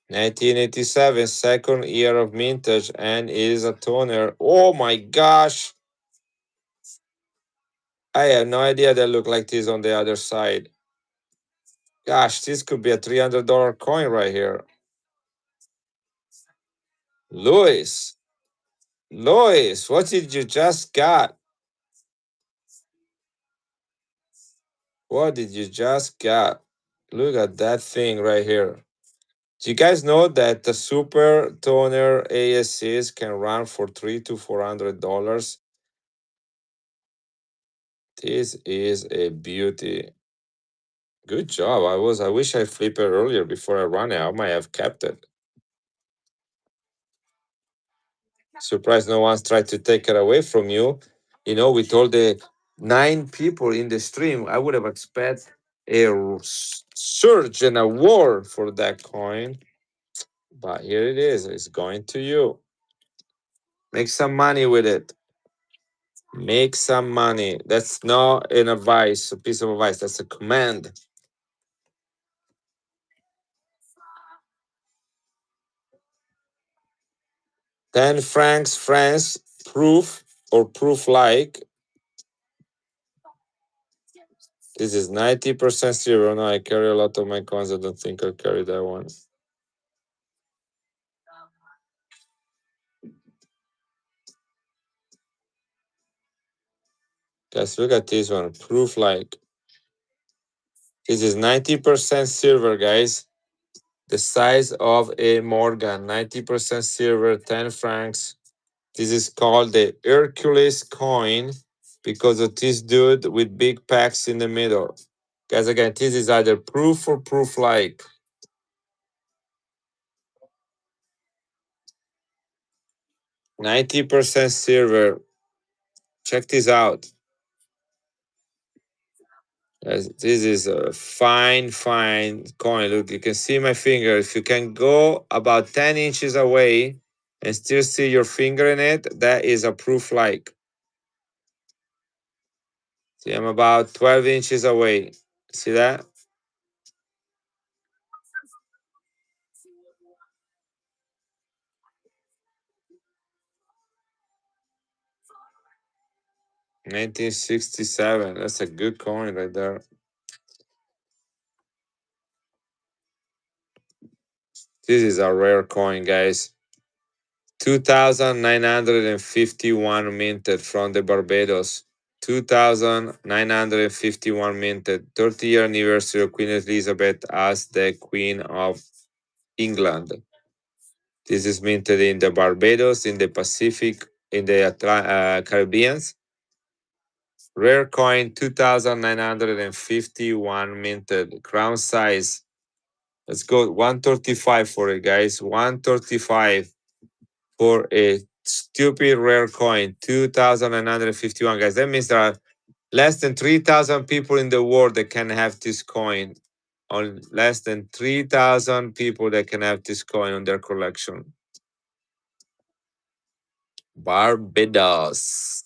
1987, second year of mintage, and it is a toner. Oh my gosh. I have no idea that look like this on the other side. Gosh, this could be a $300 coin right here. Louis, what did you just got? What did you just got? Look at that thing right here. Do you guys know that the super toner ASCs can run for $300 to $400? This is a beauty. Good job. I wish I flipped it earlier before I run it. I might have kept it. Surprised no one's tried to take it away from you. You know, with all the 9 people in the stream, I would have expected a surge and a war for that coin. But here it is. It's going to you. Make some money with it. Make some money. That's not an advice, a piece of advice. That's a command. 10 francs, France, proof or proof like. This is 90% zero. No, I carry a lot of my coins. I don't think I'll carry that one. Guys, look at this one. Proof like. This is 90% silver, guys. The size of a Morgan. 90% silver, 10 francs. This is called the Hercules coin because of this dude with big packs in the middle. Guys, again, this is either proof or proof like. 90% silver. Check this out. This is a fine coin. Look, you can see my finger. If you can go about 10 inches away and still see your finger in it, that is a proof like. See, I'm about 12 inches away. See that? $1967. That's a good coin right there. This is a rare coin, guys. 2,951 minted from the Barbados. 2,951 minted. 30-year anniversary of Queen Elizabeth as the Queen of England. This is minted in the Barbados, in the Pacific, in the Caribbean. Rare coin, 2,951 minted. Crown size. Let's go 135 for it, guys. 135 for a stupid rare coin. 2,951, guys. That means there are less than 3,000 people in the world that can have this coin. On less than 3,000 people that can have this coin on their collection. Barbados.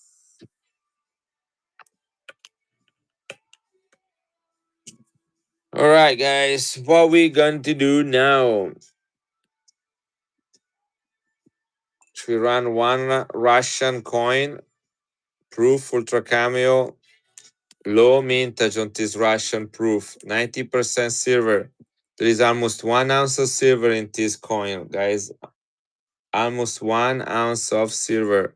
All right, guys. What we going to do now? Should we run one Russian coin? Proof Ultra Cameo. Low mintage on this Russian proof. 90% silver. There is almost 1 ounce of silver in this coin, guys. Almost 1 ounce of silver.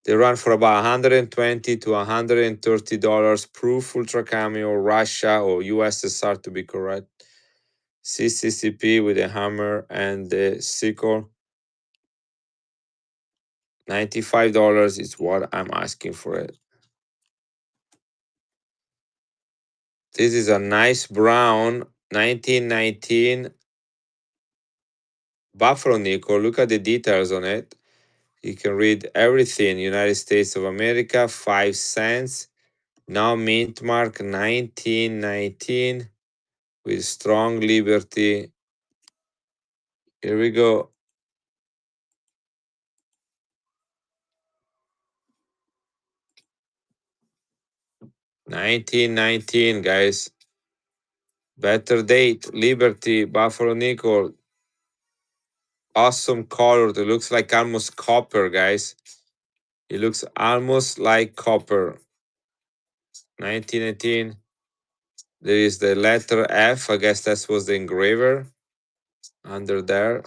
They run for about $120 to $130. Proof Ultra Cameo, Russia or USSR to be correct. CCCP with a hammer and the sickle. $95 is what I'm asking for it. This is a nice brown 1919 Buffalo nickel. Look at the details on it. You can read everything. United States of America, 5 cents. Now mint mark 1919 with strong liberty. Here we go. 1919, guys. Better date, Liberty, Buffalo nickel. Awesome color. It looks like almost copper, guys. It looks almost like copper. 1918. There is the letter F. I guess that was the engraver under there.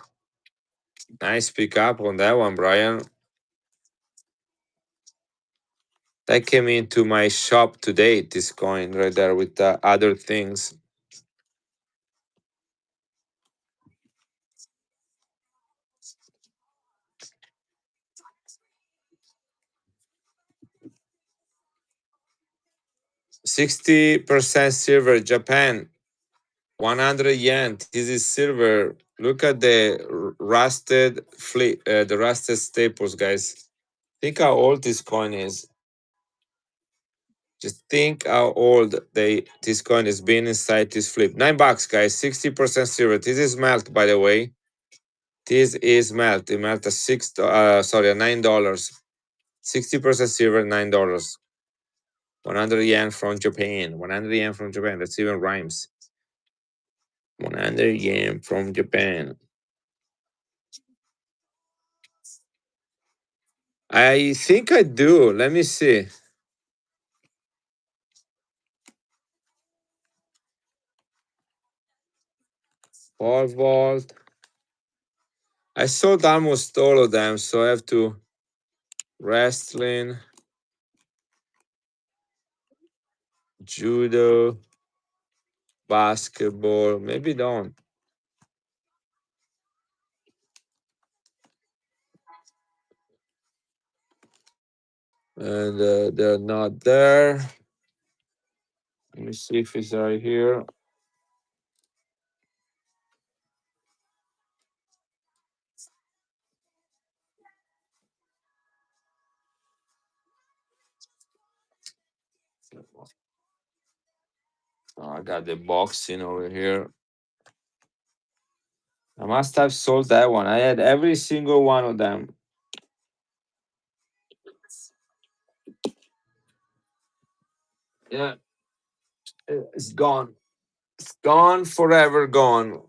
Nice pickup on that one, Brian. That came into my shop today, this coin right there with the other things. $60% silver, Japan. 100 yen. This is silver. Look at the the rusted staples, guys. Think how old this coin is. Just think how old this coin has been inside this flip. $9, guys. 60% silver. This is melt, by the way. This is melt. It melt at at $9. 60% silver, $9. 100 yen from Japan. 100 yen from Japan. That's even rhymes. 100 yen from Japan. I think I do. Let me see. 4 volt. I sold almost all of them, so I have to wrestling, judo, basketball. Maybe don't. And they're not there. Let me see if it's right here. Oh, I got the boxing over here. I must have sold that one. I had every single one of them. Yeah, it's gone. It's gone forever. Gone.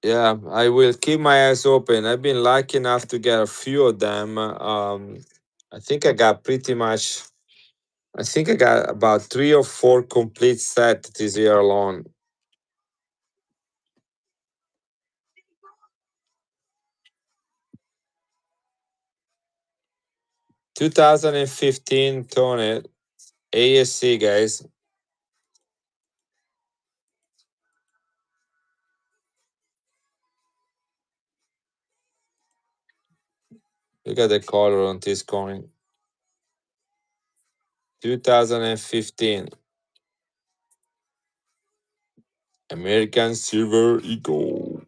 Yeah, I will keep my eyes open. I've been lucky enough to get a few of them. I think I got pretty much. I think I got about 3 or 4 complete set this year alone. $2015 Tone ASC, guys. Look at the color on this coin. 2015 American Silver Eagle.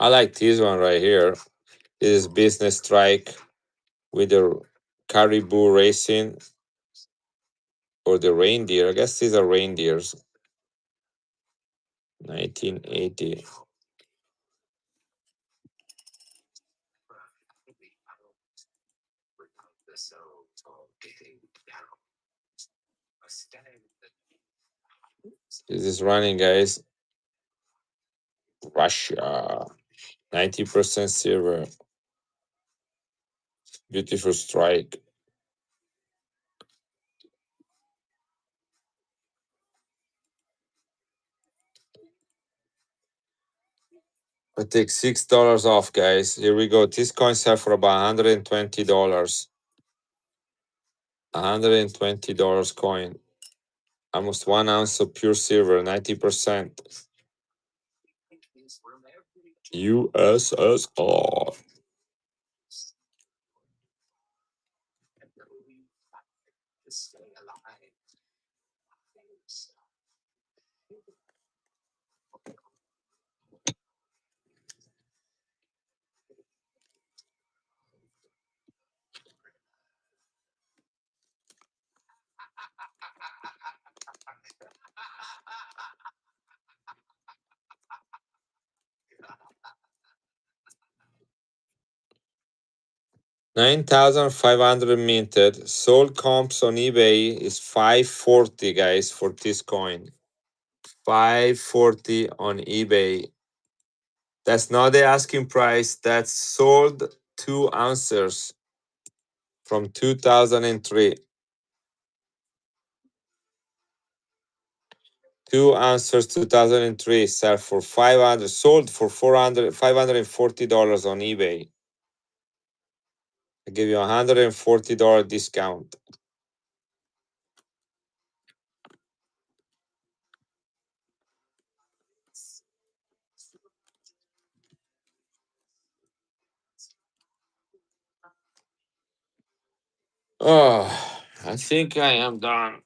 I like this one right here. This is Business Strike with the Caribou Racing or the reindeer. I guess these are reindeers. 1980. This is running, guys. Russia. 90% silver. Beautiful strike. I take $6 off, guys. Here we go. This coin sell for about $120. $120 coin. Almost 1 ounce of pure silver, 90%. USSR. $9,500 minted. Sold comps on eBay is $540, guys, for this coin. $540 on eBay. That's not the asking price. That's sold 2 ounces from 2003. 2 ounces 2003 sell for 500, sold for $540 on eBay. I give you $140 discount. Oh, I think I am done.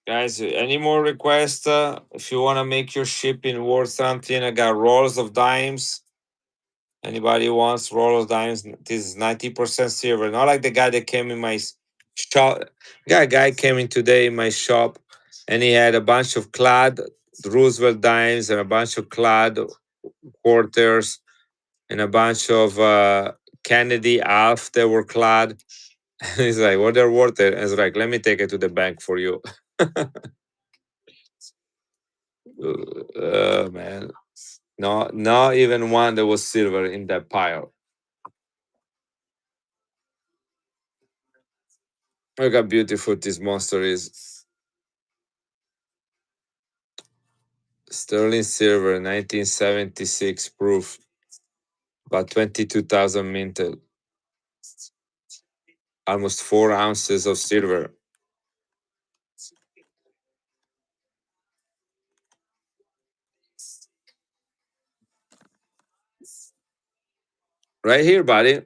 Guys, any more requests? If you want to make your shipping worth something, I got rolls of dimes. Anybody wants roll of dimes? This is 90% silver. Not like the guy that came in my shop. Got a guy came in today in my shop and he had a bunch of clad Roosevelt dimes and a bunch of clad quarters and a bunch of Kennedy Alf that were clad. He's like, what they're worth it? And it's like, let me take it to the bank for you. Man. No, not even one that was silver in that pile. Look how beautiful this monster is. Sterling silver, 1976 proof, about 22,000 minted, almost 4 ounces of silver. Right here, buddy,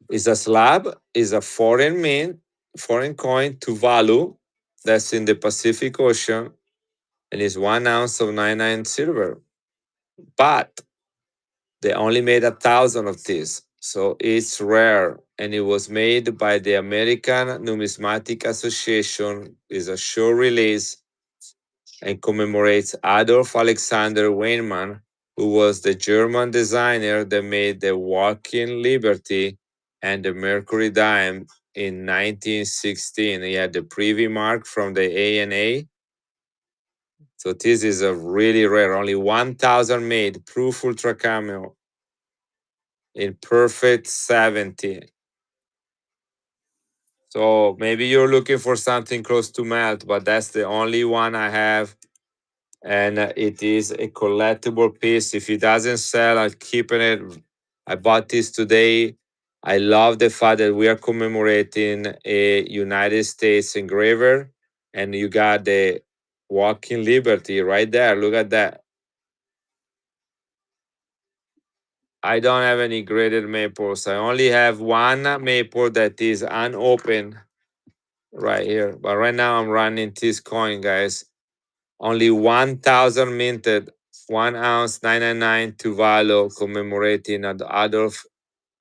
is a slab, is a foreign mint, foreign coin Tuvalu that's in the Pacific Ocean, and is 1 ounce of 99 silver. But they only made 1,000 of these, so it's rare, and it was made by the American Numismatic Association. Is a show release and commemorates Adolf Alexander Weinmann, who was the German designer that made the Walking Liberty and the Mercury dime in 1916. He had the privy mark from the ANA. So this is a really rare, only 1,000 made, proof ultra cameo in perfect 70. So maybe you're looking for something close to melt, but that's the only one I have. And it is a collectible piece. If it doesn't sell, I'm keeping it. I bought this today. I love the fact that we are commemorating a United States engraver, and you got the Walking Liberty right there. Look at that. I don't have any graded maples. I only have one maple that is unopened right here. But right now I'm running this coin, guys. Only 1,000 minted, 1 ounce 999 Tuvalu commemorating Adolf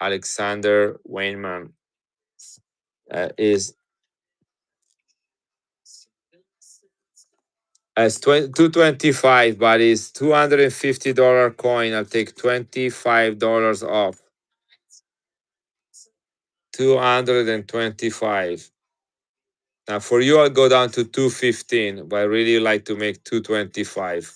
Alexander Weinmann. Is as 225, but it's $250 coin. I'll take $25 off. 225. Now for you, I'll go down to 215, but I really like to make 225.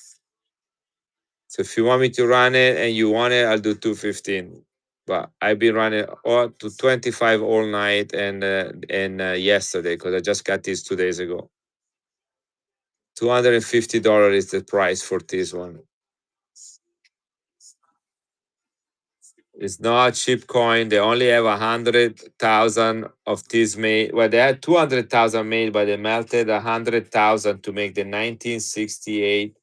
So if you want me to run it and you want it, I'll do 215. But I've been running all to 25 all night and yesterday because I just got this 2 days ago. $250 is the price for this one. It's not a cheap coin. They only have 100,000 of these made. Well, they had 200,000 made, but they melted 100,000 to make the 1968.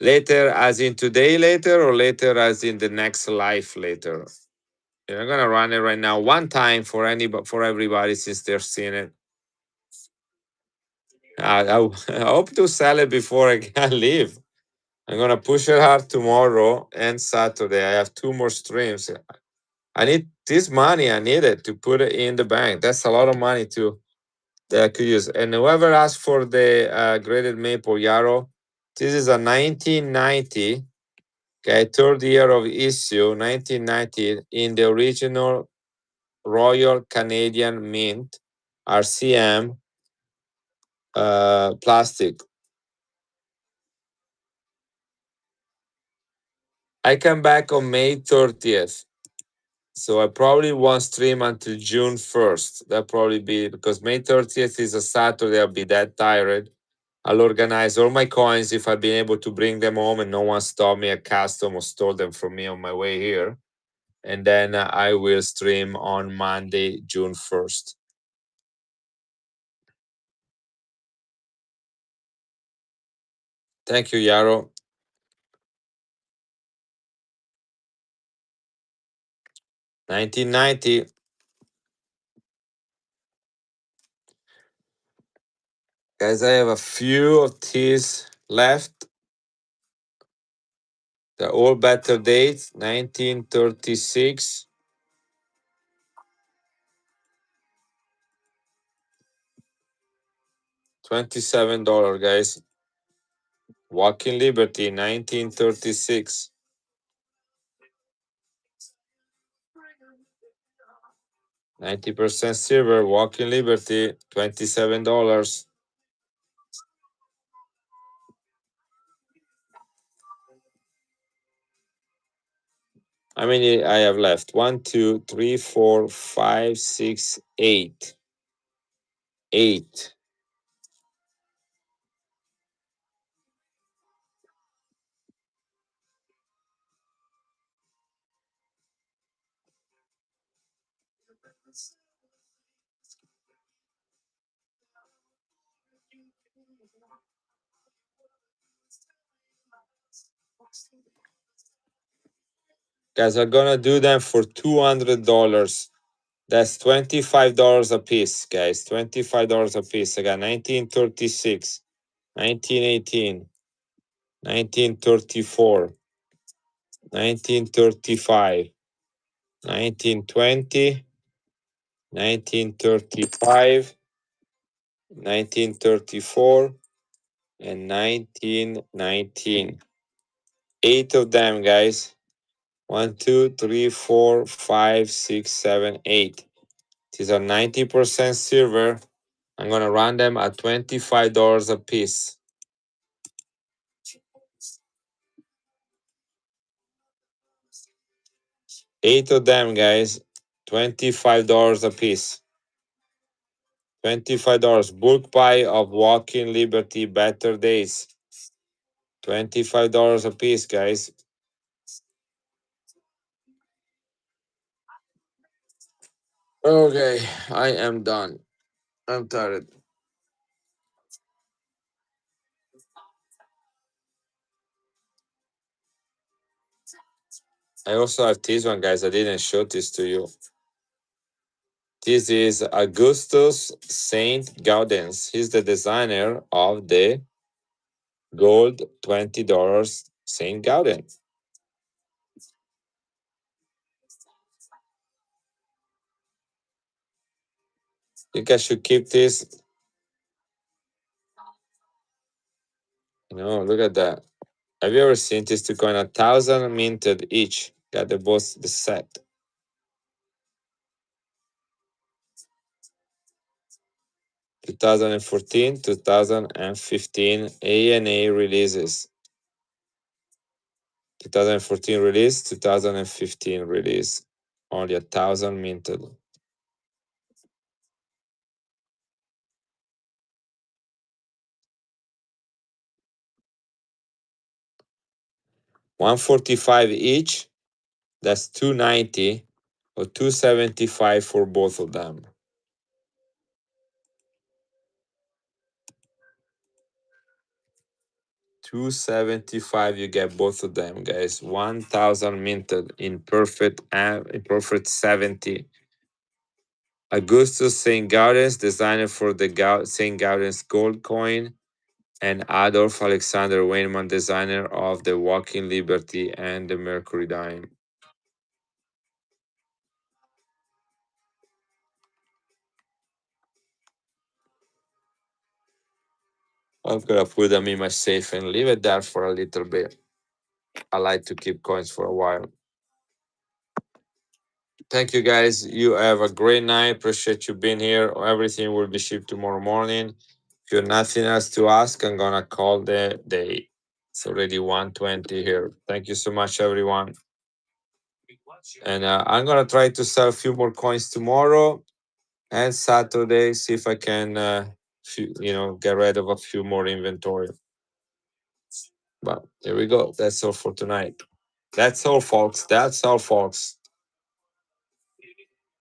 Later, as in today, later, or later, as in the next life, later. I'm gonna run it right now, one time for everybody, since they're seeing it. I hope to sell it before I can leave. I'm gonna push it hard tomorrow and Saturday. I have two more streams. I need this money. I need it to put it in the bank. That's a lot of money too that I could use. And whoever asked for the graded maple yarrow, this is a 1990. Okay, third year of issue, 1990, in the original Royal Canadian Mint, RCM plastic. I come back on May 30th. So I probably won't stream until June 1st. That'll probably be because May 30th is a Saturday. I'll be that tired. I'll organize all my coins if I've been able to bring them home and no one stopped me at custom or stole them from me on my way here. And then I will stream on Monday, June 1st. Thank you, Yaro. 1990. Guys, I have a few of these left. They're all better dates. 1936. $27, guys. Walking Liberty, 1936. 90% silver, Walking Liberty, $27. How many I have left? 1, 2, 3, 4, 5, 6, 8. 8. Guys, I'm gonna do them for $200. That's $25 a piece, guys. $25 a piece. I got 1936, 1918, 1934, 1935, 1920, 1935, 1934, and 1919. 8 of them, guys. 1, 2, 3, 4, 5, 6, 7, 8. These are 90% silver. I'm gonna run them at $25 a piece. 8 of them, guys. $25 a piece. $25. Bulk buy of Walking Liberty Better Days. $25 a piece, guys. Okay, I am done. I'm tired. I also have this one, guys. I didn't show this to you. This is Augustus Saint Gaudens. He's the designer of the gold $20 Saint Gaudens. Think I should keep this. Look at that. Have you ever seen this to coin 1,000 minted each? Got the both the set. 2014, 2015 A&A releases. 2014 release, 2015 release. Only 1,000 minted. $145 each. That's $290 or $275 for both of them. $275, you get both of them, guys. 1,000 minted in perfect 70. Augustus St. Gaudens, designer for the St. Gaudens gold coin, and Adolf Alexander Weinman, designer of the Walking Liberty and the Mercury dime. I'm gonna put them in my safe and leave it there for a little bit. I like to keep coins for a while. Thank you, guys. You have a great night. Appreciate you being here. Everything will be shipped tomorrow morning. If you have nothing else to ask, I'm gonna call the day. It's already 1:20 here. Thank you so much, everyone. And I'm gonna try to sell a few more coins tomorrow and Saturday. See if I can get rid of a few more inventory. But here we go. That's all for tonight. That's all, folks. That's all, folks.